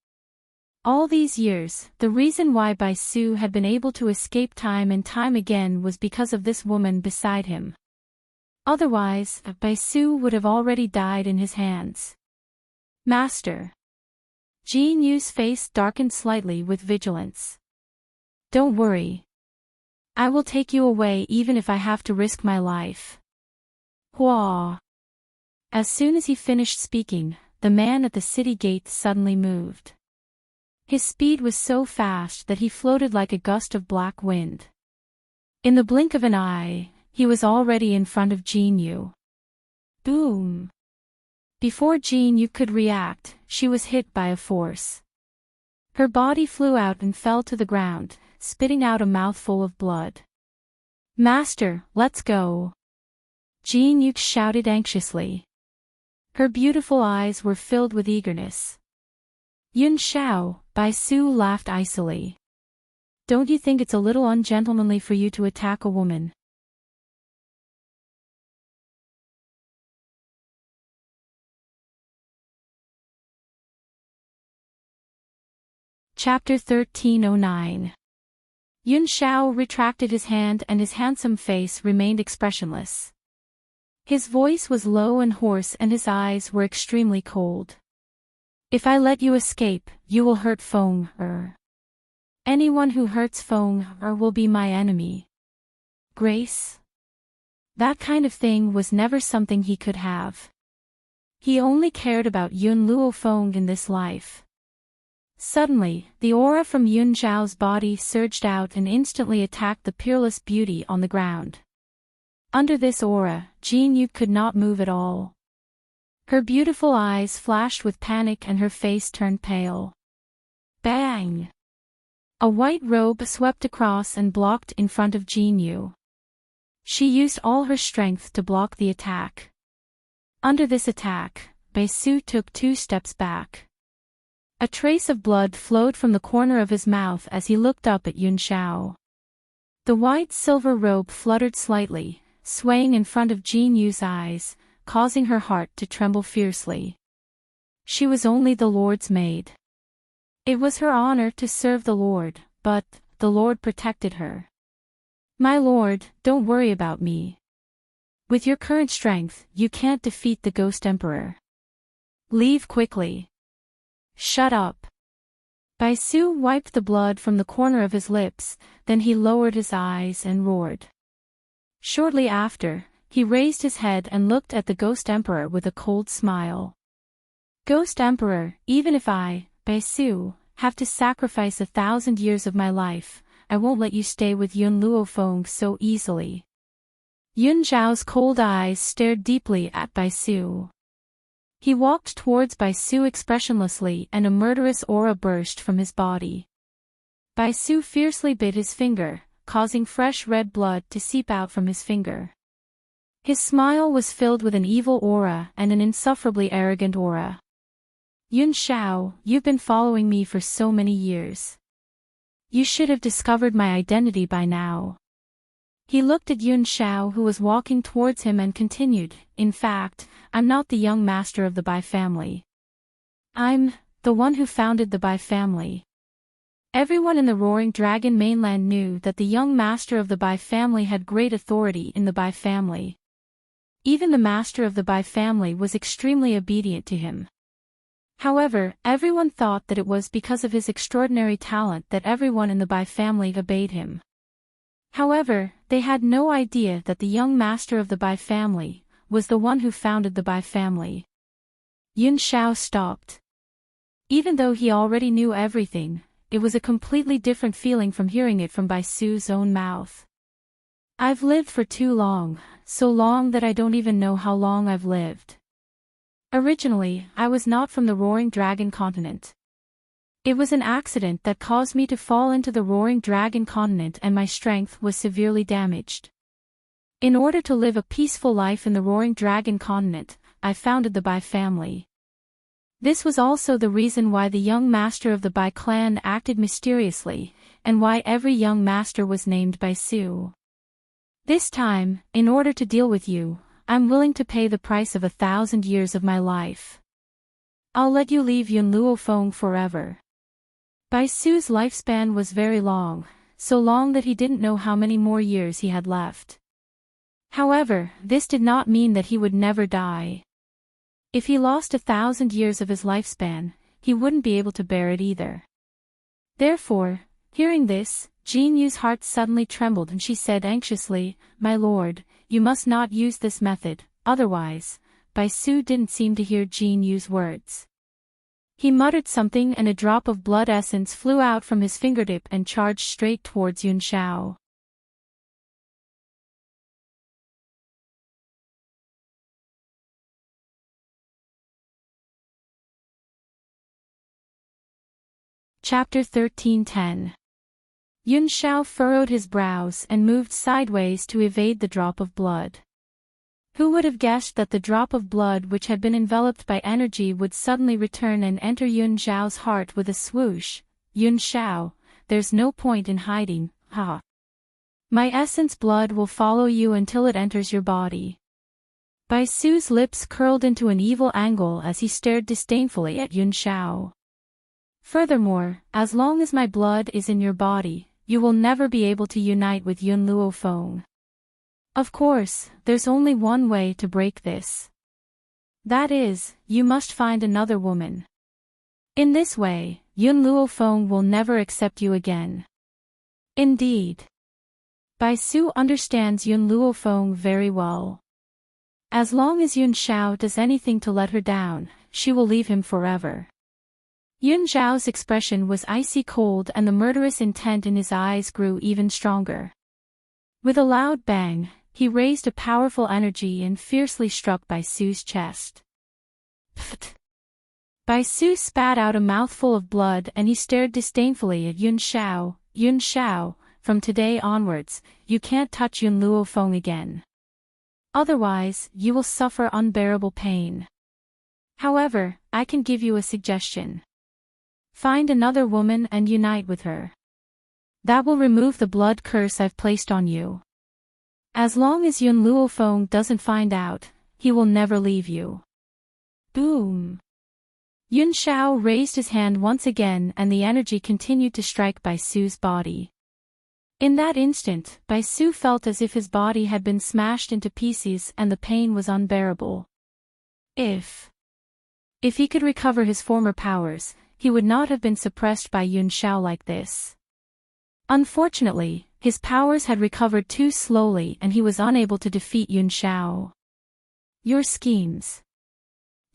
Speaker 1: All these years, the reason why Bai Su had been able to escape time and time again was because of this woman beside him. Otherwise, Bai Su would have already died in his hands. Master. Jin Yu's face darkened slightly with vigilance. Don't worry. I will take you away even if I have to risk my life. Hua. As soon as he finished speaking, the man at the city gate suddenly moved. His speed was so fast that he floated like a gust of black wind. In the blink of an eye, he was already in front of Jin Yu. Boom! Before Jin Yu could react, she was hit by a force. Her body flew out and fell to the ground, spitting out a mouthful of blood. Master, let's go! Jin Yu shouted anxiously. Her beautiful eyes were filled with eagerness. Yun Xiao, Bai Su laughed icily. Don't you think it's a little ungentlemanly for you to attack a woman? Chapter 1309. Yun Xiao retracted his hand and his handsome face remained expressionless. His voice was low and hoarse and his eyes were extremely cold. If I let you escape, you will hurt Feng Er. Anyone who hurts Feng Er will be my enemy. Grace? That kind of thing was never something he could have. He only cared about Yun Luofeng in this life. Suddenly, the aura from Yun Zhao's body surged out and instantly attacked the peerless beauty on the ground. Under this aura, Jin Yu could not move at all. Her beautiful eyes flashed with panic and her face turned pale. Bang! A white robe swept across and blocked in front of Jin Yu. She used all her strength to block the attack. Under this attack, Bai Su took 2 steps back. A trace of blood flowed from the corner of his mouth as he looked up at Yun Xiao. The white silver robe fluttered slightly, swaying in front of Jin Yu's eyes, causing her heart to tremble fiercely. She was only the Lord's maid. It was her honor to serve the Lord, but the Lord protected her. My lord, don't worry about me. With your current strength, you can't defeat the Ghost Emperor. Leave quickly. Shut up. Bai Su wiped the blood from the corner of his lips, then he lowered his eyes and roared. Shortly after, he raised his head and looked at the Ghost Emperor with a cold smile. Ghost Emperor, even if I, Bai Su, have to sacrifice 1,000 years of my life, I won't let you stay with Yun Luofeng so easily. Yun Zhao's cold eyes stared deeply at Bai Su. He walked towards Bai Su expressionlessly and a murderous aura burst from his body. Bai Su fiercely bit his finger, causing fresh red blood to seep out from his finger. His smile was filled with an evil aura and an insufferably arrogant aura. Yun Xiao, you've been following me for so many years. You should have discovered my identity by now. He looked at Yun Xiao who was walking towards him and continued, in fact, I'm not the young master of the Bai family. I'm the one who founded the Bai family. Everyone in the Roaring Dragon mainland knew that the young master of the Bai family had great authority in the Bai family. Even the master of the Bai family was extremely obedient to him. However, everyone thought that it was because of his extraordinary talent that everyone in the Bai family obeyed him. However, they had no idea that the young master of the Bai family was the one who founded the Bai family. Yun Xiao stopped. Even though he already knew everything, it was a completely different feeling from hearing it from Bai Su's own mouth. I've lived for too long, so long that I don't even know how long I've lived. Originally, I was not from the Roaring Dragon continent. It was an accident that caused me to fall into the Roaring Dragon continent and my strength was severely damaged. In order to live a peaceful life in the Roaring Dragon continent, I founded the Bai family. This was also the reason why the young master of the Bai clan acted mysteriously, and why every young master was named Bai Su. This time, in order to deal with you, I'm willing to pay the price of 1,000 years of my life. I'll let you leave Yun Luo Feng forever. Bai Su's lifespan was very long, so long that he didn't know how many more years he had left. However, this did not mean that he would never die. If he lost 1,000 years of his lifespan, he wouldn't be able to bear it either. Therefore, hearing this, Jin Yu's heart suddenly trembled and she said anxiously, "My lord, you must not use this method, otherwise." Bai Su didn't seem to hear Jin Yu's words. He muttered something and a drop of blood essence flew out from his fingertip and charged straight towards Yun Shao. Chapter 13:10. Yun Shao furrowed his brows and moved sideways to evade the drop of blood. Who would have guessed that the drop of blood which had been enveloped by energy would suddenly return and enter Yun Zhao's heart with a swoosh? Yun Shao, there's no point in hiding, ha. My essence blood will follow you until it enters your body. Bai Su's lips curled into an evil angle as he stared disdainfully at Yun Shao. Furthermore, as long as my blood is in your body, you will never be able to unite with Yun Luo Feng. Of course, there's only one way to break this. That is, you must find another woman. In this way, Yun Luo Feng will never accept you again. Indeed. Bai Su understands Yun Luo Feng very well. As long as Yun Shao does anything to let her down, she will leave him forever. Yun Zhao's expression was icy cold and the murderous intent in his eyes grew even stronger. With a loud bang, he raised a powerful energy and fiercely struck Bai Su's chest. Pfft! Bai Su spat out a mouthful of blood and he stared disdainfully at Yun Shao. Yun Shao, from today onwards, you can't touch Yun Luo Feng again. Otherwise, you will suffer unbearable pain. However, I can give you a suggestion. Find another woman and unite with her. That will remove the blood curse I've placed on you. As long as Yun Luo Feng doesn't find out, he will never leave you. Boom! Yun Shao raised his hand once again and the energy continued to strike Bai Su's body. In that instant, Bai Su felt as if his body had been smashed into pieces and the pain was unbearable. If he could recover his former powers, he would not have been suppressed by Yun Shao like this. Unfortunately, his powers had recovered too slowly and he was unable to defeat Yun Shao. Your schemes.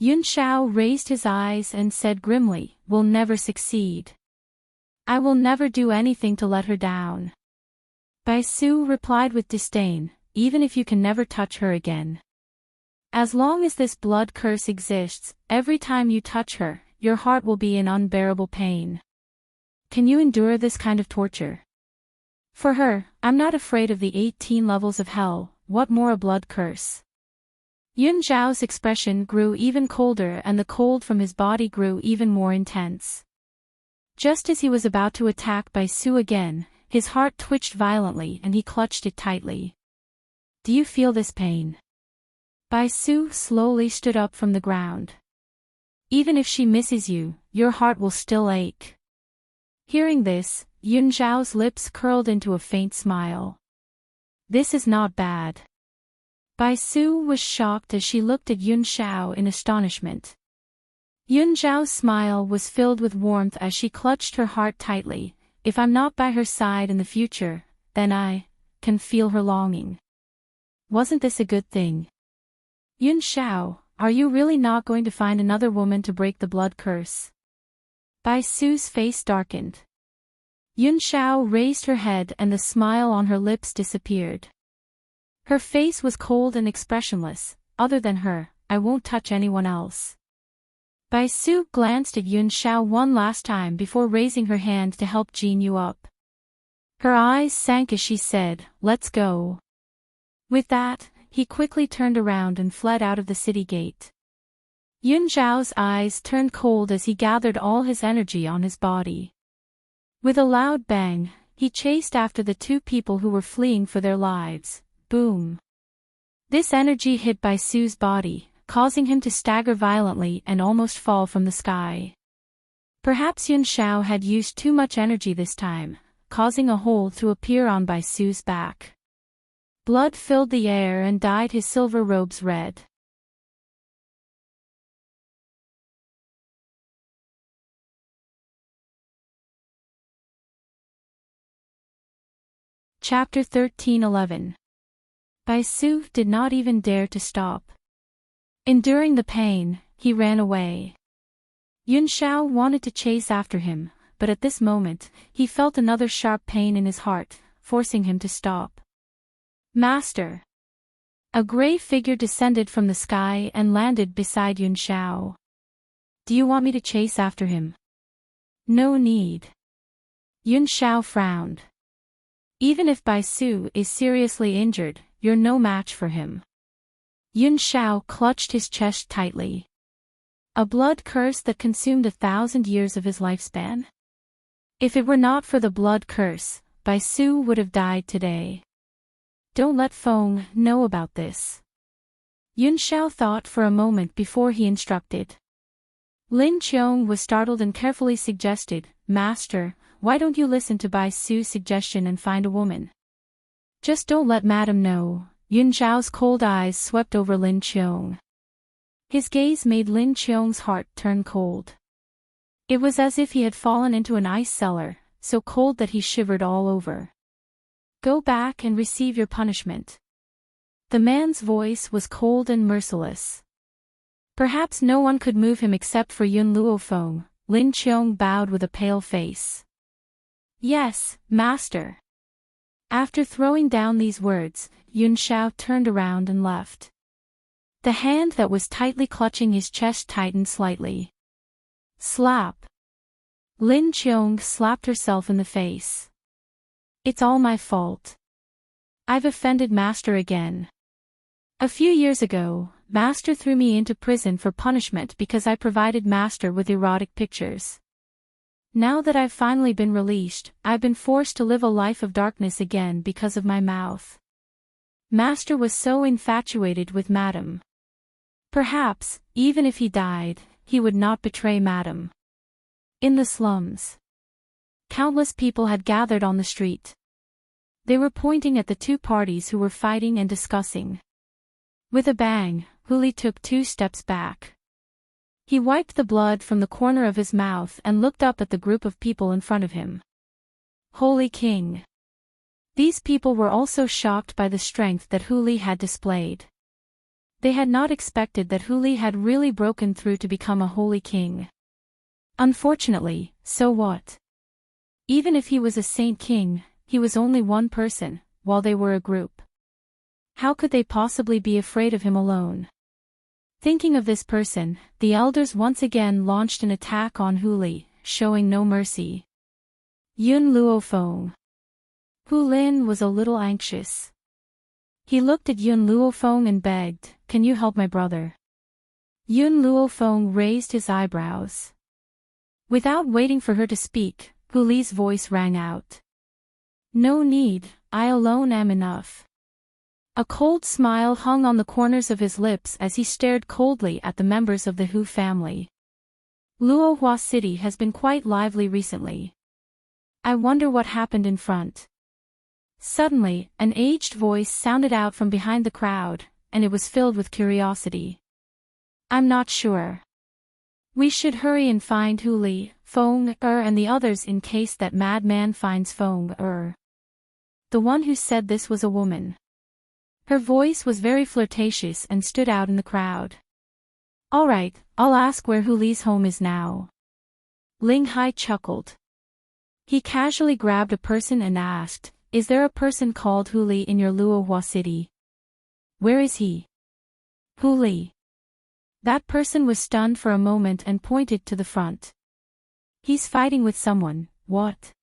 Speaker 1: Yun Shao raised his eyes and said grimly, will never succeed. I will never do anything to let her down. Bai Su replied with disdain, even if you can never touch her again. As long as this blood curse exists, every time you touch her, your heart will be in unbearable pain. Can you endure this kind of torture? For her, I'm not afraid of the 18 levels of hell, what more a blood curse? Yun Zhao's expression grew even colder and the cold from his body grew even more intense. Just as he was about to attack Bai Su again, his heart twitched violently and he clutched it tightly. Do you feel this pain? Bai Su slowly stood up from the ground. Even if she misses you, your heart will still ache. Hearing this, Yun Zhao's lips curled into a faint smile. This is not bad. Bai Su was shocked as she looked at Yun Shao in astonishment. Yun Zhao's smile was filled with warmth as she clutched her heart tightly. If I'm not by her side in the future, then I can feel her longing. Wasn't this a good thing? Yun Shao, are you really not going to find another woman to break the blood curse? Bai Su's face darkened. Yun Xiao raised her head and the smile on her lips disappeared. Her face was cold and expressionless. Other than her, I won't touch anyone else. Bai Su glanced at Yun Xiao one last time before raising her hand to help Jin Yu up. Her eyes sank as she said, "Let's go." With that, he quickly turned around and fled out of the city gate. Yun Xiao's eyes turned cold as he gathered all his energy on his body. With a loud bang, he chased after the two people who were fleeing for their lives. Boom! This energy hit Bai Su's body, causing him to stagger violently and almost fall from the sky. Perhaps Yun Xiao had used too much energy this time, causing a hole to appear on Bai Su's back. Blood filled the air and dyed his silver robes red. Chapter 13:11. Bai Su did not even dare to stop. Enduring the pain, he ran away. Yun Xiao wanted to chase after him, but at this moment, he felt another sharp pain in his heart, forcing him to stop. Master! A gray figure descended from the sky and landed beside Yun Xiao. Do you want me to chase after him? No need. Yun Xiao frowned. Even if Bai Su is seriously injured, you're no match for him. Yun Xiao clutched his chest tightly. A blood curse that consumed 1,000 years of his lifespan? If it were not for the blood curse, Bai Su would have died today. Don't let Feng know about this. Yun Xiao thought for a moment before he instructed. Lin Qiong was startled and carefully suggested, Master, why don't you listen to Bai Su's suggestion and find a woman? Just don't let Madam know. Yun Xiao's cold eyes swept over Lin Qiong. His gaze made Lin Qiong's heart turn cold. It was as if he had fallen into an ice cellar, so cold that he shivered all over. Go back and receive your punishment. The man's voice was cold and merciless. Perhaps no one could move him except for Yun Luofeng. Lin Qiong bowed with a pale face. Yes, Master. After throwing down these words, Yun Xiao turned around and left. The hand that was tightly clutching his chest tightened slightly. Slap. Lin Qiong slapped herself in the face. It's all my fault. I've offended Master again. A few years ago, Master threw me into prison for punishment because I provided Master with erotic pictures. Now that I've finally been released, I've been forced to live a life of darkness again because of my mouth. Master was so infatuated with Madam. Perhaps, even if he died, he would not betray Madam. In the slums, countless people had gathered on the street. They were pointing at the two parties who were fighting and discussing. With a bang, Huli took 2 steps back. He wiped the blood from the corner of his mouth and looked up at the group of people in front of him. Holy King! These people were also shocked by the strength that Huli had displayed. They had not expected that Huli had really broken through to become a holy king. Unfortunately, so what? Even if he was a saint king, he was only one person, while they were a group. How could they possibly be afraid of him alone? Thinking of this person, the elders once again launched an attack on Huli, showing no mercy. Yun Luofeng. Hu Lin was a little anxious. He looked at Yun Luofeng and begged, "Can you help my brother?" Yun Luofeng raised his eyebrows. Without waiting for her to speak, Hu Li's voice rang out. "No need, I alone am enough." A cold smile hung on the corners of his lips as he stared coldly at the members of the Hu family. Luohua City has been quite lively recently. I wonder what happened in front. Suddenly, an aged voice sounded out from behind the crowd, and it was filled with curiosity. I'm not sure. We should hurry and find Huli, Feng and the others in case that madman finds Feng The one who said this was a woman. Her voice was very flirtatious and stood out in the crowd. All right, I'll ask where Huli's home is now. Ling Hai chuckled. He casually grabbed a person and asked, "Is there a person called Huli in your Luohua city? Where is he?" "Huli." That person was stunned for a moment and pointed to the front. "He's fighting with someone." "What?"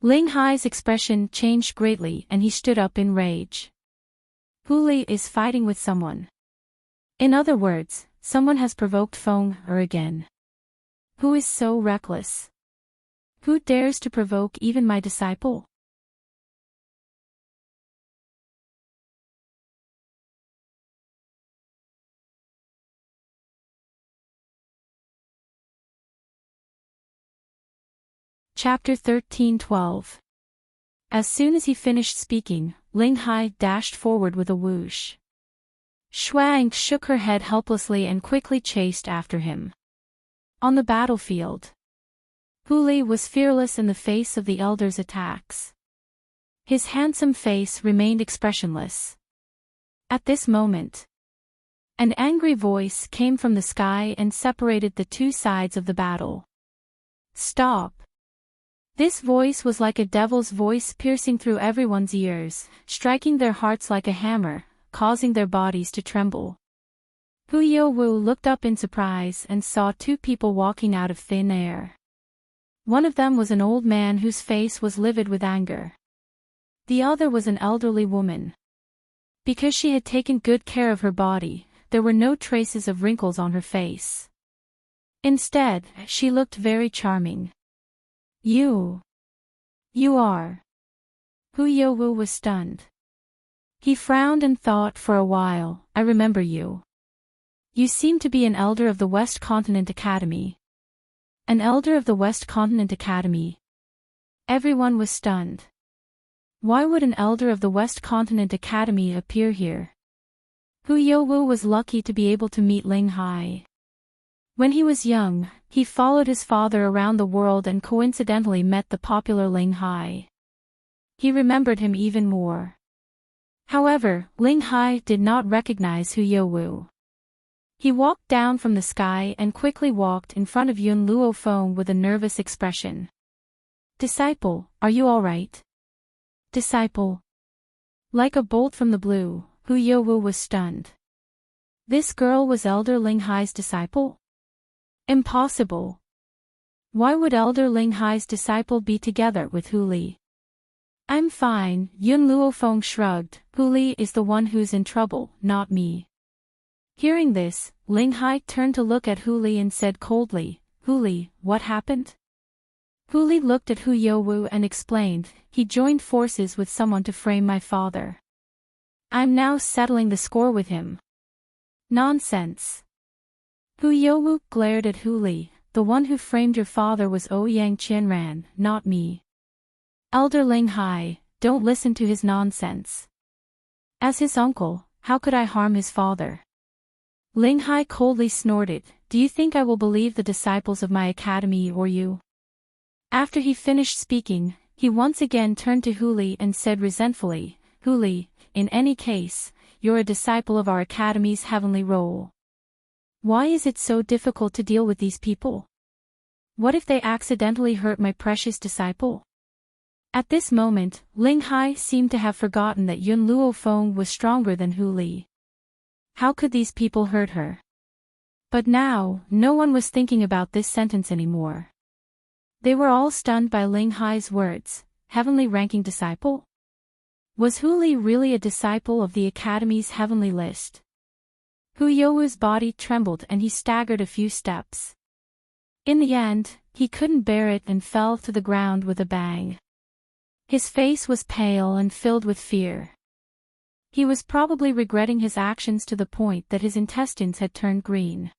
Speaker 1: Ling Hai's expression changed greatly and he stood up in rage. "Huli is fighting with someone. In other words, someone has provoked Feng Er again. Who is so reckless? Who dares to provoke even my disciple?" Chapter 13:12. As soon as he finished speaking, Ling Hai dashed forward with a whoosh. Shuang shook her head helplessly and quickly chased after him. On the battlefield, Huli was fearless in the face of the elder's attacks. His handsome face remained expressionless. At this moment, an angry voice came from the sky and separated the two sides of the battle. "Stop!" This voice was like a devil's voice piercing through everyone's ears, striking their hearts like a hammer, causing their bodies to tremble. Hu Youwu looked up in surprise and saw two people walking out of thin air. One of them was an old man whose face was livid with anger. The other was an elderly woman. Because she had taken good care of her body, there were no traces of wrinkles on her face. Instead, she looked very charming. You are." Hu Youwu was stunned. He frowned and thought for a while. "I remember you. You seem to be an elder of the West Continent Academy." An elder of the West Continent Academy? Everyone was stunned. Why would an elder of the West Continent Academy appear here? Hu Youwu was lucky to be able to meet Ling Hai. When he was young, he followed his father around the world and coincidentally met the popular Ling Hai. He remembered him even more. However, Ling Hai did not recognize Hu Youwu. He walked down from the sky and quickly walked in front of Yun Luo Feng with a nervous expression. "Disciple, are you all right?" "Disciple?" Like a bolt from the blue, Hu Youwu was stunned. This girl was Elder Ling Hai's disciple? Impossible. Why would Elder Ling Hai's disciple be together with Huli? "I'm fine," Yun Luo Feng shrugged. "Huli is the one who's in trouble, not me." Hearing this, Ling Hai turned to look at Huli and said coldly, "Huli, what happened?" Huli looked at Hu Youwu and explained, "He joined forces with someone to frame my father. I'm now settling the score with him." "Nonsense." Hu Youwu glared at Huli. "The one who framed your father was Ouyang Qianran, not me. Elder Ling Hai, don't listen to his nonsense. As his uncle, how could I harm his father?" Ling Hai coldly snorted, "Do you think I will believe the disciples of my academy or you?" After he finished speaking, he once again turned to Huli and said resentfully, "Huli, in any case, you're a disciple of our academy's heavenly role. Why is it so difficult to deal with these people? What if they accidentally hurt my precious disciple?" At this moment, Ling Hai seemed to have forgotten that Yun Luo Feng was stronger than Huli. How could these people hurt her? But now, no one was thinking about this sentence anymore. They were all stunned by Ling Hai's words. Heavenly ranking disciple? Was Huli really a disciple of the Academy's heavenly list? Hu Youwu's body trembled and he staggered a few steps. In the end, he couldn't bear it and fell to the ground with a bang. His face was pale and filled with fear. He was probably regretting his actions to the point that his intestines had turned green.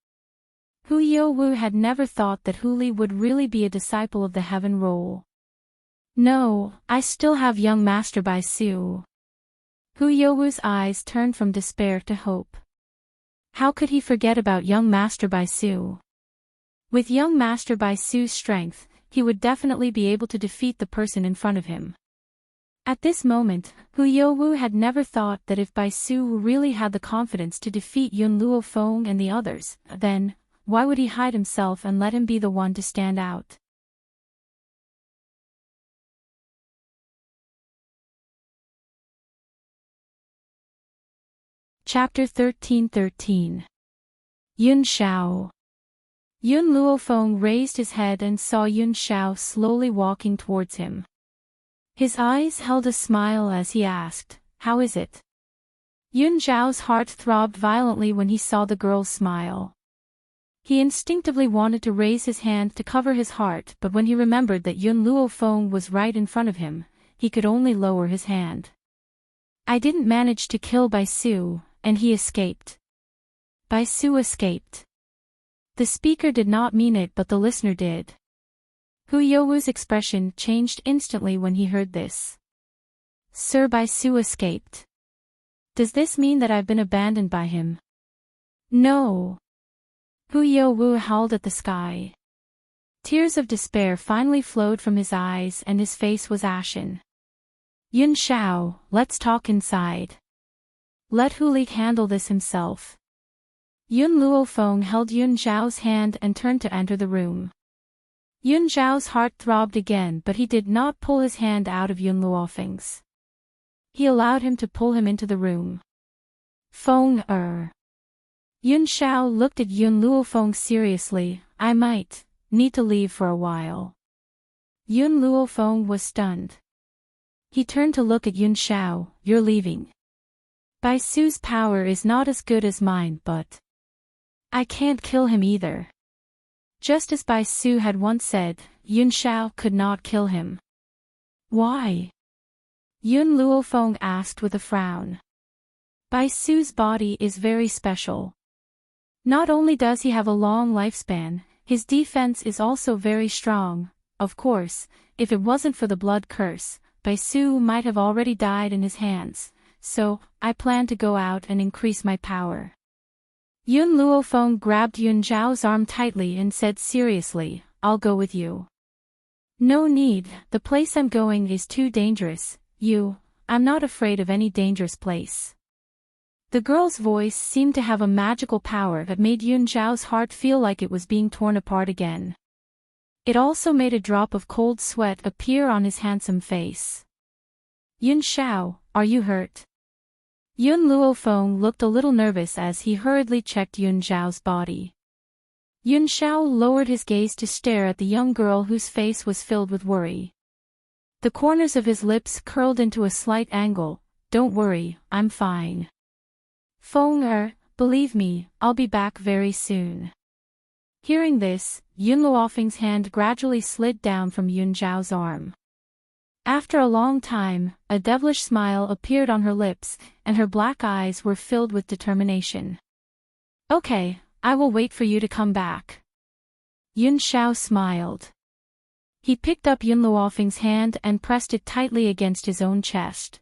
Speaker 1: Hu Youwu had never thought that Huli would really be a disciple of the heaven role. "No, I still have young Master Bai Su." Hu Youwu's eyes turned from despair to hope. How could he forget about young Master Bai Su? With young Master Bai Su's strength, he would definitely be able to defeat the person in front of him. At this moment, Hu Youwu had never thought that if Bai Su really had the confidence to defeat Yun Luo Feng and the others, then, why would he hide himself and let him be the one to stand out? Chapter 13:13. Yun Xiao. Yun Luofeng raised his head and saw Yun Xiao slowly walking towards him. His eyes held a smile as he asked, "How is it?" Yun Xiao's heart throbbed violently when he saw the girl's smile. He instinctively wanted to raise his hand to cover his heart, but when he remembered that Yun Luofeng was right in front of him, he could only lower his hand. "I didn't manage to kill Bai Su, and he escaped." Bai Su escaped. The speaker did not mean it, but the listener did. Hu Youwu's expression changed instantly when he heard this. "Sir, Bai Su escaped. Does this mean that I've been abandoned by him?" "No." Hu Youwu howled at the sky. Tears of despair finally flowed from his eyes and his face was ashen. "Yun Xiao, let's talk inside. Let Hulik handle this himself." Yun Luofeng held Yun Xiao's hand and turned to enter the room. Yun Xiao's heart throbbed again, but he did not pull his hand out of Yun Luofeng's. He allowed him to pull him into the room. "Feng er." Yun Xiao looked at Yun Luofeng seriously. "I might need to leave for a while." Yun Luofeng was stunned. He turned to look at Yun Xiao. "You're leaving?" "Bai Su's power is not as good as mine, but I can't kill him either." Just as Bai Su had once said, Yun Xiao could not kill him. "Why?" Yun Luofeng asked with a frown. "Bai Su's body is very special. Not only does he have a long lifespan, his defense is also very strong. Of course, if it wasn't for the blood curse, Bai Su might have already died in his hands, so I plan to go out and increase my power." Yun Luofeng grabbed Yun Xiao's arm tightly and said seriously, "I'll go with you." "No need, the place I'm going is too dangerous. I'm not afraid of any dangerous place." The girl's voice seemed to have a magical power that made Yun Xiao's heart feel like it was being torn apart again. It also made a drop of cold sweat appear on his handsome face. "Yun Xiao, are you hurt?" Yun Luofeng looked a little nervous as he hurriedly checked Yun Xiao's body. Yun Xiao lowered his gaze to stare at the young girl whose face was filled with worry. The corners of his lips curled into a slight angle. "Don't worry, I'm fine. Feng er, believe me, I'll be back very soon." Hearing this, Yun Luofeng's hand gradually slid down from Yun Xiao's arm. After a long time, a devilish smile appeared on her lips, and her black eyes were filled with determination. "Okay, I will wait for you to come back." Yun Xiao smiled. He picked up Yun Luofeng's hand and pressed it tightly against his own chest.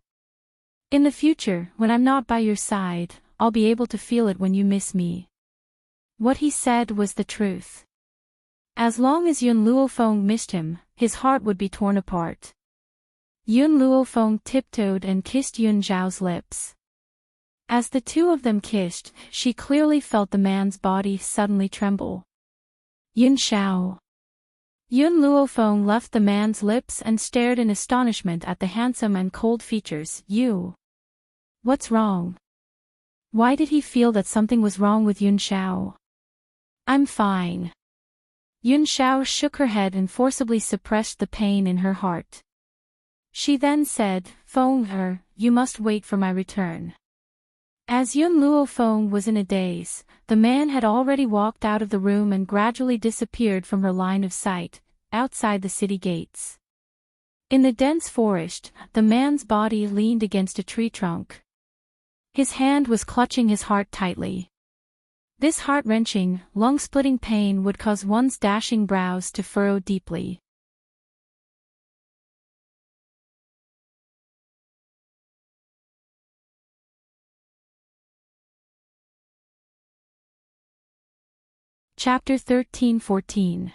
Speaker 1: "In the future, when I'm not by your side, I'll be able to feel it when you miss me." What he said was the truth. As long as Yun Luofeng missed him, his heart would be torn apart. Yun Luofeng tiptoed and kissed Yun Xiao's lips. As the two of them kissed, she clearly felt the man's body suddenly tremble. "Yun Xiao." Yun Luofeng left the man's lips and stared in astonishment at the handsome and cold features. "You. What's wrong?" Why did he feel that something was wrong with Yun Xiao? "I'm fine." Yun Xiao shook her head and forcibly suppressed the pain in her heart. She then said, "Feng er, you must wait for my return." As Yun Luofeng was in a daze, the man had already walked out of the room and gradually disappeared from her line of sight, outside the city gates. In the dense forest, the man's body leaned against a tree trunk. His hand was clutching his heart tightly. This heart-wrenching, lung-splitting pain would cause one's dashing brows to furrow deeply. Chapter 13:14.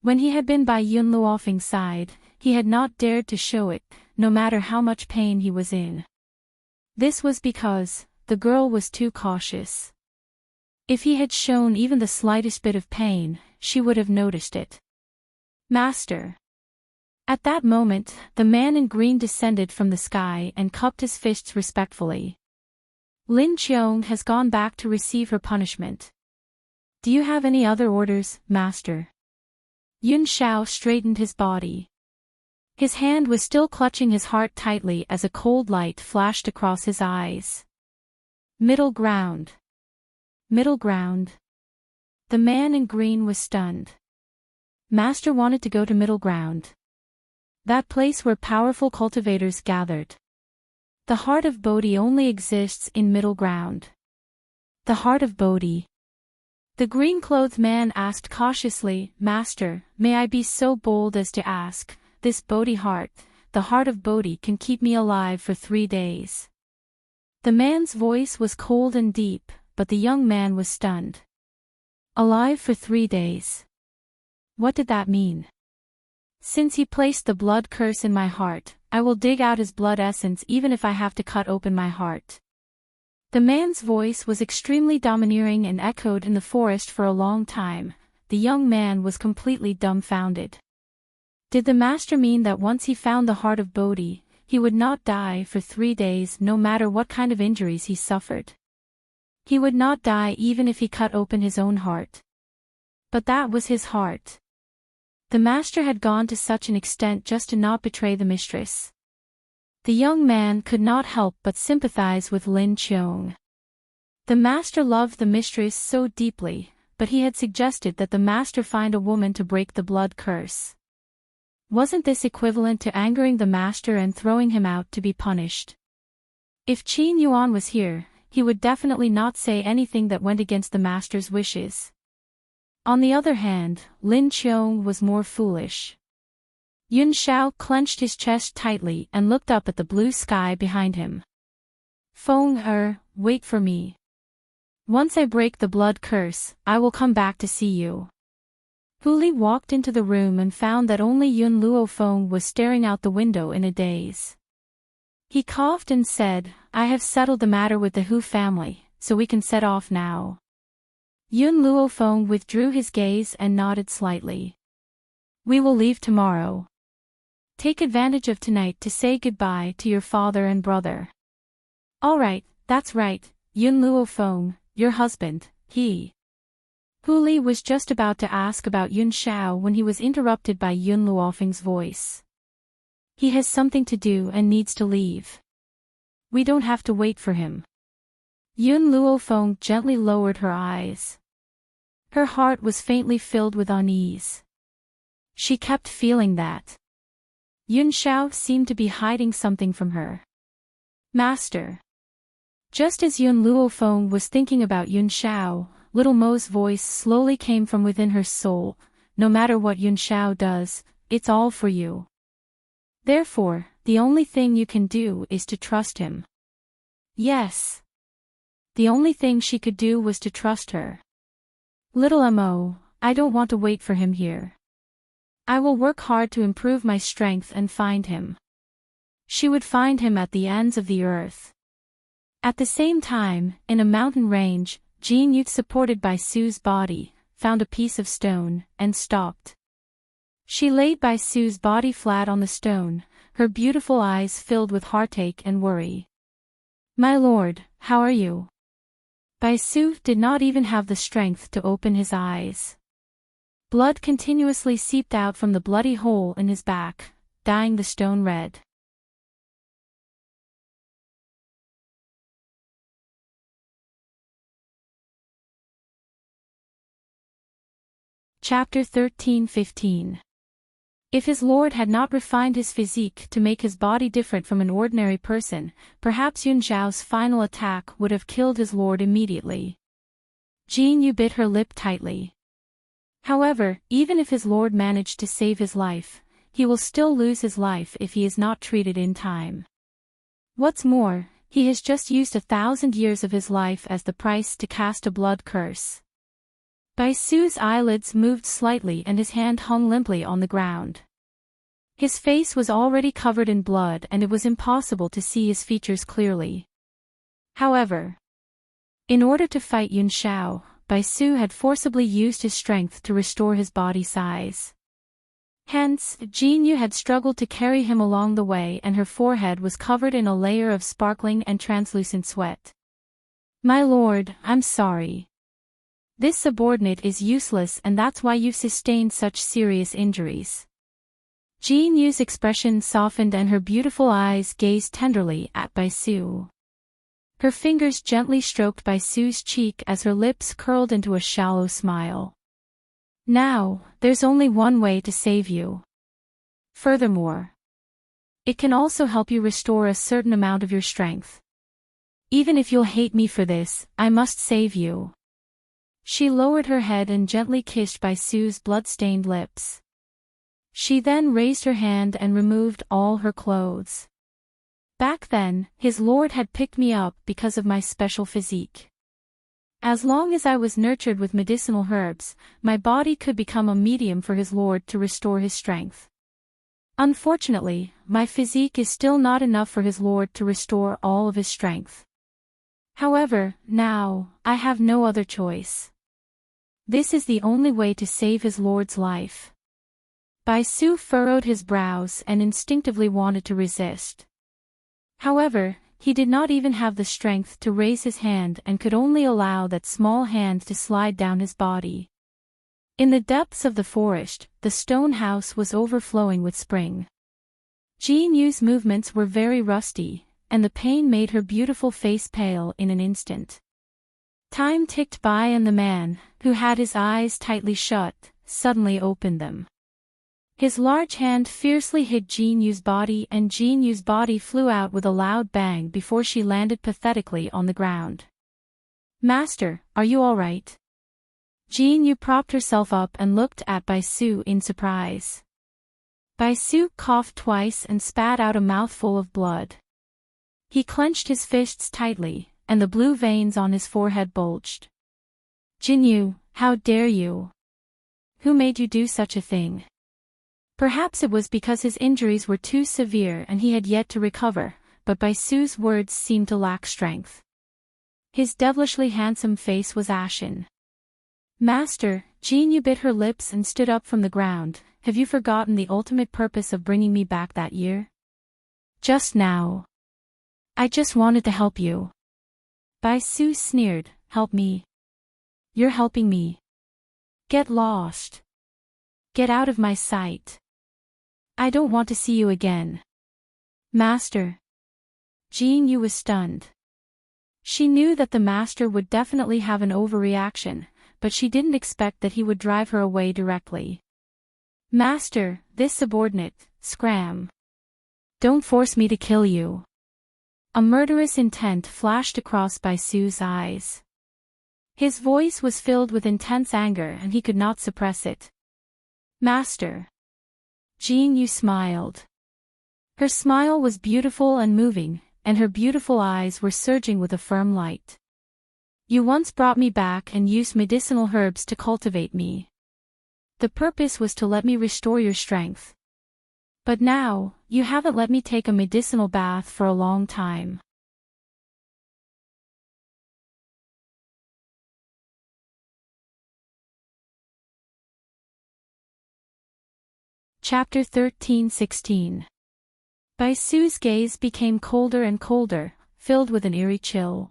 Speaker 1: When he had been by Yun Luofeng's side, he had not dared to show it, no matter how much pain he was in. This was because the girl was too cautious. If he had shown even the slightest bit of pain, she would have noticed it. "Master." At that moment, the man in green descended from the sky and cupped his fists respectfully. Lin Qiong has gone back to receive her punishment. Do you have any other orders, master? Yun Shao straightened his body. His hand was still clutching his heart tightly as a cold light flashed across his eyes. Middle ground. Middle ground. The man in green was stunned. Master wanted to go to middle ground. That place where powerful cultivators gathered. The heart of Bodhi only exists in middle ground. The heart of Bodhi. The green-clothed man asked cautiously, Master, may I be so bold as to ask, this Bodhi heart, the heart of Bodhi can keep me alive for 3 days. The man's voice was cold and deep, but the young man was stunned. Alive for 3 days. What did that mean? Since he placed the blood curse in my heart, I will dig out his blood essence even if I have to cut open my heart. The man's voice was extremely domineering and echoed in the forest for a long time. The young man was completely dumbfounded. Did the master mean that once he found the heart of Bodhi, he would not die for 3 days no matter what kind of injuries he suffered? He would not die even if he cut open his own heart. But that was his heart. The master had gone to such an extent just to not betray the mistress. The young man could not help but sympathize with Lin Qiong. The master loved the mistress so deeply, but he had suggested that the master find a woman to break the blood curse. Wasn't this equivalent to angering the master and throwing him out to be punished? If Qin Yuan was here, he would definitely not say anything that went against the master's wishes. On the other hand, Lin Qiong was more foolish. Yun Shao clenched his chest tightly and looked up at the blue sky behind him. Feng wait for me. Once I break the blood curse, I will come back to see you. Hu Li walked into the room and found that only Yun Luofeng was staring out the window in a daze. He coughed and said, I have settled the matter with the Hu family, so we can set off now. Yun Luofeng withdrew his gaze and nodded slightly. We will leave tomorrow. Take advantage of tonight to say goodbye to your father and brother. All right, that's right, Yun Luofeng, your husband, he. Hu Li was just about to ask about Yun Shao when he was interrupted by Yun Luofeng's voice. He has something to do and needs to leave. We don't have to wait for him. Yun Luofeng gently lowered her eyes. Her heart was faintly filled with unease. She kept feeling that Yun Shao seemed to be hiding something from her. Master. Just as Yun Luofeng was thinking about Yun Shao, little Mo's voice slowly came from within her soul. No matter what Yun Shao does, it's all for you. Therefore, the only thing you can do is to trust him. Yes. The only thing she could do was to trust her. Little Mo, I don't want to wait for him here. I will work hard to improve my strength and find him. She would find him at the ends of the earth. At the same time, in a mountain range, Jean Yu, supported by Sue's body, found a piece of stone, and stopped. She laid by Sue's body flat on the stone, her beautiful eyes filled with heartache and worry. My lord, how are you? Bai Su did not even have the strength to open his eyes. Blood continuously seeped out from the bloody hole in his back, dyeing the stone red. Chapter 13-15. If his lord had not refined his physique to make his body different from an ordinary person, perhaps Yun Zhao's final attack would have killed his lord immediately. Jean Yu bit her lip tightly. However, even if his lord managed to save his life, he will still lose his life if he is not treated in time. What's more, he has just used 1,000 years of his life as the price to cast a blood curse. Bai Su's eyelids moved slightly and his hand hung limply on the ground. His face was already covered in blood and it was impossible to see his features clearly. However, in order to fight Yun Shao, Bai Su had forcibly used his strength to restore his body size. Hence, Jean Yu had struggled to carry him along the way and her forehead was covered in a layer of sparkling and translucent sweat. My lord, I'm sorry. This subordinate is useless and that's why you've sustained such serious injuries. Jin Yu's expression softened and her beautiful eyes gazed tenderly at Bai Su. Her fingers gently stroked Bai Su's cheek as her lips curled into a shallow smile. Now, there's only one way to save you. Furthermore, it can also help you restore a certain amount of your strength. Even if you'll hate me for this, I must save you. She lowered her head and gently kissed Bai Su's blood-stained lips. She then raised her hand and removed all her clothes. Back then, his lord had picked me up because of my special physique. As long as I was nurtured with medicinal herbs, my body could become a medium for his lord to restore his strength. Unfortunately, my physique is still not enough for his lord to restore all of his strength. However, now, I have no other choice. This is the only way to save his lord's life. Bai Su furrowed his brows and instinctively wanted to resist. However, he did not even have the strength to raise his hand and could only allow that small hand to slide down his body. In the depths of the forest, the stone house was overflowing with spring. Jin Yu's movements were very rusty, and the pain made her beautiful face pale in an instant. Time ticked by and the man, who had his eyes tightly shut, suddenly opened them. His large hand fiercely hit Jin Yu's body and Jin Yu's body flew out with a loud bang before she landed pathetically on the ground. Master, are you all right? Jin Yu propped herself up and looked at Bai Su in surprise. Bai Su coughed twice and spat out a mouthful of blood. He clenched his fists tightly, and the blue veins on his forehead bulged. Jin Yu, how dare you? Who made you do such a thing? Perhaps it was because his injuries were too severe and he had yet to recover, but Bai Su's words seemed to lack strength. His devilishly handsome face was ashen. Master, Jin Yu bit her lips and stood up from the ground. Have you forgotten the ultimate purpose of bringing me back that year? Just now. I just wanted to help you. Bai Su sneered, help me? You're helping me. Get lost. Get out of my sight. I don't want to see you again. Master. Jin Yu was stunned. She knew that the master would definitely have an overreaction, but she didn't expect that he would drive her away directly. Master, this subordinate, scram. Don't force me to kill you. A murderous intent flashed across Bai Su's eyes. His voice was filled with intense anger and he could not suppress it. Master. Jin Yu smiled. Her smile was beautiful and moving, and her beautiful eyes were surging with a firm light. You once brought me back and used medicinal herbs to cultivate me. The purpose was to let me restore your strength. But now, you haven't let me take a medicinal bath for a long time. Chapter 13-16. Bai Su's gaze became colder and colder, filled with an eerie chill.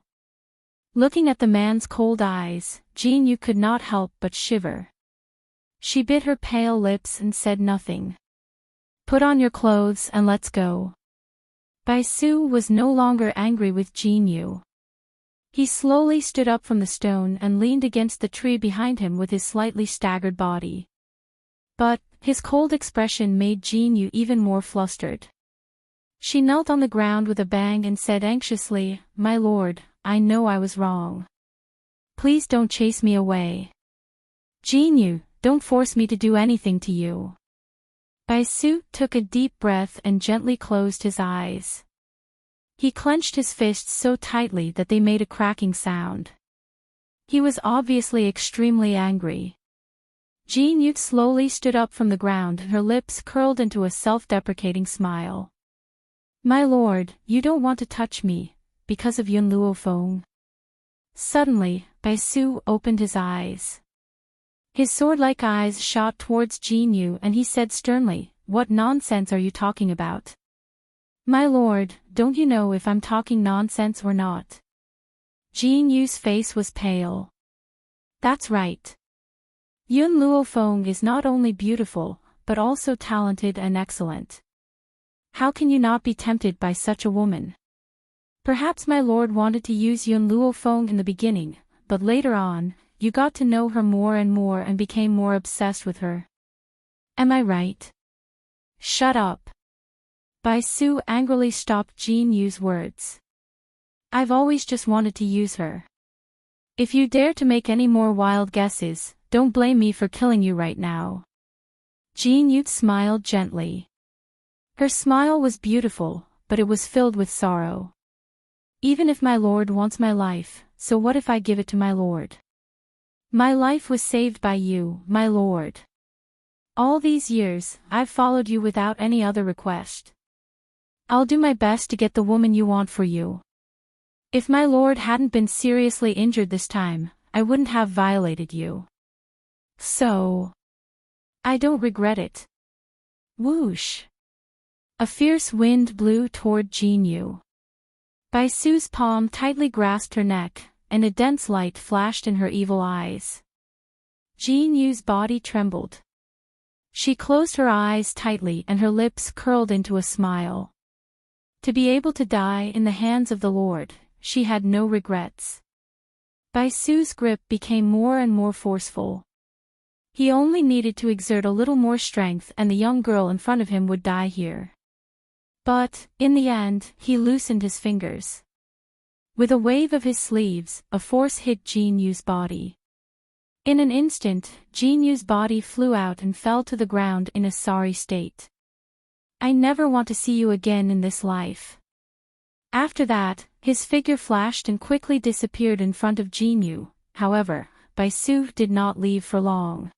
Speaker 1: Looking at the man's cold eyes, Jin Yu could not help but shiver. She bit her pale lips and said nothing. Put on your clothes and let's go. Bai Su was no longer angry with Jin Yu. He slowly stood up from the stone and leaned against the tree behind him with his slightly staggered body. But, his cold expression made Jin Yu even more flustered. She knelt on the ground with a bang and said anxiously, My lord, I know I was wrong. Please don't chase me away. Jin Yu, don't force me to do anything to you. Bai Su took a deep breath and gently closed his eyes. He clenched his fists so tightly that they made a cracking sound. He was obviously extremely angry. Jin Yu slowly stood up from the ground and her lips curled into a self-deprecating smile. My lord, you don't want to touch me, because of Yun Luofeng. Suddenly, Bai Su opened his eyes. His sword-like eyes shot towards Jin Yu and he said sternly, What nonsense are you talking about? My lord, don't you know if I'm talking nonsense or not? Jin Yu's face was pale. That's right. Yun Luofeng is not only beautiful, but also talented and excellent. How can you not be tempted by such a woman? Perhaps my lord wanted to use Yun Luofeng in the beginning, but later on, you got to know her more and more and became more obsessed with her. Am I right? Shut up. Bai Su angrily stopped Jin Yu's words. I've always just wanted to use her. If you dare to make any more wild guesses, don't blame me for killing you right now. Jin Yu smiled gently. Her smile was beautiful, but it was filled with sorrow. Even if my lord wants my life, so what if I give it to my lord? My life was saved by you, my lord. All these years, I've followed you without any other request. I'll do my best to get the woman you want for you. If my lord hadn't been seriously injured this time, I wouldn't have violated you. So, I don't regret it. Whoosh. A fierce wind blew toward Jin Yu. Bai Su's palm tightly grasped her neck, and a dense light flashed in her evil eyes. Jin Yu's body trembled. She closed her eyes tightly and her lips curled into a smile. To be able to die in the hands of the Lord, she had no regrets. Bai Su's grip became more and more forceful. He only needed to exert a little more strength and the young girl in front of him would die here. But, in the end, he loosened his fingers. With a wave of his sleeves, a force hit Jin Yu's body. In an instant, Jin Yu's body flew out and fell to the ground in a sorry state. I never want to see you again in this life. After that, his figure flashed and quickly disappeared in front of Jin Yu. However, Bai Su did not leave for long.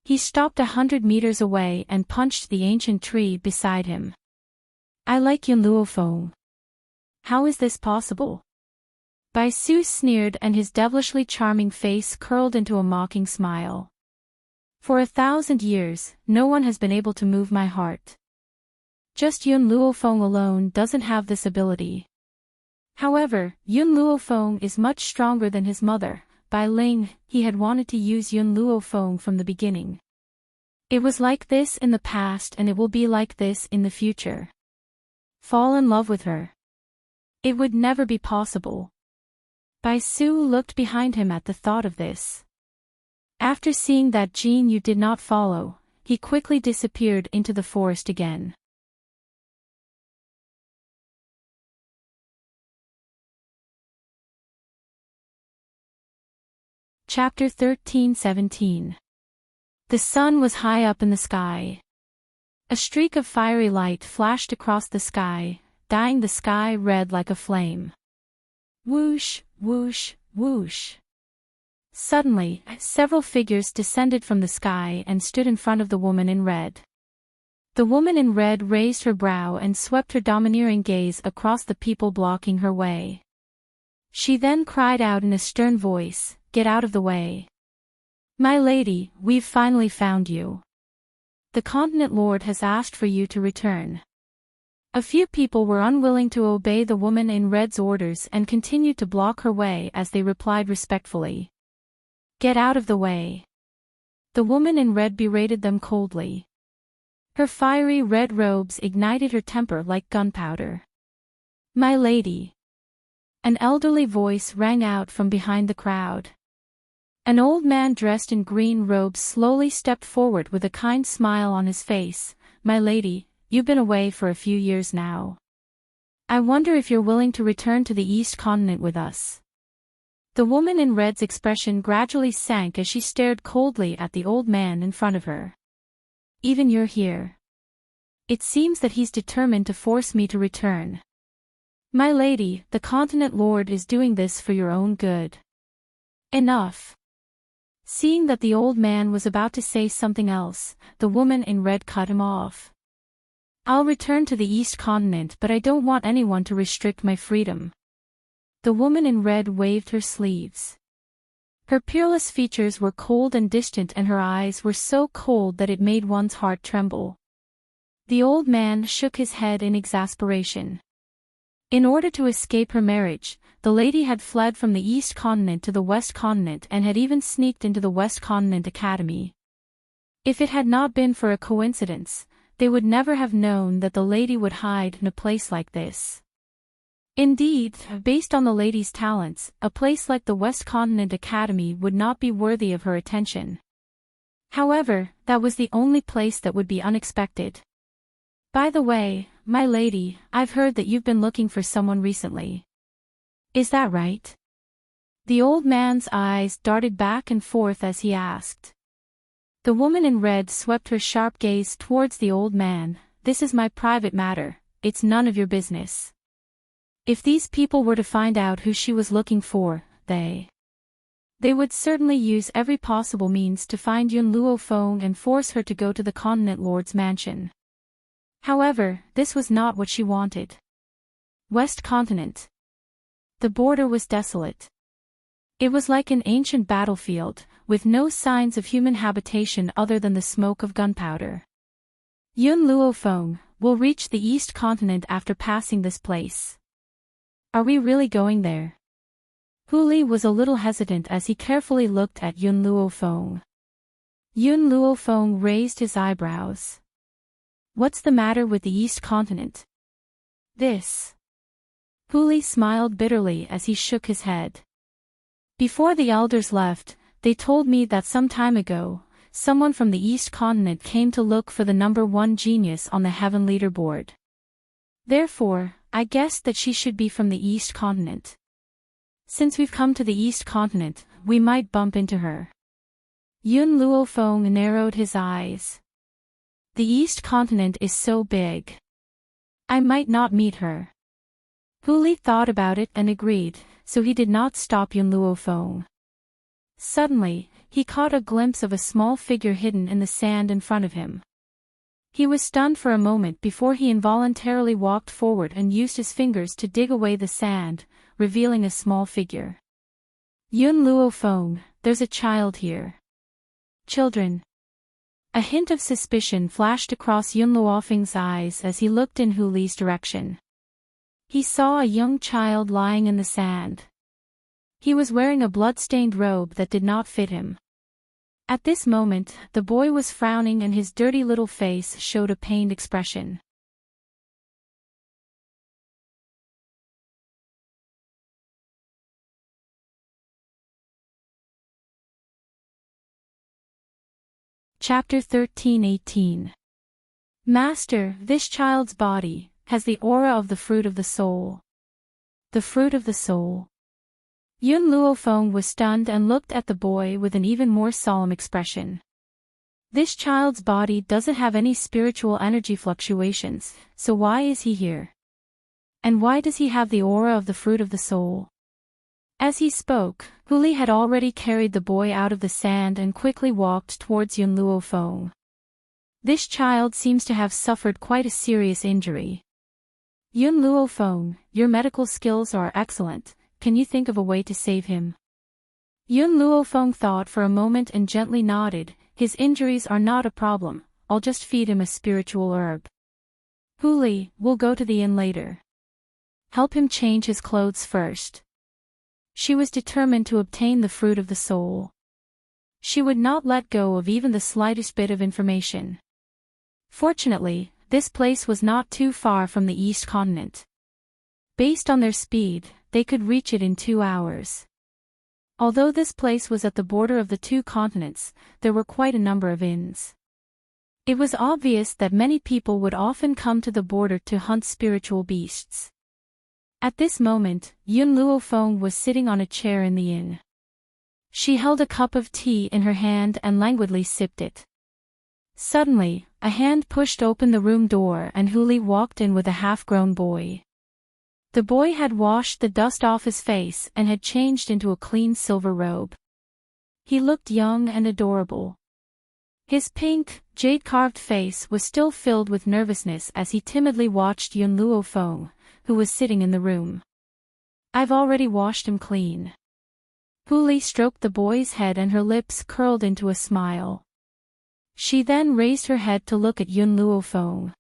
Speaker 1: He stopped 100 meters away and punched the ancient tree beside him. I like Yun Luofeng. How is this possible? Bai Su sneered and his devilishly charming face curled into a mocking smile. For 1,000 years, no one has been able to move my heart. Just Yun Luofeng alone doesn't have this ability. However, Yun Luofeng is much stronger than his mother, Bai Ling. He had wanted to use Yun Luofeng from the beginning. It was like this in the past and it will be like this in the future. Fall in love with her. It would never be possible. Bai Su looked behind him at the thought of this. After seeing that Jin Yu did not follow, he quickly disappeared into the forest again. Chapter 13-17. The sun was high up in the sky. A streak of fiery light flashed across the sky, dyeing the sky red like a flame. Whoosh, whoosh, whoosh. Suddenly, several figures descended from the sky and stood in front of the woman in red. The woman in red raised her brow and swept her domineering gaze across the people blocking her way. She then cried out in a stern voice, "Get out of the way. My lady, we've finally found you. The continent lord has asked for you to return." A few people were unwilling to obey the woman in red's orders and continued to block her way as they replied respectfully. "Get out of the way." The woman in red berated them coldly. Her fiery red robes ignited her temper like gunpowder. "My lady." An elderly voice rang out from behind the crowd. An old man dressed in green robes slowly stepped forward with a kind smile on his face. "My lady, you've been away for a few years now. I wonder if you're willing to return to the East Continent with us." The woman in red's expression gradually sank as she stared coldly at the old man in front of her. "Even you're here. It seems that he's determined to force me to return. My lady, the continent lord is doing this for your own good." "Enough." Seeing that the old man was about to say something else, the woman in red cut him off. "I'll return to the East Continent, but I don't want anyone to restrict my freedom." The woman in red waved her sleeves. Her peerless features were cold and distant and her eyes were so cold that it made one's heart tremble. The old man shook his head in exasperation. In order to escape her marriage, the lady had fled from the East Continent to the West Continent and had even sneaked into the West Continent Academy. If it had not been for a coincidence, they would never have known that the lady would hide in a place like this. Indeed, based on the lady's talents, a place like the West Continent Academy would not be worthy of her attention. However, that was the only place that would be unexpected. By the way, my lady, I've heard that you've been looking for someone recently. Is that right? The old man's eyes darted back and forth as he asked. The woman in red swept her sharp gaze towards the old man. This is my private matter, it's none of your business. If these people were to find out who she was looking for, they would certainly use every possible means to find Yun Luo Feng and force her to go to the Continent Lord's mansion. However, this was not what she wanted. West Continent. The border was desolate. It was like an ancient battlefield, with no signs of human habitation other than the smoke of gunpowder. Yun Luo Feng will reach the East Continent after passing this place. Are we really going there? Hu Li was a little hesitant as he carefully looked at Yun Luo Feng. Yun Luo Feng raised his eyebrows. What's the matter with the East Continent? This. Hu Li smiled bitterly as he shook his head. Before the elders left, they told me that some time ago, someone from the East Continent came to look for the number 1 genius on the Heaven leaderboard. Therefore, I guessed that she should be from the East Continent. Since we've come to the East Continent, we might bump into her. Yun Luo Feng narrowed his eyes. The East Continent is so big. I might not meet her. Hu Li thought about it and agreed, so he did not stop Yun Luo Feng. Suddenly, he caught a glimpse of a small figure hidden in the sand in front of him. He was stunned for a moment before he involuntarily walked forward and used his fingers to dig away the sand, revealing a small figure. Yun Luo Feng, there's a child here. Children. A hint of suspicion flashed across Yun Luo Feng's eyes as he looked in Hu Li's direction. He saw a young child lying in the sand. He was wearing a blood-stained robe that did not fit him. At this moment, the boy was frowning and his dirty little face showed a pained expression. Chapter 13:18. Master, this child's body has the aura of the fruit of the soul. The fruit of the soul. Yun Luo Feng was stunned and looked at the boy with an even more solemn expression. This child's body doesn't have any spiritual energy fluctuations, so why is he here? And why does he have the aura of the fruit of the soul? As he spoke, Hu Li had already carried the boy out of the sand and quickly walked towards Yun Luo Feng. This child seems to have suffered quite a serious injury. Yun Luo Feng, your medical skills are excellent, can you think of a way to save him? Yun Luo Feng thought for a moment and gently nodded, his injuries are not a problem, I'll just feed him a spiritual herb. Hu Li, we'll go to the inn later. Help him change his clothes first. She was determined to obtain the fruit of the soul. She would not let go of even the slightest bit of information. Fortunately, this place was not too far from the East Continent. Based on their speed, they could reach it in 2 hours. Although this place was at the border of the 2 continents, there were quite a number of inns. It was obvious that many people would often come to the border to hunt spiritual beasts. At this moment, Yun Luo Feng was sitting on a chair in the inn. She held a cup of tea in her hand and languidly sipped it. Suddenly, a hand pushed open the room door and Hu Li walked in with a half-grown boy. The boy had washed the dust off his face and had changed into a clean silver robe. He looked young and adorable. His pink, jade-carved face was still filled with nervousness as he timidly watched Yun Luo Feng, who was sitting in the room. I've already washed him clean. Hu Li stroked the boy's head and her lips curled into a smile. She then raised her head to look at Yun Luo Feng.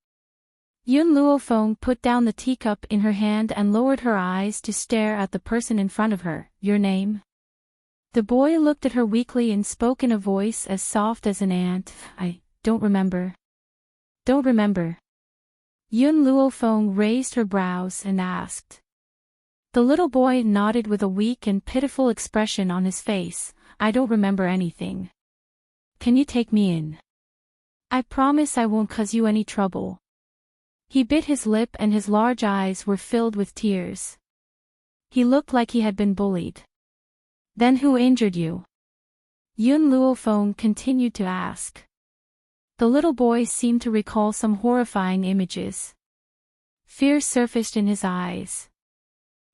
Speaker 1: Yun Luofeng put down the teacup in her hand and lowered her eyes to stare at the person in front of her. Your name? The boy looked at her weakly and spoke in a voice as soft as an ant. I don't remember. Don't remember. Yun Luofeng raised her brows and asked. The little boy nodded with a weak and pitiful expression on his face. I don't remember anything. Can you take me in? I promise I won't cause you any trouble. He bit his lip and his large eyes were filled with tears. He looked like he had been bullied. Then who injured you? Yun Luofeng continued to ask. The little boy seemed to recall some horrifying images. Fear surfaced in his eyes.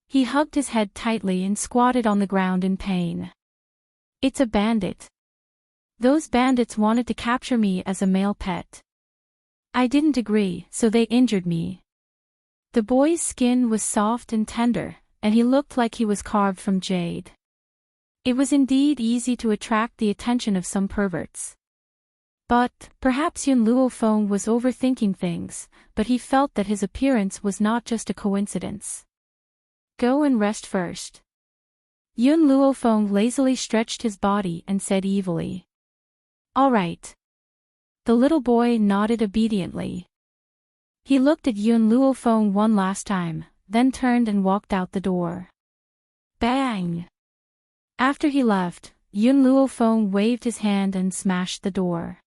Speaker 1: He hugged his head tightly and squatted on the ground in pain. It's a bandit. Those bandits wanted to capture me as a male pet. I didn't agree, so they injured me. The boy's skin was soft and tender, and he looked like he was carved from jade. It was indeed easy to attract the attention of some perverts. But, perhaps Yun Luofeng was overthinking things, but he felt that his appearance was not just a coincidence. Go and rest first. Yun Luofeng lazily stretched his body and said evilly. All right. The little boy nodded obediently. He looked at Yun Luofeng one last time, then turned and walked out the door. Bang! After he left, Yun Luofeng waved his hand and smashed the door.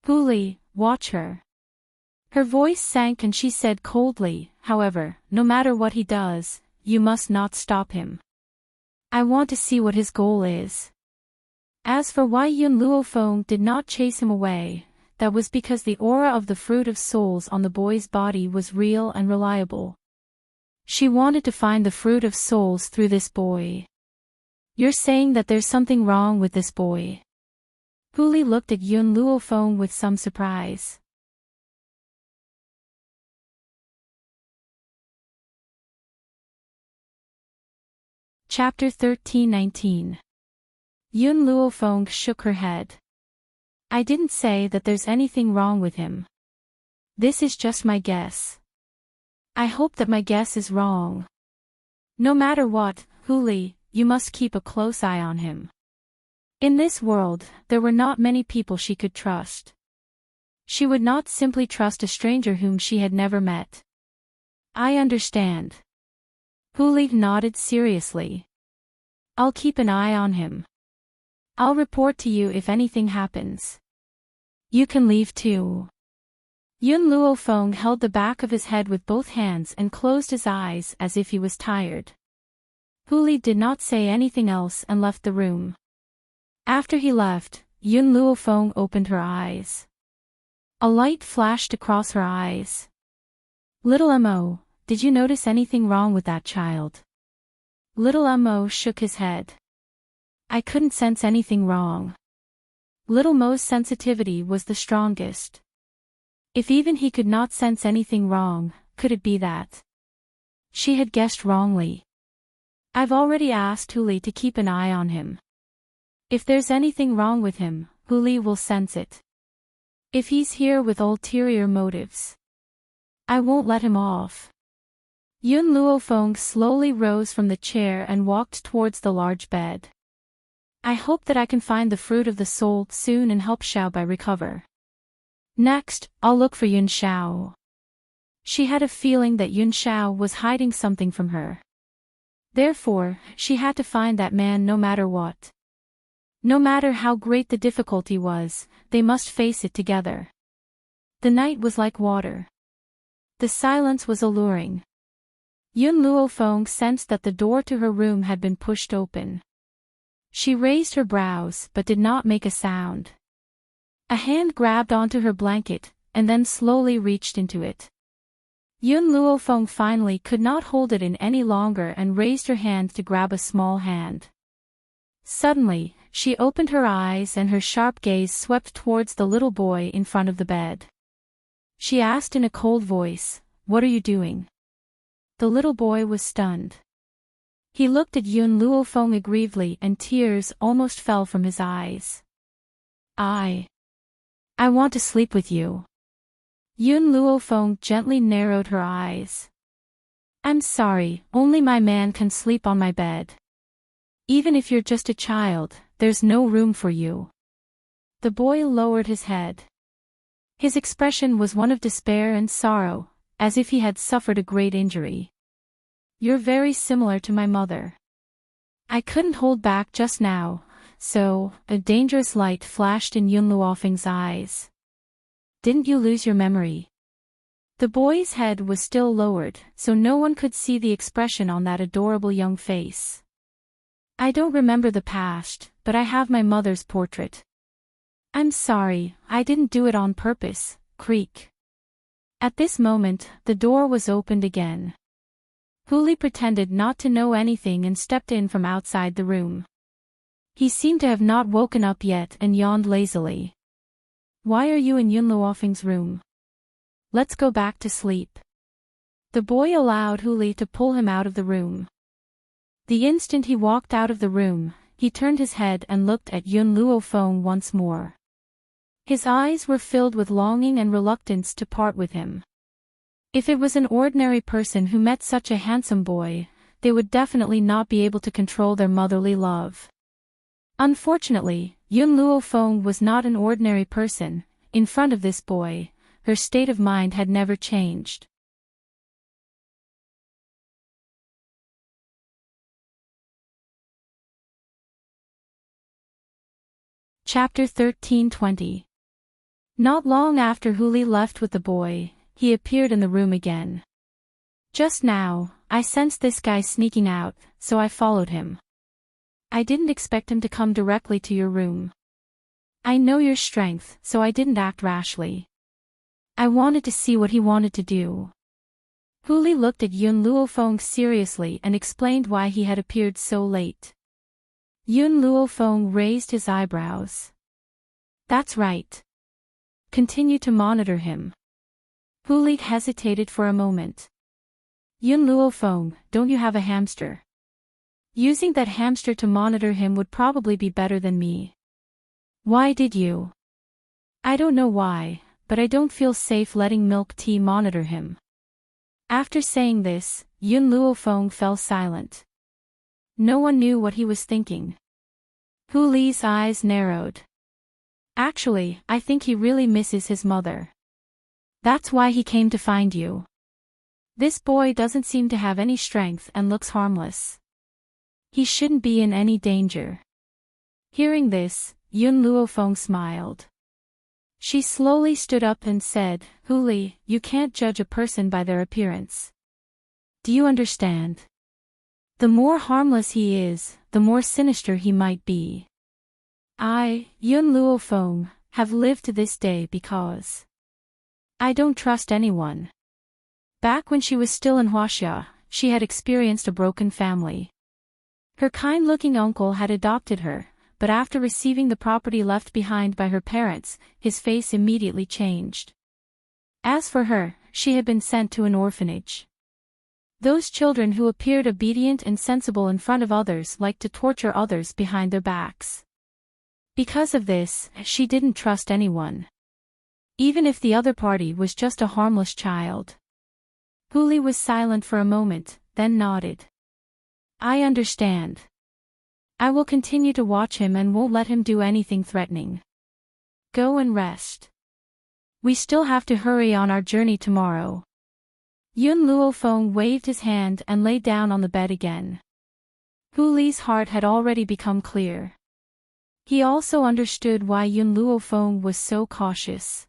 Speaker 1: Huli, watch her. Her voice sank and she said coldly, however, no matter what he does, you must not stop him. I want to see what his goal is. As for why Yun Luofeng did not chase him away, that was because the aura of the fruit of souls on the boy's body was real and reliable. She wanted to find the fruit of souls through this boy. You're saying that there's something wrong with this boy? Huli looked at Yun Luofeng with some surprise. Chapter 13:19. Yun Luofeng shook her head. I didn't say that there's anything wrong with him. This is just my guess. I hope that my guess is wrong. No matter what, Huli, you must keep a close eye on him. In this world, there were not many people she could trust. She would not simply trust a stranger whom she had never met. I understand. Huli nodded seriously. I'll keep an eye on him. I'll report to you if anything happens. You can leave too. Yun Luofeng held the back of his head with both hands and closed his eyes as if he was tired. Huli did not say anything else and left the room. After he left, Yun Luofeng opened her eyes. A light flashed across her eyes. Little Mo, did you notice anything wrong with that child? Little Mo shook his head. I couldn't sense anything wrong. Little Mo's sensitivity was the strongest. If even he could not sense anything wrong, could it be that? She had guessed wrongly. I've already asked Huli to keep an eye on him. If there's anything wrong with him, Huli will sense it. If he's here with ulterior motives, I won't let him off. Yun Luofeng slowly rose from the chair and walked towards the large bed. I hope that I can find the fruit of the soul soon and help Xiaobai recover. Next, I'll look for Yun Xiao. She had a feeling that Yun Xiao was hiding something from her. Therefore, she had to find that man no matter what. No matter how great the difficulty was, they must face it together. The night was like water. The silence was alluring. Yun Luofeng sensed that the door to her room had been pushed open. She raised her brows but did not make a sound. A hand grabbed onto her blanket, and then slowly reached into it. Yun Luofeng finally could not hold it in any longer and raised her hand to grab a small hand. Suddenly, she opened her eyes and her sharp gaze swept towards the little boy in front of the bed. She asked in a cold voice, "What are you doing?" The little boy was stunned. He looked at Yun Luofeng aggrievedly and tears almost fell from his eyes. I want to sleep with you. Yun Luofeng gently narrowed her eyes. I'm sorry, only my man can sleep on my bed. Even if you're just a child, there's no room for you. The boy lowered his head. His expression was one of despair and sorrow, as if he had suffered a great injury. You're very similar to my mother. I couldn't hold back just now, so, a dangerous light flashed in Yun Luofeng's eyes. Didn't you lose your memory? The boy's head was still lowered, so no one could see the expression on that adorable young face. I don't remember the past, but I have my mother's portrait. I'm sorry, I didn't do it on purpose, creak. At this moment, the door was opened again. Huli pretended not to know anything and stepped in from outside the room. He seemed to have not woken up yet and yawned lazily. Why are you in Yun Luofeng's room? Let's go back to sleep. The boy allowed Huli to pull him out of the room. The instant he walked out of the room, he turned his head and looked at Yun Luofeng once more. His eyes were filled with longing and reluctance to part with him. If it was an ordinary person who met such a handsome boy, they would definitely not be able to control their motherly love. Unfortunately, Yun Luofeng was not an ordinary person. In front of this boy, her state of mind had never changed. Chapter 13:20. Not long after Huli left with the boy, he appeared in the room again. Just now, I sensed this guy sneaking out, so I followed him. I didn't expect him to come directly to your room. I know your strength, so I didn't act rashly. I wanted to see what he wanted to do. Huli looked at Yun Luofeng seriously and explained why he had appeared so late. Yun Luofeng raised his eyebrows. That's right. Continue to monitor him. Huli hesitated for a moment. Yun Luofeng, don't you have a hamster? Using that hamster to monitor him would probably be better than me. Why did you? I don't know why, but I don't feel safe letting Milk Tea monitor him. After saying this, Yun Luofeng fell silent. No one knew what he was thinking. Huli's eyes narrowed. Actually, I think he really misses his mother. That's why he came to find you. This boy doesn't seem to have any strength and looks harmless. He shouldn't be in any danger. Hearing this, Yun Luofeng smiled. She slowly stood up and said, Huli, you can't judge a person by their appearance. Do you understand? The more harmless he is, the more sinister he might be. I, Yun Luofeng, have lived to this day because I don't trust anyone. Back when she was still in Huaxia, she had experienced a broken family. Her kind-looking uncle had adopted her, but after receiving the property left behind by her parents, his face immediately changed. As for her, she had been sent to an orphanage. Those children who appeared obedient and sensible in front of others liked to torture others behind their backs. Because of this, she didn't trust anyone. Even if the other party was just a harmless child. Huli was silent for a moment, then nodded. I understand. I will continue to watch him and won't let him do anything threatening. Go and rest. We still have to hurry on our journey tomorrow. Yun Luofeng waved his hand and lay down on the bed again. Huli's heart had already become clear. He also understood why Yun Luofeng was so cautious.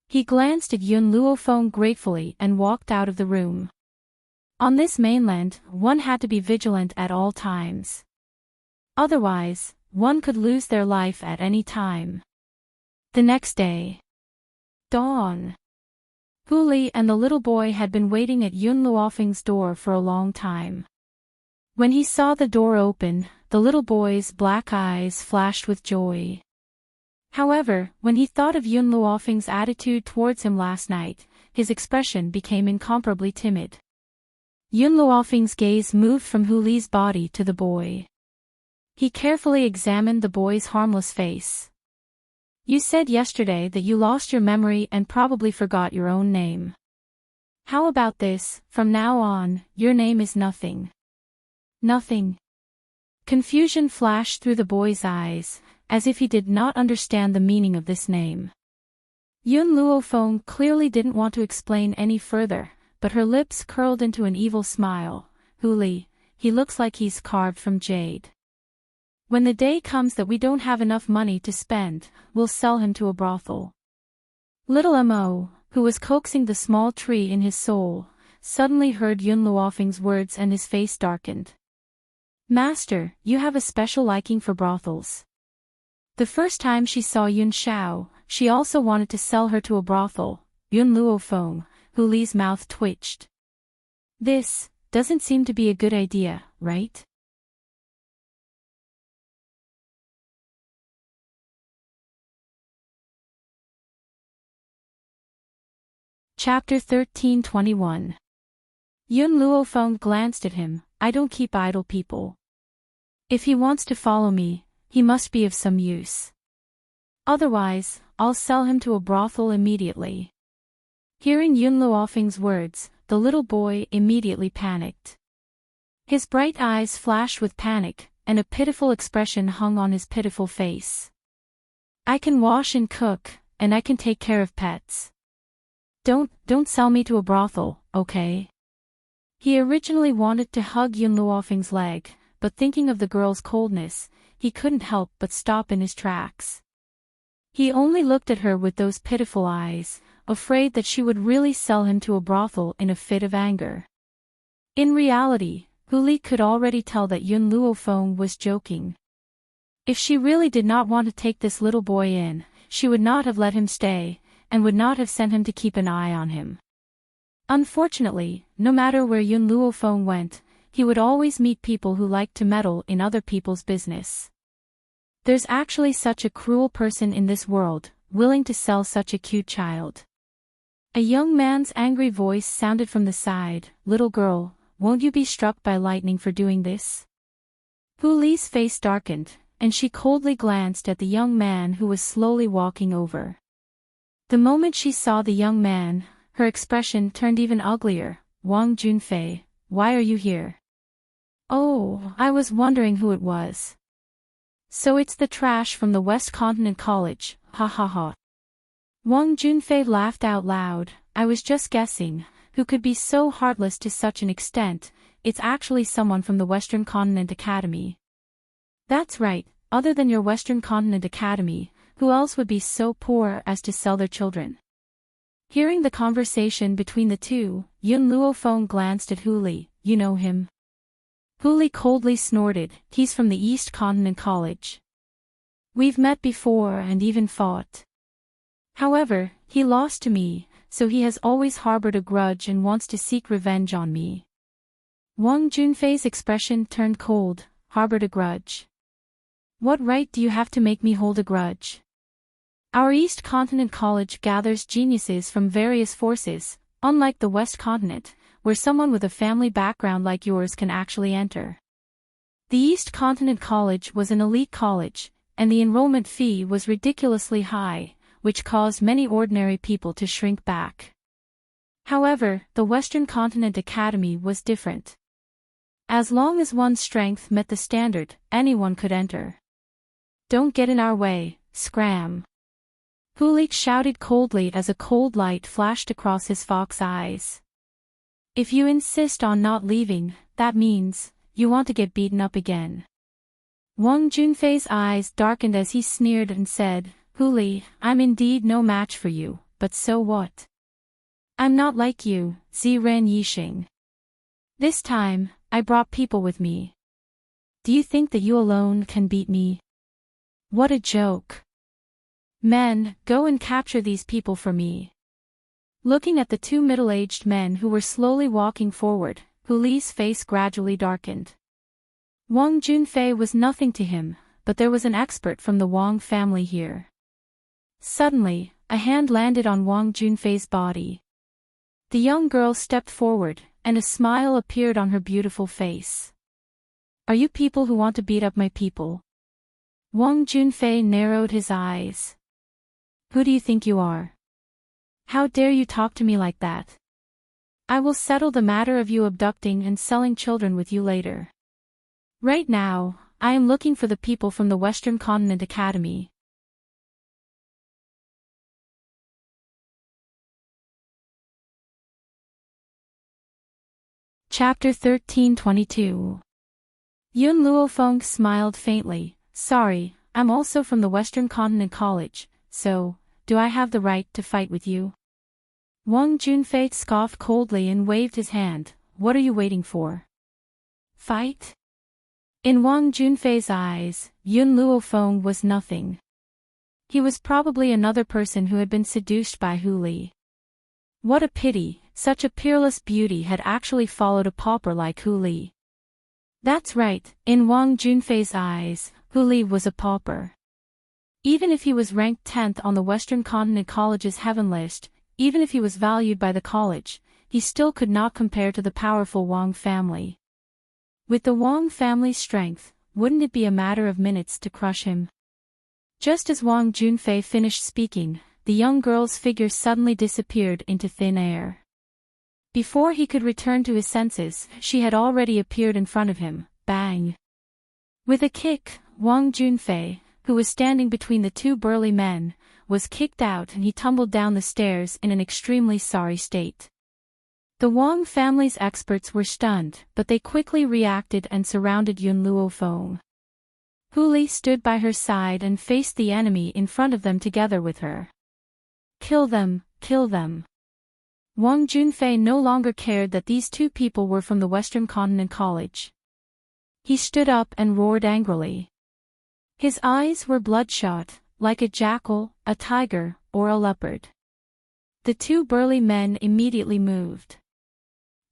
Speaker 1: He glanced at Yun Luofeng gratefully and walked out of the room. On this mainland, one had to be vigilant at all times. Otherwise, one could lose their life at any time. The next day. Dawn. Huli and the little boy had been waiting at Yun Luofeng's door for a long time. When he saw the door open, the little boy's black eyes flashed with joy. However, when he thought of Yun Luofeng's attitude towards him last night, his expression became incomparably timid. Yun Luofeng's gaze moved from Huli's body to the boy. He carefully examined the boy's harmless face. You said yesterday that you lost your memory and probably forgot your own name. How about this, from now on, your name is Nothing. Nothing. Confusion flashed through the boy's eyes, as if he did not understand the meaning of this name. Yun Luofeng clearly didn't want to explain any further, but her lips curled into an evil smile. Huli, he looks like he's carved from jade. When the day comes that we don't have enough money to spend, we'll sell him to a brothel. Little Mo, who was coaxing the small tree in his soul, suddenly heard Yun Luofeng's words and his face darkened. Master, you have a special liking for brothels. The first time she saw Yun Xiao, she also wanted to sell her to a brothel. Yun Luofeng, Huli's mouth twitched. This doesn't seem to be a good idea, right? Chapter 13:21. Yun Luofeng glanced at him. I don't keep idle people. If he wants to follow me, he must be of some use. Otherwise, I'll sell him to a brothel immediately. Hearing Yun Luofeng's words, the little boy immediately panicked. His bright eyes flashed with panic, and a pitiful expression hung on his pitiful face. I can wash and cook, and I can take care of pets. Don't sell me to a brothel, okay? He originally wanted to hug Yun Luofeng's leg, but thinking of the girl's coldness, he couldn't help but stop in his tracks. He only looked at her with those pitiful eyes, afraid that she would really sell him to a brothel in a fit of anger. In reality, Huli could already tell that Yun Luofeng was joking. If she really did not want to take this little boy in, she would not have let him stay, and would not have sent him to keep an eye on him. Unfortunately, no matter where Yun Luofeng went, he would always meet people who liked to meddle in other people's business. There's actually such a cruel person in this world, willing to sell such a cute child. A young man's angry voice sounded from the side. Little girl, won't you be struck by lightning for doing this? Huli's face darkened, and she coldly glanced at the young man who was slowly walking over. The moment she saw the young man, her expression turned even uglier. Wang Junfei, why are you here? Oh, I was wondering who it was. So it's the trash from the West Continent College, ha ha ha. Wang Junfei laughed out loud. I was just guessing, who could be so heartless to such an extent? It's actually someone from the Western Continent Academy. That's right, other than your Western Continent Academy, who else would be so poor as to sell their children? Hearing the conversation between the two, Yun Luofeng glanced at Huli. You know him? Huli coldly snorted. He's from the East Continent College. We've met before and even fought. However, he lost to me, so he has always harbored a grudge and wants to seek revenge on me. Wang Junfei's expression turned cold. Harbored a grudge? What right do you have to make me hold a grudge? Our East Continent College gathers geniuses from various forces, unlike the West Continent, where someone with a family background like yours can actually enter. The East Continent College was an elite college, and the enrollment fee was ridiculously high, which caused many ordinary people to shrink back. However, the Western Continent Academy was different. As long as one's strength met the standard, anyone could enter. Don't get in our way, scram. Huli shouted coldly as a cold light flashed across his fox eyes. If you insist on not leaving, that means, you want to get beaten up again. Wang Junfei's eyes darkened as he sneered and said, Huli, I'm indeed no match for you, but so what? I'm not like you, Ziren Yixing. This time, I brought people with me. Do you think that you alone can beat me? What a joke. Men, go and capture these people for me. Looking at the two middle-aged men who were slowly walking forward, Huli's face gradually darkened. Wang Junfei was nothing to him, but there was an expert from the Wang family here. Suddenly, a hand landed on Wang Junfei's body. The young girl stepped forward, and a smile appeared on her beautiful face. Are you people who want to beat up my people? Wang Junfei narrowed his eyes. Who do you think you are? How dare you talk to me like that? I will settle the matter of you abducting and selling children with you later. Right now, I am looking for the people from the Western Continent Academy. Chapter 13:22. Yun Luofeng smiled faintly. Sorry, I'm also from the Western Continent College, so, do I have the right to fight with you? Wang Junfei scoffed coldly and waved his hand. What are you waiting for? Fight? In Wang Junfei's eyes, Yun Luofeng was nothing. He was probably another person who had been seduced by Hu Li. What a pity, such a peerless beauty had actually followed a pauper like Hu Li. That's right, in Wang Junfei's eyes, Hu Li was a pauper. Even if he was ranked 10th on the Western Continent College's heaven list, even if he was valued by the college, he still could not compare to the powerful Wang family. With the Wang family's strength, wouldn't it be a matter of minutes to crush him? Just as Wang Junfei finished speaking, the young girl's figure suddenly disappeared into thin air. Before he could return to his senses, she had already appeared in front of him. Bang! With a kick, Wang Junfei, who was standing between the two burly men, was kicked out and he tumbled down the stairs in an extremely sorry state. The Wang family's experts were stunned, but they quickly reacted and surrounded Yun Luofeng. Hu Li stood by her side and faced the enemy in front of them together with her. Kill them, kill them. Wang Junfei no longer cared that these two people were from the Western Continent College. He stood up and roared angrily. His eyes were bloodshot, like a jackal, a tiger, or a leopard. The two burly men immediately moved.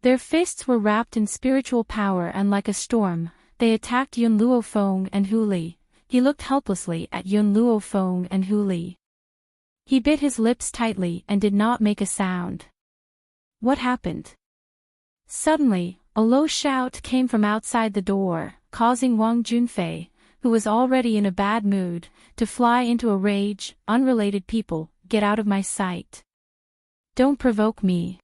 Speaker 1: Their fists were wrapped in spiritual power and like a storm, they attacked Yun Luofeng and Hu Li. He looked helplessly at Yun Luofeng and Hu Li. He bit his lips tightly and did not make a sound. What happened? Suddenly, a low shout came from outside the door, causing Wang Junfei, who was already in a bad mood, to fly into a rage. Unrelated people, get out of my sight. Don't provoke me.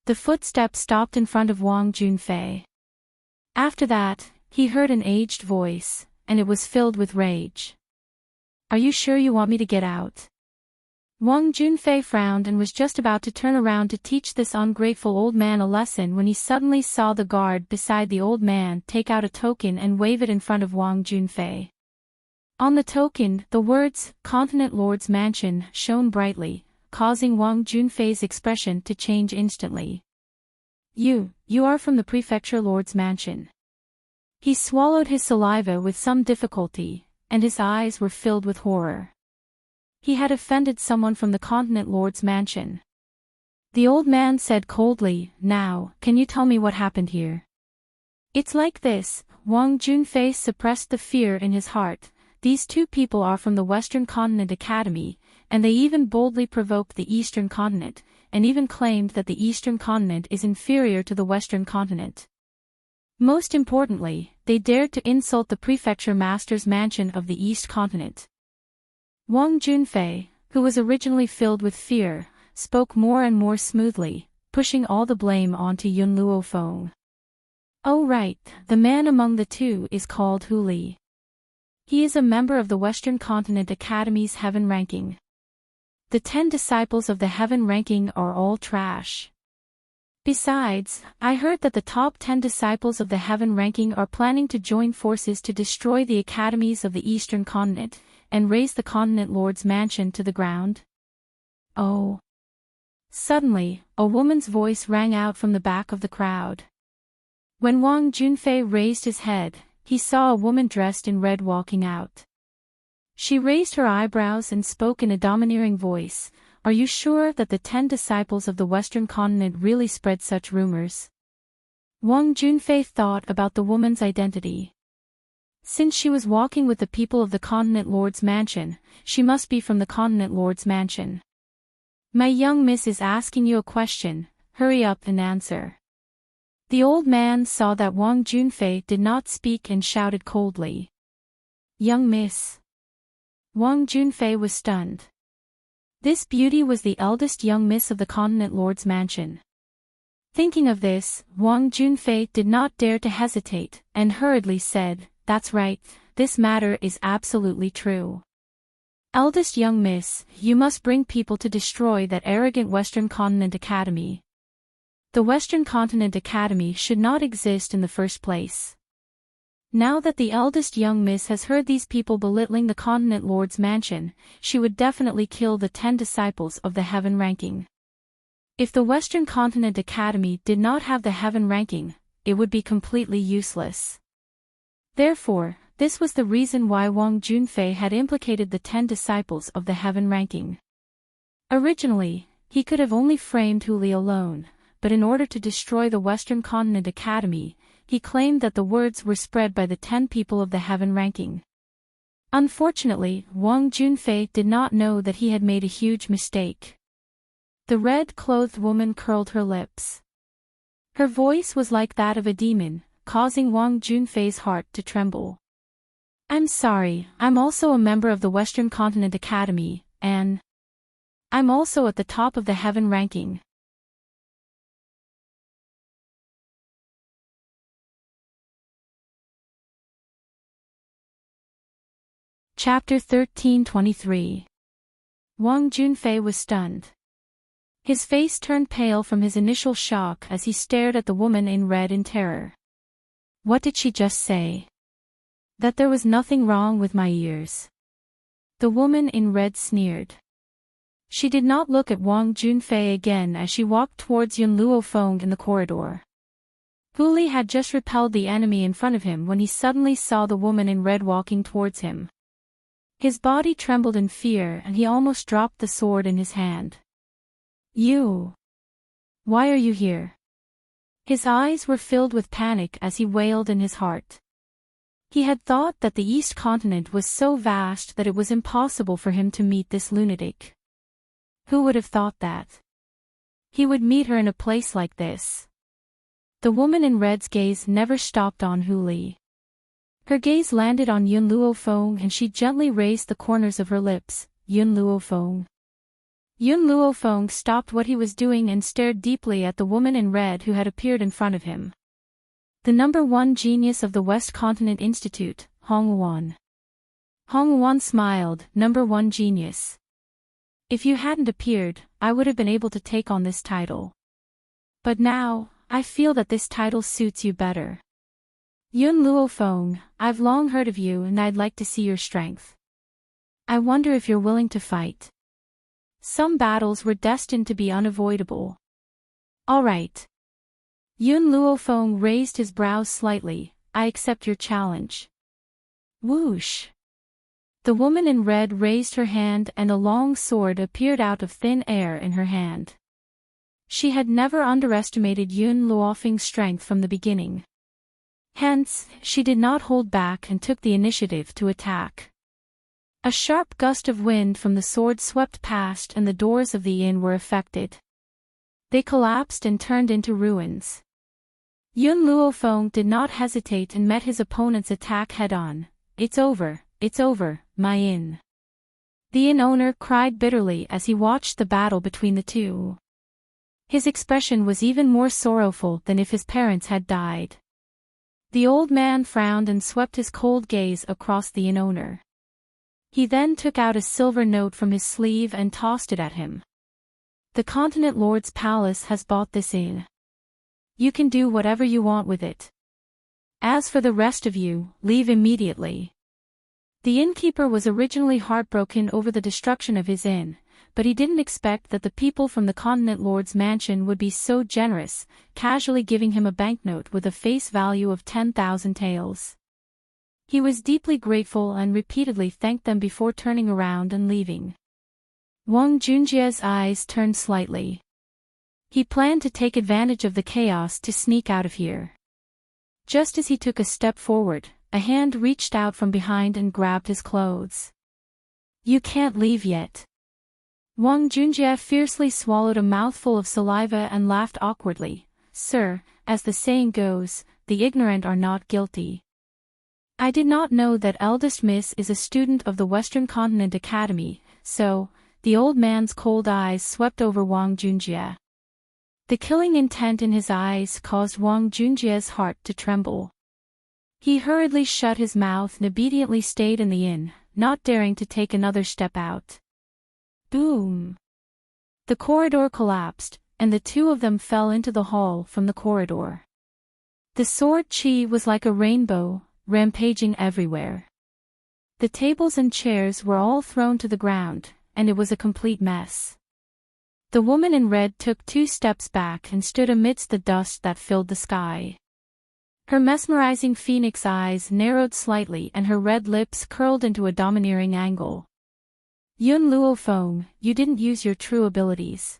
Speaker 1: The footsteps stopped in front of Wang Junfei. After that, he heard an aged voice, and it was filled with rage. Are you sure you want me to get out? Wang Junfei frowned and was just about to turn around to teach this ungrateful old man a lesson when he suddenly saw the guard beside the old man take out a token and wave it in front of Wang Junfei. On the token, the words, Continent Lord's Mansion, shone brightly, causing Wang Junfei's expression to change instantly. You are from the Prefecture Lord's Mansion. He swallowed his saliva with some difficulty, and his eyes were filled with horror. He had offended someone from the Continent Lord's Mansion. The old man said coldly, Now, can you tell me what happened here? It's like this. Wang Junfei suppressed the fear in his heart. These two people are from the Western Continent Academy, and they even boldly provoked the Eastern Continent, and even claimed that the Eastern Continent is inferior to the Western Continent. Most importantly, they dared to insult the Prefecture Master's mansion of the East Continent. Wang Junfei, who was originally filled with fear, spoke more and more smoothly, pushing all the blame onto Yun Luofeng. Oh right, the man among the two is called Hu Li. He is a member of the Western Continent Academy's Heaven ranking. The 10 disciples of the Heaven ranking are all trash. Besides, I heard that the top 10 disciples of the Heaven ranking are planning to join forces to destroy the academies of the Eastern Continent, and raise the Continent Lord's Mansion to the ground. Oh. Suddenly, a woman's voice rang out from the back of the crowd. When Wang Junfei raised his head, he saw a woman dressed in red walking out. She raised her eyebrows and spoke in a domineering voice. Are you sure that the 10 disciples of the Western Continent really spread such rumors? Wang Junfei thought about the woman's identity. Since she was walking with the people of the Continent Lord's Mansion, she must be from the Continent Lord's Mansion. My young miss is asking you a question, hurry up and answer. The old man saw that Wang Junfei did not speak and shouted coldly. Young miss. Wang Junfei was stunned. This beauty was the eldest young miss of the Continent Lord's mansion. Thinking of this, Wang Junfei did not dare to hesitate, and hurriedly said, "That's right, this matter is absolutely true. Eldest young miss, you must bring people to destroy that arrogant Western Continent Academy. The Western Continent Academy should not exist in the first place." Now that the eldest young miss has heard these people belittling the Continent Lord's mansion, she would definitely kill the 10 disciples of the heaven ranking. If the Western Continent Academy did not have the heaven ranking, it would be completely useless. Therefore, this was the reason why Wang Junfei had implicated the 10 disciples of the heaven ranking. Originally, he could have only framed Hu Li alone, but in order to destroy the Western Continent Academy, he claimed that the words were spread by the 10 people of the heaven ranking. Unfortunately, Wang Junfei did not know that he had made a huge mistake. The red-clothed woman curled her lips. Her voice was like that of a demon, causing Wang Junfei's heart to tremble. "I'm sorry, I'm also a member of the Western Continent Academy, and I'm also at the top of the heaven ranking." Chapter 13:23. Wang Junfei was stunned. His face turned pale from his initial shock as he stared at the woman in red in terror. What did she just say? That there was nothing wrong with my ears. The woman in red sneered. She did not look at Wang Junfei again as she walked towards Yun Luofeng in the corridor. Hu Li had just repelled the enemy in front of him when he suddenly saw the woman in red walking towards him. His body trembled in fear and he almost dropped the sword in his hand. "You! Why are you here?" His eyes were filled with panic as he wailed in his heart. He had thought that the East Continent was so vast that it was impossible for him to meet this lunatic. Who would have thought that? He would meet her in a place like this. The woman in red's gaze never stopped on Hu Li. Her gaze landed on Yun Luofeng and she gently raised the corners of her lips. "Yun Luofeng." Yun Luofeng stopped what he was doing and stared deeply at the woman in red who had appeared in front of him. The #1 genius of the West Continent Institute, Hong Wan. Hong Wan smiled. "#1 genius. If you hadn't appeared, I would have been able to take on this title. But now, I feel that this title suits you better. Yun Luofeng, I've long heard of you and I'd like to see your strength. I wonder if you're willing to fight. Some battles were destined to be unavoidable." "All right." Yun Luofeng raised his brows slightly. "I accept your challenge." Whoosh! The woman in red raised her hand and a long sword appeared out of thin air in her hand. She had never underestimated Yun Luofeng's strength from the beginning. Hence, she did not hold back and took the initiative to attack. A sharp gust of wind from the sword swept past and the doors of the inn were affected. They collapsed and turned into ruins. Yun Luofeng did not hesitate and met his opponent's attack head-on. It's over, my inn." The inn owner cried bitterly as he watched the battle between the two. His expression was even more sorrowful than if his parents had died. The old man frowned and swept his cold gaze across the inn owner. He then took out a silver note from his sleeve and tossed it at him. "The Continent Lord's palace has bought this inn. You can do whatever you want with it. As for the rest of you, leave immediately." The innkeeper was originally heartbroken over the destruction of his inn, but he didn't expect that the people from the Continent Lord's mansion would be so generous, casually giving him a banknote with a face value of 10,000 taels. He was deeply grateful and repeatedly thanked them before turning around and leaving. Wang Junjie's eyes turned slightly. He planned to take advantage of the chaos to sneak out of here. Just as he took a step forward, a hand reached out from behind and grabbed his clothes. "You can't leave yet." Wang Junjie fiercely swallowed a mouthful of saliva and laughed awkwardly. "Sir, as the saying goes, the ignorant are not guilty. I did not know that Eldest Miss is a student of the Western Continent Academy, so, the old man's cold eyes swept over Wang Junjie. The killing intent in his eyes caused Wang Junjie's heart to tremble. He hurriedly shut his mouth and obediently stayed in the inn, not daring to take another step out. Boom! The corridor collapsed, and the two of them fell into the hall from the corridor. The sword chi was like a rainbow, rampaging everywhere. The tables and chairs were all thrown to the ground, and it was a complete mess. The woman in red took 2 steps back and stood amidst the dust that filled the sky. Her mesmerizing phoenix eyes narrowed slightly and her red lips curled into a domineering angle. Yun Luofeng, you didn't use your true abilities.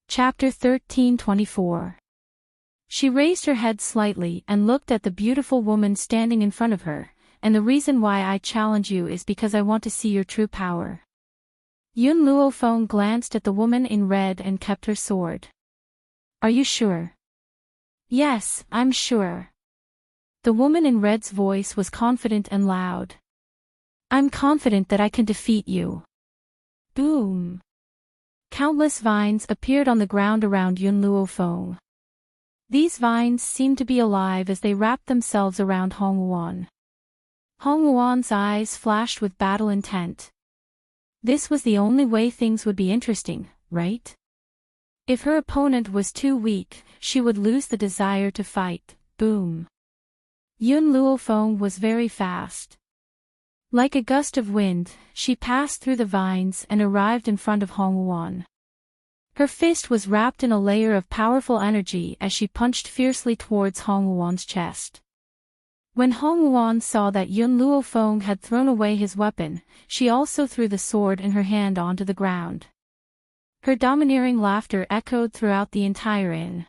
Speaker 1: Chapter 13:24. She raised her head slightly and looked at the beautiful woman standing in front of her, and the reason why I challenge you is because I want to see your true power. Yun Luofeng glanced at the woman in red and kept her sword. Are you sure? Yes, I'm sure. The woman in red's voice was confident and loud. I'm confident that I can defeat you. Boom! Countless vines appeared on the ground around Yun Luofeng. These vines seemed to be alive as they wrapped themselves around Hong Wuan. Hong Wuan's eyes flashed with battle intent. This was the only way things would be interesting, right? If her opponent was too weak, she would lose the desire to fight. Boom! Yun Luofeng was very fast. Like a gust of wind, she passed through the vines and arrived in front of Hong Wuan. Her fist was wrapped in a layer of powerful energy as she punched fiercely towards Hong Wuan's chest. When Hong Wuan saw that Yun Luofeng had thrown away his weapon, she also threw the sword in her hand onto the ground. Her domineering laughter echoed throughout the entire inn.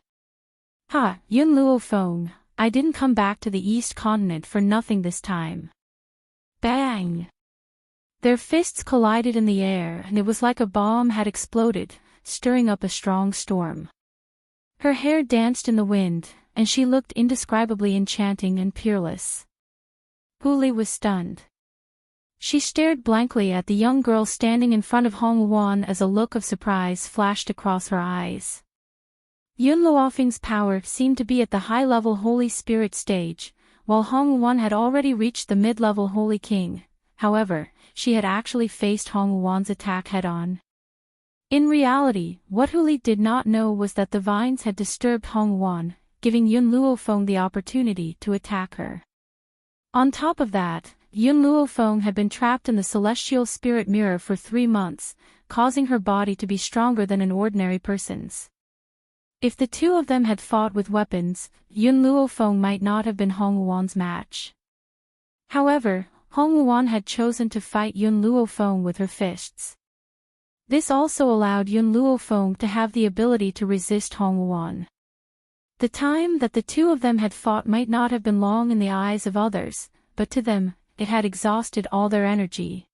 Speaker 1: Ha, Yun Luofeng, I didn't come back to the East Continent for nothing this time. Bang! Their fists collided in the air and it was like a bomb had exploded, stirring up a strong storm. Her hair danced in the wind, and she looked indescribably enchanting and peerless. Hu Li was stunned. She stared blankly at the young girl standing in front of Hong Wuan as a look of surprise flashed across her eyes. Yun Luofeng's power seemed to be at the high-level Holy Spirit stage, while Hong Wuan had already reached the mid-level Holy King. However, she had actually faced Hong Wuan's attack head-on. In reality, what Hu Li did not know was that the vines had disturbed Hong Wuan, giving Yun Luofeng the opportunity to attack her. On top of that, Yun Luofeng had been trapped in the celestial spirit mirror for 3 months, causing her body to be stronger than an ordinary person's. If the two of them had fought with weapons, Yun Luofeng might not have been Hong Wuan's match. However, Hong Wuan had chosen to fight Yun Luofeng with her fists. This also allowed Yun Luofeng to have the ability to resist Hong Wuan. The time that the two of them had fought might not have been long in the eyes of others, but to them, it had exhausted all their energy.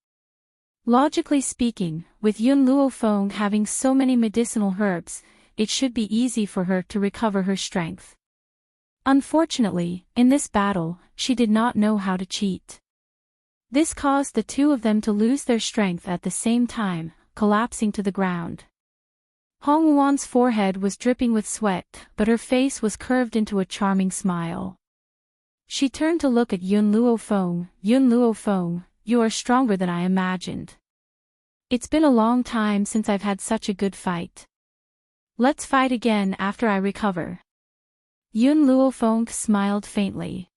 Speaker 1: Logically speaking, with Yun Luofeng having so many medicinal herbs, it should be easy for her to recover her strength. Unfortunately, in this battle, she did not know how to cheat. This caused the two of them to lose their strength at the same time, collapsing to the ground. Hong Wuan's forehead was dripping with sweat, but her face was curved into a charming smile. She turned to look at Yun Luofeng. Yun Luofeng, you are stronger than I imagined. It's been a long time since I've had such a good fight. Let's fight again after I recover. Yun Luofeng smiled faintly.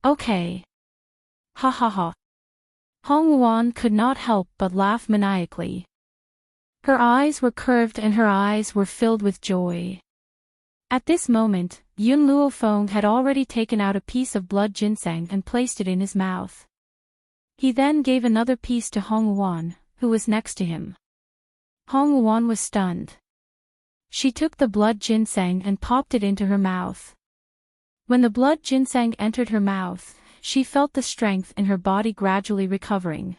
Speaker 1: Okay. Ha ha ha. Hong Wuan could not help but laugh maniacally. Her eyes were curved and her eyes were filled with joy. At this moment, Yun Luofeng had already taken out a piece of blood ginseng and placed it in his mouth. He then gave another piece to Hong Wuan, who was next to him. Hong Wuan was stunned. She took the blood ginseng and popped it into her mouth. When the blood ginseng entered her mouth, she felt the strength in her body gradually recovering.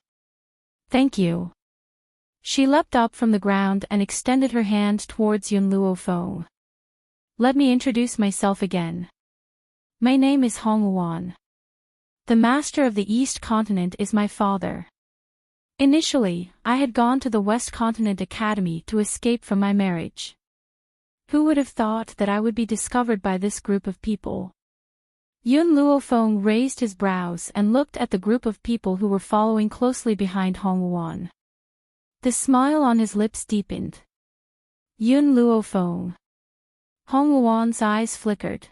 Speaker 1: Thank you. She leapt up from the ground and extended her hand towards Yun Luofeng. Let me introduce myself again. My name is Hongwon. The master of the East Continent is my father. Initially, I had gone to the West Continent Academy to escape from my marriage. Who would have thought that I would be discovered by this group of people? Yun Luofeng raised his brows and looked at the group of people who were following closely behind Hongwon. The smile on his lips deepened. Yun Luofeng. Hongwon's eyes flickered.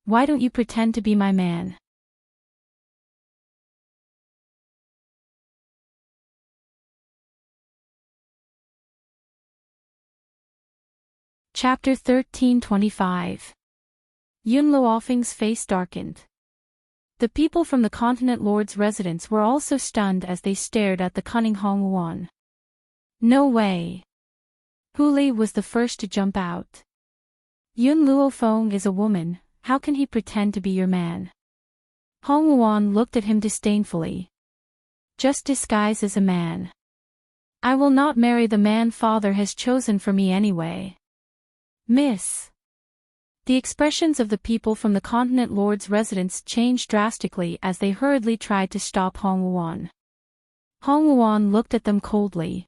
Speaker 1: Why don't you pretend to be my man? Chapter 13:25. Yun Luofeng's face darkened. The people from the Continent Lord's residence were also stunned as they stared at the cunning Hongwon. No way. Hu Li was the first to jump out. Yun Luofeng is a woman, how can he pretend to be your man? Hongwon looked at him disdainfully. Just disguise as a man. I will not marry the man father has chosen for me anyway. Miss. The expressions of the people from the Continent Lord's residence changed drastically as they hurriedly tried to stop Hongwon. Hongwon looked at them coldly.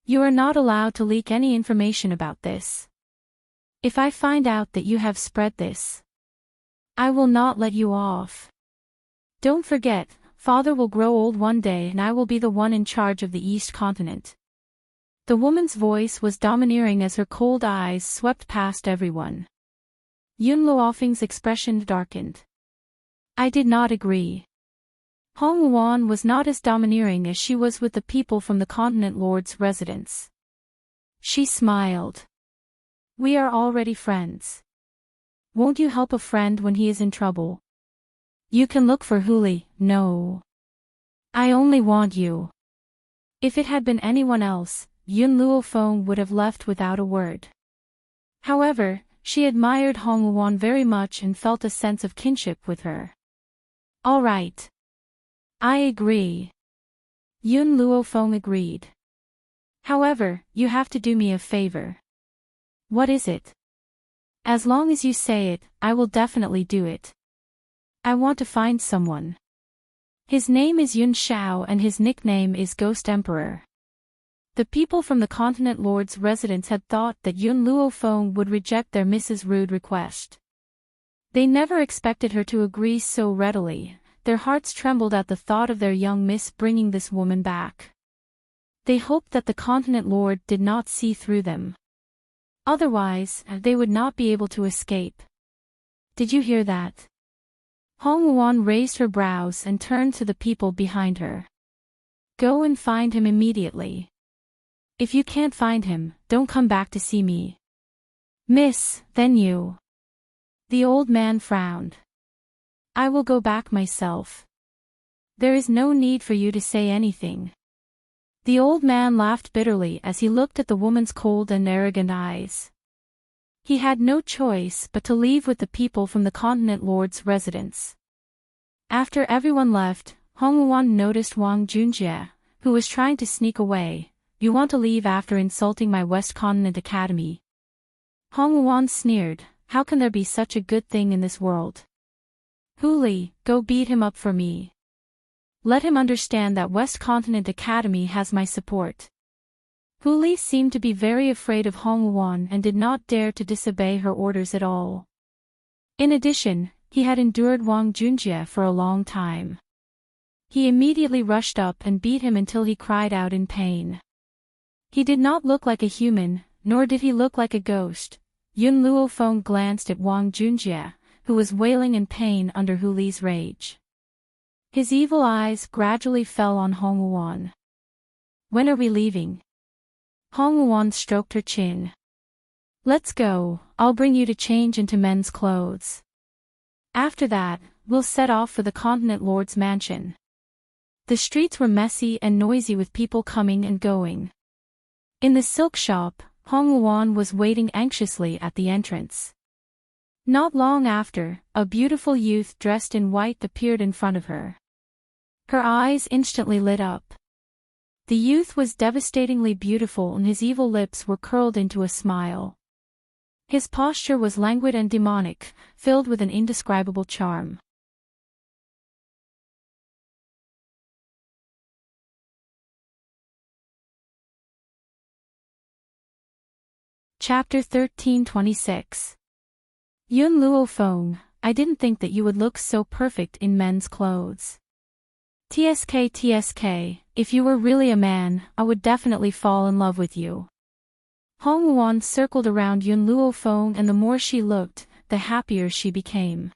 Speaker 1: You are not allowed to leak any information about this. If I find out that you have spread this, I will not let you off. Don't forget, father will grow old one day and I will be the one in charge of the East Continent. The woman's voice was domineering as her cold eyes swept past everyone. Yun Luofeng's expression darkened. I did not agree. Hongwon was not as domineering as she was with the people from the Continent Lord's residence. She smiled. We are already friends. Won't you help a friend when he is in trouble? You can look for Hu Li. No. I only want you. If it had been anyone else, Yun Luofeng would have left without a word. However, she admired Hongwon very much and felt a sense of kinship with her. All right. I agree. Yun Luofeng agreed. However, you have to do me a favor. What is it? As long as you say it, I will definitely do it. I want to find someone. His name is Yun Shao and his nickname is Ghost Emperor. The people from the Continent Lord's residence had thought that Yun Luofeng would reject their Mrs. Rude request. They never expected her to agree so readily. Their hearts trembled at the thought of their young miss bringing this woman back. They hoped that the Continent Lord did not see through them. Otherwise, they would not be able to escape. Did you hear that? Hongwon raised her brows and turned to the people behind her. Go and find him immediately. If you can't find him, don't come back to see me. Miss, then you. The old man frowned. I will go back myself. There is no need for you to say anything. The old man laughed bitterly as he looked at the woman's cold and arrogant eyes. He had no choice but to leave with the people from the Continent Lord's residence. After everyone left, Hongwon noticed Wang Junjie, who was trying to sneak away. You want to leave after insulting my West Continent Academy? Hongwon sneered, how can there be such a good thing in this world? Hu Li, go beat him up for me. Let him understand that West Continent Academy has my support. Hu Li seemed to be very afraid of Hongwon and did not dare to disobey her orders at all. In addition, he had endured Wang Junjie for a long time. He immediately rushed up and beat him until he cried out in pain. He did not look like a human, nor did he look like a ghost. Yun Luofeng glanced at Wang Junjie, who was wailing in pain under Hu Li's rage. His evil eyes gradually fell on Hongwon. When are we leaving? Hongwon stroked her chin. Let's go, I'll bring you to change into men's clothes. After that, we'll set off for the Continent Lord's mansion. The streets were messy and noisy with people coming and going. In the silk shop, Hongwon was waiting anxiously at the entrance. Not long after, a beautiful youth dressed in white appeared in front of her. Her eyes instantly lit up. The youth was devastatingly beautiful and his evil lips were curled into a smile. His posture was languid and demonic, filled with an indescribable charm. Chapter 1326. Yun Luo Feng, I didn't think that you would look so perfect in men's clothes. TSK, if you were really a man, I would definitely fall in love with you. Hong Wuan circled around Yun Luo Feng, and the more she looked, the happier she became.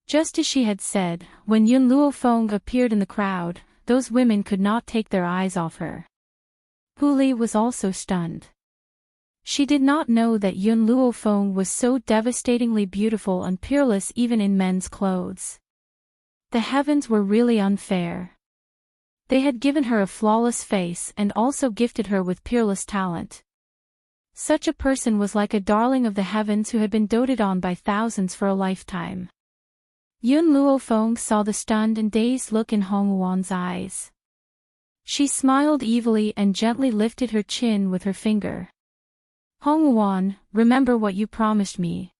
Speaker 1: Just as she had said, when Yun Luo Feng appeared in the crowd, those women could not take their eyes off her. Hu Li was also stunned. She did not know that Yun Luo Feng was so devastatingly beautiful and peerless even in men's clothes. The heavens were really unfair. They had given her a flawless face and also gifted her with peerless talent. Such a person was like a darling of the heavens who had been doted on by thousands for a lifetime. Yun Luo Feng saw the stunned and dazed look in Hong Wuan's eyes. She smiled evilly and gently lifted her chin with her finger. Hong Wuan, remember what you promised me.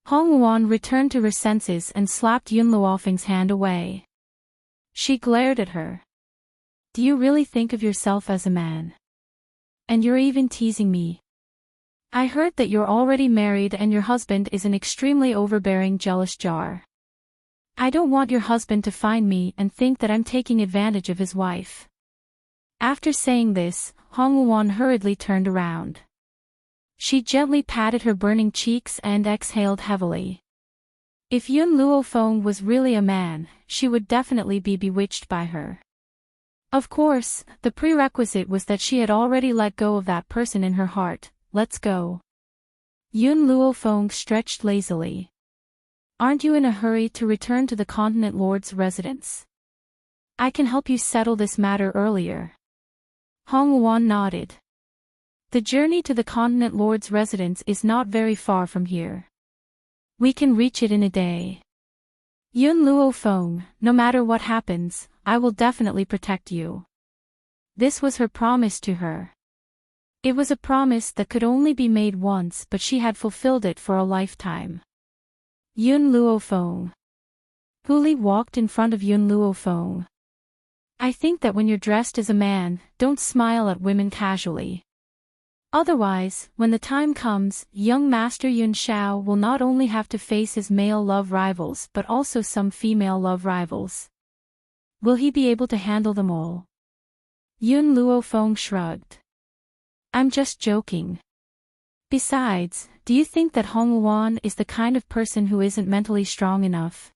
Speaker 1: Hong Wuan returned to her senses and slapped Yun Luo Feng's hand away. She glared at her. Do you really think of yourself as a man? And you're even teasing me. I heard that you're already married and your husband is an extremely overbearing jealous jar. I don't want your husband to find me and think that I'm taking advantage of his wife. After saying this, Hong Wuan hurriedly turned around. She gently patted her burning cheeks and exhaled heavily. If Yun Luo Feng was really a man, she would definitely be bewitched by her. Of course, the prerequisite was that she had already let go of that person in her heart. Let's go. Yun Luo Feng stretched lazily. Aren't you in a hurry to return to the Continent Lord's residence? I can help you settle this matter earlier. Hong Wuan nodded. The journey to the Continent Lord's residence is not very far from here. We can reach it in a day. Yun Luo Feng, no matter what happens, I will definitely protect you. This was her promise to her. It was a promise that could only be made once, but she had fulfilled it for a lifetime. Yun Luo Feng. Hu Li walked in front of Yun Luo Feng. I think that when you're dressed as a man, don't smile at women casually. Otherwise, when the time comes, young Master Yun Shao will not only have to face his male love rivals but also some female love rivals. Will he be able to handle them all? Yun Luo Feng shrugged. I'm just joking. Besides, do you think that Hong Wuan is the kind of person who isn't mentally strong enough?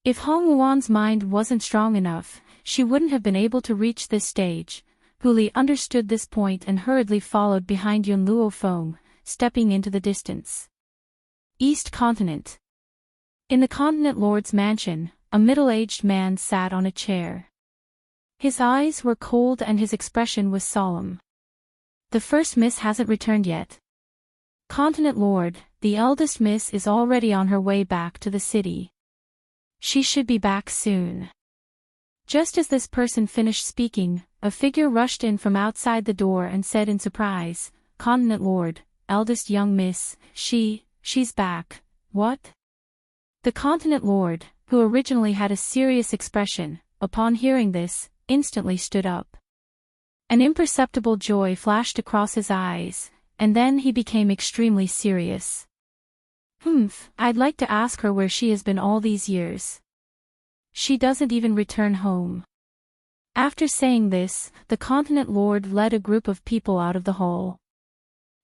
Speaker 1: If Hong Wuan's mind wasn't strong enough, she wouldn't have been able to reach this stage. Hu Li understood this point and hurriedly followed behind Yun Luo Feng, stepping into the distance. East Continent. In the Continent Lord's mansion, a middle-aged man sat on a chair. His eyes were cold and his expression was solemn. The first miss hasn't returned yet. Continent Lord, the eldest miss is already on her way back to the city. She should be back soon. Just as this person finished speaking, a figure rushed in from outside the door and said in surprise, Continent Lord, eldest young miss, she's back. What? The Continent Lord, who originally had a serious expression, upon hearing this, instantly stood up. An imperceptible joy flashed across his eyes, and then he became extremely serious. I'd like to ask her where she has been all these years. She doesn't even return home. After saying this, the Continent Lord led a group of people out of the hall.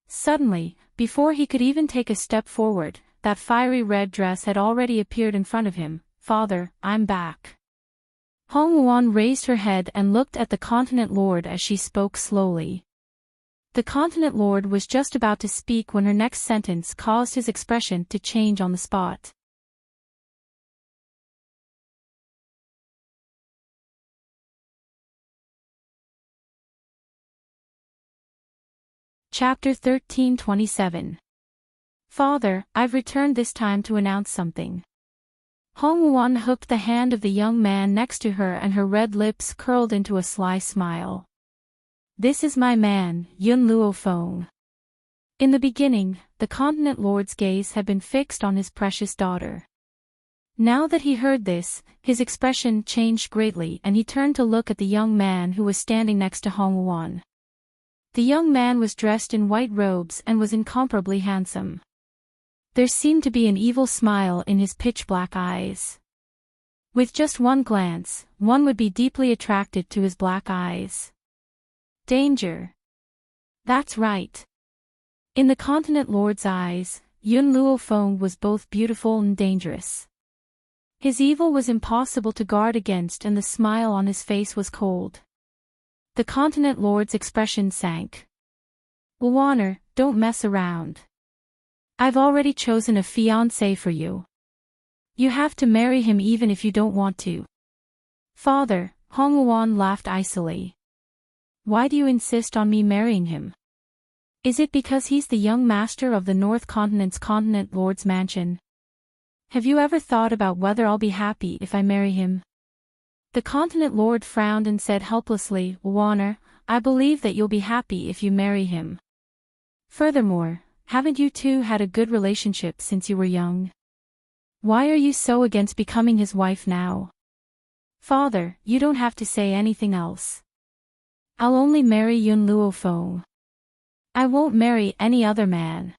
Speaker 1: Suddenly, before he could even take a step forward, that fiery red dress had already appeared in front of him. Father, I'm back. Hong Wuan raised her head and looked at the Continent Lord as she spoke slowly. The Continent Lord was just about to speak when her next sentence caused his expression to change on the spot. Chapter 1327. Father, I've returned this time to announce something. Hong Wuan hooked the hand of the young man next to her and her red lips curled into a sly smile. This is my man, Yun Luo Feng. In the beginning, the continent lord's gaze had been fixed on his precious daughter. Now that he heard this, his expression changed greatly and he turned to look at the young man who was standing next to Hong Wuan. The young man was dressed in white robes and was incomparably handsome. There seemed to be an evil smile in his pitch-black eyes. With just one glance, one would be deeply attracted to his black eyes. Danger. That's right. In the continent lord's eyes, Yun Luofeng was both beautiful and dangerous. His evil was impossible to guard against and the smile on his face was cold. The continent lord's expression sank. Luoner, don't mess around. I've already chosen a fiancé for you. You have to marry him even if you don't want to. Father, Hong Wuan laughed icily. Why do you insist on me marrying him? Is it because he's the young master of the North Continent's continent lord's mansion? Have you ever thought about whether I'll be happy if I marry him? The continent lord frowned and said helplessly, Luoner, I believe that you'll be happy if you marry him. Furthermore, haven't you two had a good relationship since you were young? Why are you so against becoming his wife now? Father, you don't have to say anything else. I'll only marry Yun Luofeng. I won't marry any other man.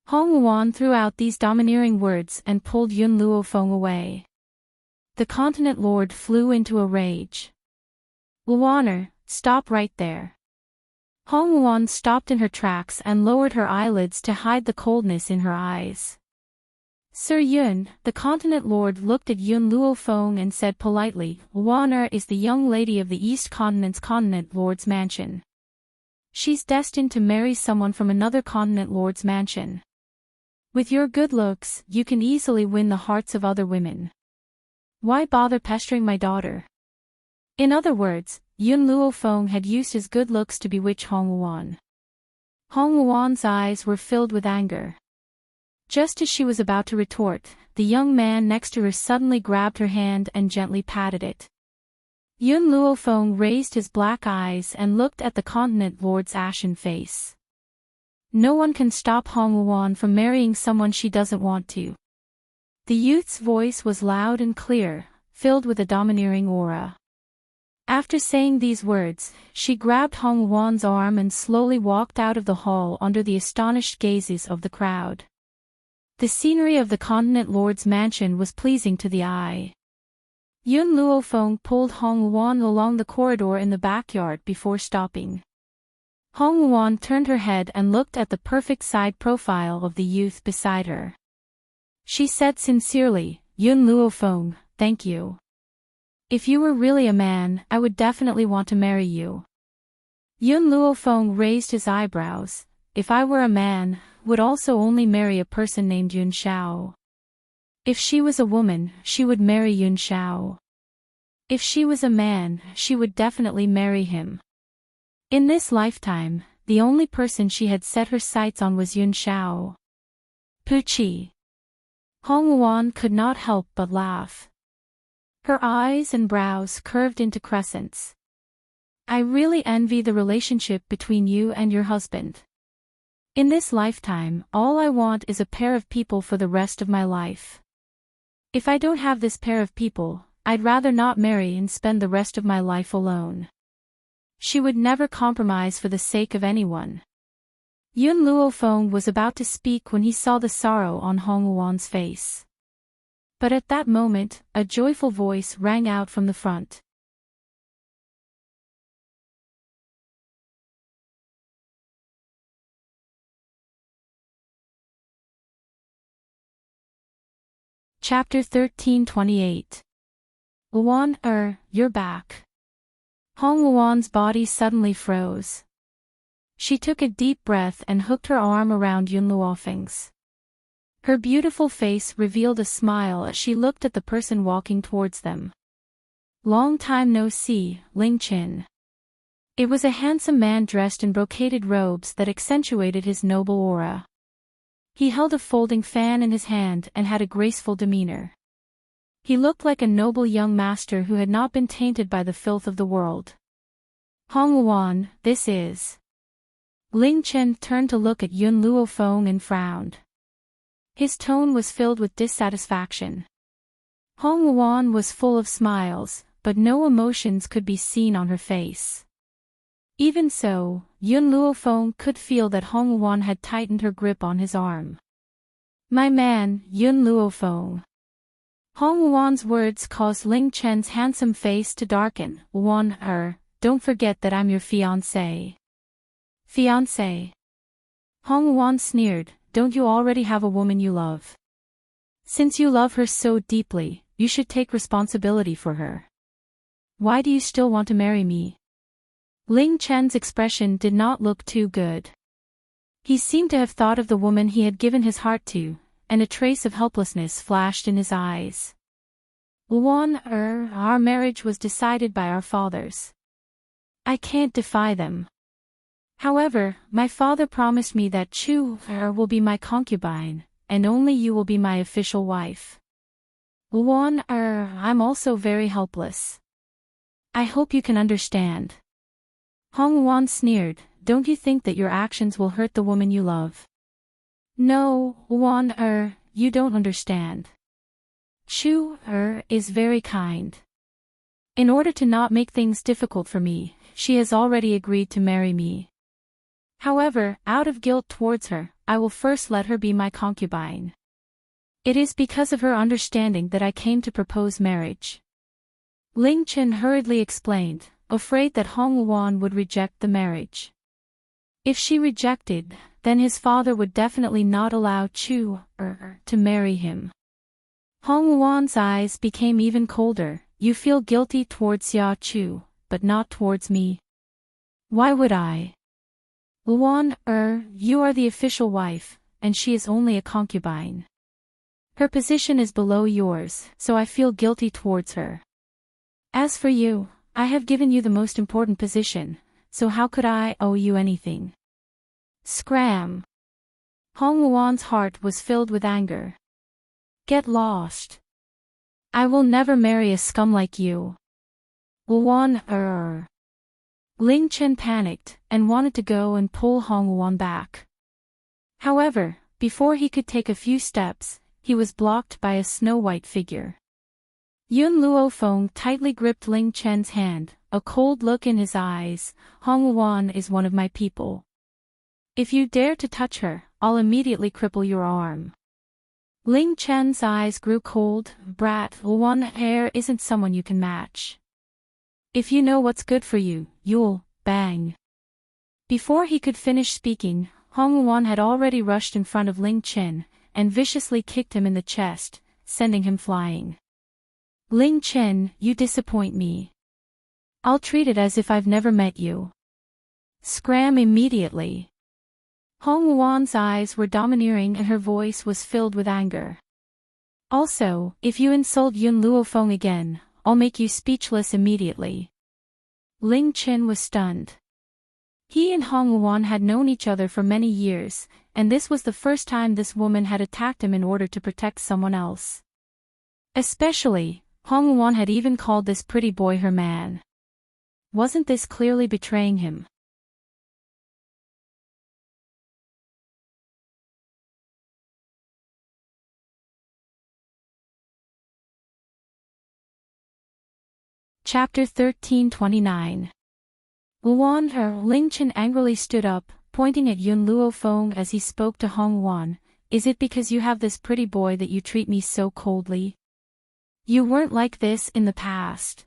Speaker 1: Hong Wuan threw out these domineering words and pulled Yun Luofeng away. The continent lord flew into a rage. Luoner, stop right there. Hong Wuan stopped in her tracks and lowered her eyelids to hide the coldness in her eyes. Sir Yun, the continent lord looked at Yun Luofeng and said politely, Luoner is the young lady of the East Continent's continent lord's mansion. She's destined to marry someone from another continent lord's mansion. With your good looks, you can easily win the hearts of other women. Why bother pestering my daughter? In other words, Yun Luofeng had used his good looks to bewitch Hong Wuan. Hong Wuan's eyes were filled with anger. Just as she was about to retort, the young man next to her suddenly grabbed her hand and gently patted it. Yun Luofeng raised his black eyes and looked at the continent lord's ashen face. No one can stop Hong Wuan from marrying someone she doesn't want to. The youth's voice was loud and clear, filled with a domineering aura. After saying these words, she grabbed Hong Wuan's arm and slowly walked out of the hall under the astonished gazes of the crowd. The scenery of the continent lord's mansion was pleasing to the eye. Yun Luofeng pulled Hong Wuan along the corridor in the backyard before stopping. Hong Wuan turned her head and looked at the perfect side profile of the youth beside her. She said sincerely, Yun Luofeng, thank you. If you were really a man, I would definitely want to marry you. Yun Luofeng raised his eyebrows. If I were a man, would also only marry a person named Yun Shao. If she was a woman, she would marry Yun Shao. If she was a man, she would definitely marry him. In this lifetime, the only person she had set her sights on was Yun Shao. Puchi. Hong Wuan could not help but laugh. Her eyes and brows curved into crescents. I really envy the relationship between you and your husband. In this lifetime, all I want is a pair of people for the rest of my life. If I don't have this pair of people, I'd rather not marry and spend the rest of my life alone. She would never compromise for the sake of anyone. Yun Luofeng was about to speak when he saw the sorrow on Hong Wuan's face. But at that moment, a joyful voice rang out from the front. Chapter 13:28. Luan, you're back. Hong Wuan's body suddenly froze. She took a deep breath and hooked her arm around Yun Luofeng's. Her beautiful face revealed a smile as she looked at the person walking towards them. Long time no see, Ling Qin. It was a handsome man dressed in brocaded robes that accentuated his noble aura. He held a folding fan in his hand and had a graceful demeanor. He looked like a noble young master who had not been tainted by the filth of the world. Hong Wuan, this is... Ling Chen turned to look at Yun Luofeng and frowned. His tone was filled with dissatisfaction. Hong Wuan was full of smiles, but no emotions could be seen on her face. Even so, Yun Luofeng could feel that Hong Wuan had tightened her grip on his arm. "My man, Yun Luofeng." Hong Wuan's words caused Ling Chen's handsome face to darken. "Wuan, don't forget that I'm your fiancé." "Fiancé?" Hong Wuan sneered. "Don't you already have a woman you love? Since you love her so deeply, you should take responsibility for her. Why do you still want to marry me?" Ling Chen's expression did not look too good. He seemed to have thought of the woman he had given his heart to, and a trace of helplessness flashed in his eyes. "Wuan, our marriage was decided by our fathers. I can't defy them. However, my father promised me that Chu will be my concubine, and only you will be my official wife. Wuan, I'm also very helpless. I hope you can understand." Hong Wuan sneered. "Don't you think that your actions will hurt the woman you love?" "No, Wuan, you don't understand. Chu is very kind. In order to not make things difficult for me, she has already agreed to marry me. However, out of guilt towards her, I will first let her be my concubine. It is because of her understanding that I came to propose marriage." Ling Chen hurriedly explained, afraid that Hong Wuan would reject the marriage. If she rejected, then his father would definitely not allow Chu to marry him. Hong Wuan's eyes became even colder. "You feel guilty towards Xia Chu, but not towards me. Why would I? Wuan, you are the official wife, and she is only a concubine. Her position is below yours, so I feel guilty towards her. As for you, I have given you the most important position, so how could I owe you anything?" Scram! Hong Wuan's heart was filled with anger. "Get lost. I will never marry a scum like you. Wuan, Ling Chen panicked, and wanted to go and pull Hong Wuan back. However, before he could take a few steps, he was blocked by a snow-white figure. Yun Luofeng tightly gripped Ling Chen's hand, a cold look in his eyes. "Hong Wuan is one of my people. If you dare to touch her, I'll immediately cripple your arm." Ling Chen's eyes grew cold. "Brat, Wuan isn't someone you can match. If you know what's good for you, you'll bang." Before he could finish speaking, Hong Wuan had already rushed in front of Ling Chen, and viciously kicked him in the chest, sending him flying. "Ling Chen, you disappoint me. I'll treat it as if I've never met you." Scram immediately. Hong Wuan's eyes were domineering and her voice was filled with anger. "Also, if you insult Yun Luofeng again, I'll make you speechless immediately." Ling Chen was stunned. He and Hong Wuan had known each other for many years, and this was the first time this woman had attacked him in order to protect someone else. Especially, Hong Wuan had even called this pretty boy her man. Wasn't this clearly betraying him? Chapter 1329. Wuan, Ling Chen angrily stood up, pointing at Yun Luofeng as he spoke to Hong Wuan. "Is it because you have this pretty boy that you treat me so coldly? You weren't like this in the past.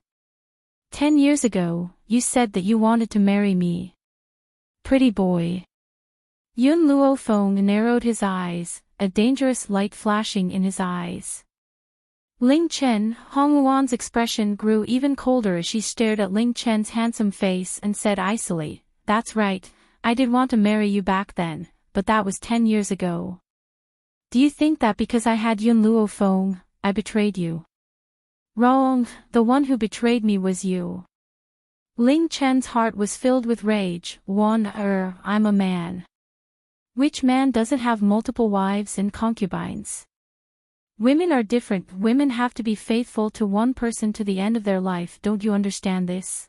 Speaker 1: 10 years ago, you said that you wanted to marry me. Pretty boy." Yun Luofeng narrowed his eyes, a dangerous light flashing in his eyes. Ling Chen, Hong Wuan's expression grew even colder as she stared at Ling Chen's handsome face and said icily, "That's right, I did want to marry you back then, but that was 10 years ago. Do you think that because I had Yun Luofeng, I betrayed you? Wrong, the one who betrayed me was you." Ling Chen's heart was filled with rage. "Wuan, I'm a man. Which man doesn't have multiple wives and concubines? Women are different. Women have to be faithful to one person to the end of their life. Don't you understand this?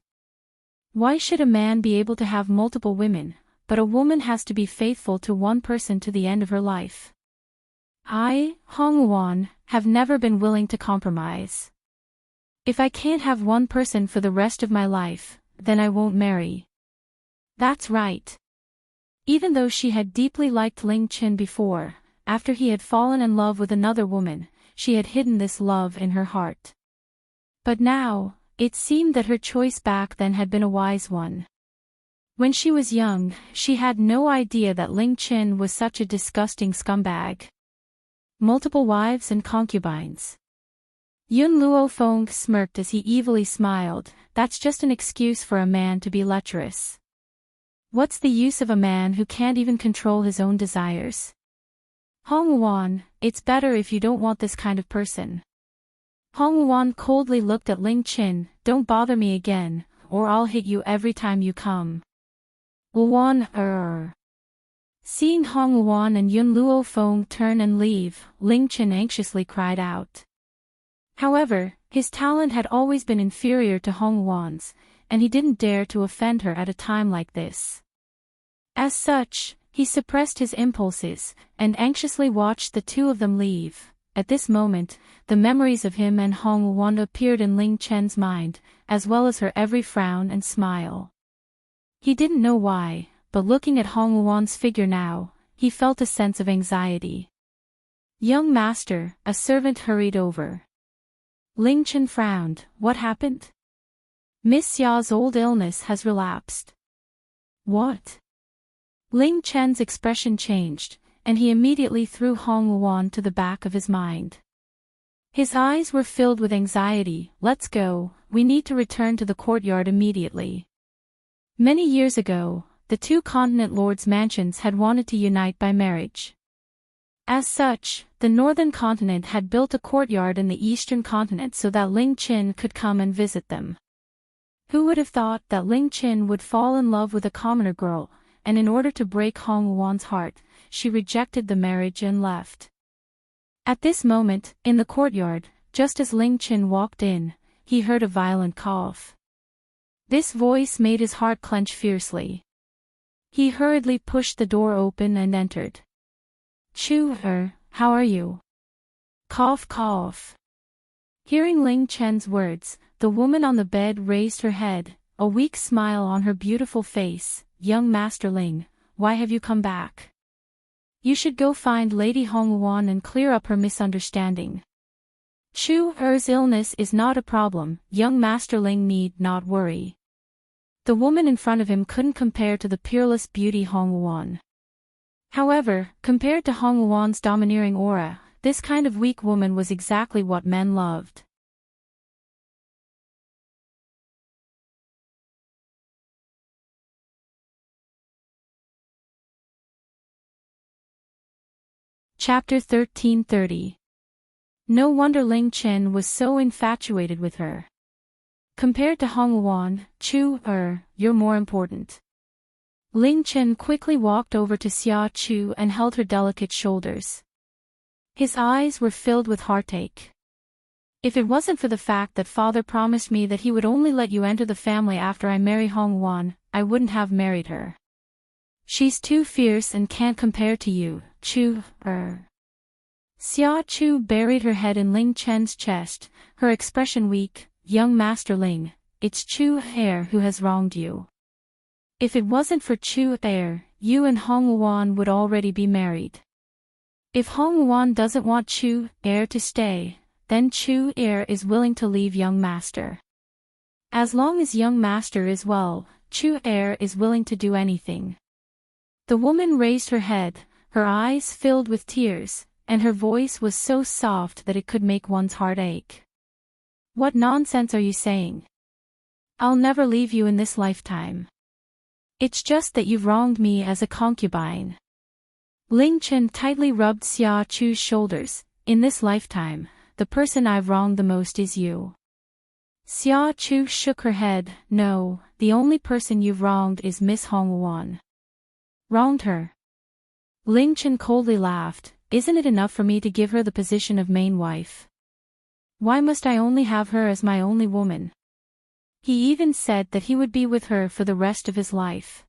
Speaker 1: Why should a man be able to have multiple women, but a woman has to be faithful to one person to the end of her life. I, Hong Wuan, have never been willing to compromise. If I can't have one person for the rest of my life, then I won't marry. That's right. Even though she had deeply liked Ling Qin before, after he had fallen in love with another woman, she had hidden this love in her heart. But now, it seemed that her choice back then had been a wise one. When she was young, she had no idea that Ling Qin was such a disgusting scumbag. Multiple wives and concubines. Yun Luofeng smirked as he evilly smiled. That's just an excuse for a man to be lecherous. What's the use of a man who can't even control his own desires? Hong Wuan, it's better if you don't want this kind of person. Hong Wuan coldly looked at Ling Qin. Don't bother me again, or I'll hit you every time you come. Wuan. Seeing Hong Wuan and Yun Luofeng turn and leave, Ling Qin anxiously cried out. However, his talent had always been inferior to Hong Wuan's, and he didn't dare to offend her at a time like this. As such, he suppressed his impulses, and anxiously watched the two of them leave. At this moment, the memories of him and Hong Wuan appeared in Ling Chen's mind, as well as her every frown and smile. He didn't know why, but looking at Hong Wuan's figure now, he felt a sense of anxiety. Young master, a servant hurried over. Ling Chen frowned. What happened? Miss Xia's old illness has relapsed. What? Ling Chen's expression changed, and he immediately threw Hong Wuan to the back of his mind. His eyes were filled with anxiety. Let's go, we need to return to the courtyard immediately. Many years ago, the two continent lords' mansions had wanted to unite by marriage. As such, the northern continent had built a courtyard in the eastern continent so that Ling Qin could come and visit them. Who would have thought that Ling Qin would fall in love with a commoner girl, and in order to break Hong Wuan's heart, she rejected the marriage and left. At this moment, in the courtyard, just as Ling Qin walked in, he heard a violent cough. This voice made his heart clench fiercely. He hurriedly pushed the door open and entered. Chu-er, how are you? Cough cough. Hearing Ling Chen's words, the woman on the bed raised her head, a weak smile on her beautiful face. Young Master Ling, why have you come back? You should go find Lady Hong Wuan and clear up her misunderstanding. Chu-er's illness is not a problem, young Master Ling need not worry. The woman in front of him couldn't compare to the peerless beauty Hong Wuan. However, compared to Hong Wuan's domineering aura, this kind of weak woman was exactly what men loved. Chapter 1330. No wonder Ling Chen was so infatuated with her. Compared to Hong Wuan, Chu-er, you're more important. Ling Chen quickly walked over to Xia Chu and held her delicate shoulders. His eyes were filled with heartache. If it wasn't for the fact that father promised me that he would only let you enter the family after I marry Hong Wuan, I wouldn't have married her. She's too fierce and can't compare to you, Chu-er. Xia Chu buried her head in Ling Chen's chest, her expression weak. Young Master Ling, it's Chu-er who has wronged you. If it wasn't for Chu-er, you and Hong Wuan would already be married. If Hong Wuan doesn't want Chu-er to stay, then Chu-er is willing to leave young Master. As long as young Master is well, Chu-er is willing to do anything. The woman raised her head, her eyes filled with tears, and her voice was so soft that it could make one's heart ache. What nonsense are you saying? I'll never leave you in this lifetime. It's just that you've wronged me as a concubine. Ling Chen tightly rubbed Xia Chu's shoulders. In this lifetime, the person I've wronged the most is you. Xia Chu shook her head. No, the only person you've wronged is Miss Hong Wuan. Wronged her? Ling Chen coldly laughed. Isn't it enough for me to give her the position of main wife? Why must I only have her as my only woman? He even said that he would be with her for the rest of his life.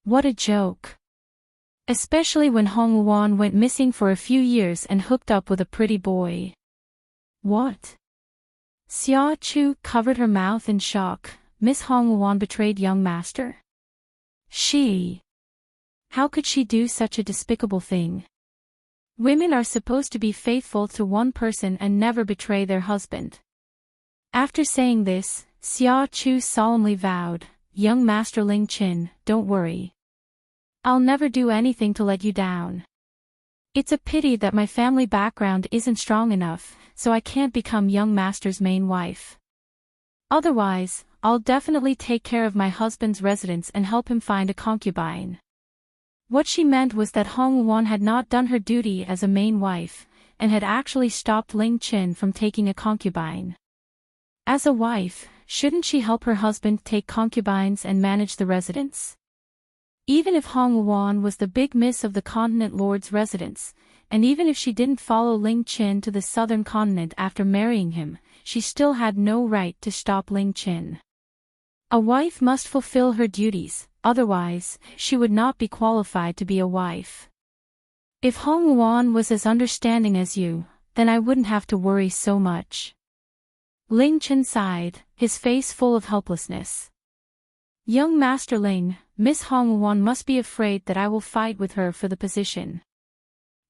Speaker 1: What a joke. Especially when Hong Wuan went missing for a few years and hooked up with a pretty boy. What? Xia Chu covered her mouth in shock. Miss Hong Wuan betrayed young master? How could she do such a despicable thing? Women are supposed to be faithful to one person and never betray their husband. After saying this, Xia Chu solemnly vowed, "Young Master Ling Qin, don't worry. I'll never do anything to let you down. It's a pity that my family background isn't strong enough, so I can't become young master's main wife. Otherwise, I'll definitely take care of my husband's residence and help him find a concubine." What she meant was that Hong Wuan had not done her duty as a main wife, and had actually stopped Ling Qin from taking a concubine. As a wife, shouldn't she help her husband take concubines and manage the residence? Even if Hong Wuan was the big miss of the continent lord's residence, and even if she didn't follow Ling Qin to the southern continent after marrying him, she still had no right to stop Ling Qin. A wife must fulfill her duties, otherwise, she would not be qualified to be a wife. If Hong Wuan was as understanding as you, then I wouldn't have to worry so much. Ling Qin sighed, his face full of helplessness. Young Master Ling, Miss Hong Wuan must be afraid that I will fight with her for the position.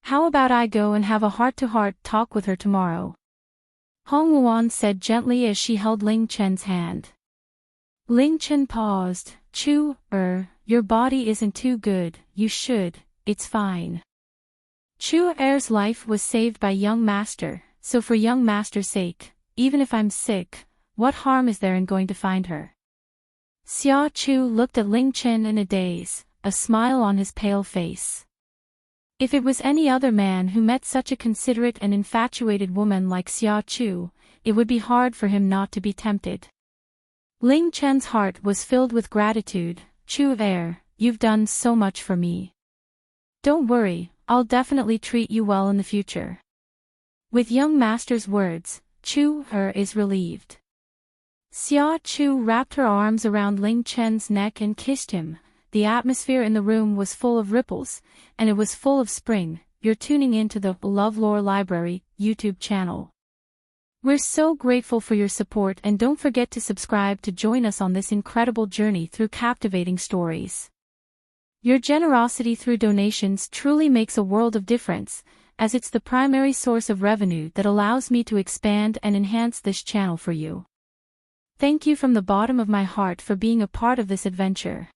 Speaker 1: How about I go and have a heart-to-heart talk with her tomorrow? Hong Wuan said gently as she held Ling Chen's hand. Ling Chen paused. Chu, your body isn't too good, you should, it's fine. Chu Er's life was saved by young master, so for young master's sake, even if I'm sick, what harm is there in going to find her? Xia Chu looked at Ling Chen in a daze, a smile on his pale face. If it was any other man who met such a considerate and infatuated woman like Xia Chu, it would be hard for him not to be tempted. Ling Chen's heart was filled with gratitude. Chu Er, you've done so much for me. Don't worry, I'll definitely treat you well in the future. With young master's words, Chu Er is relieved. Xia Chu wrapped her arms around Ling Chen's neck and kissed him. The atmosphere in the room was full of ripples, and it was full of spring. You're tuning into the LoveLore Library YouTube channel. We're so grateful for your support, and don't forget to subscribe to join us on this incredible journey through captivating stories. Your generosity through donations truly makes a world of difference, as it's the primary source of revenue that allows me to expand and enhance this channel for you. Thank you from the bottom of my heart for being a part of this adventure.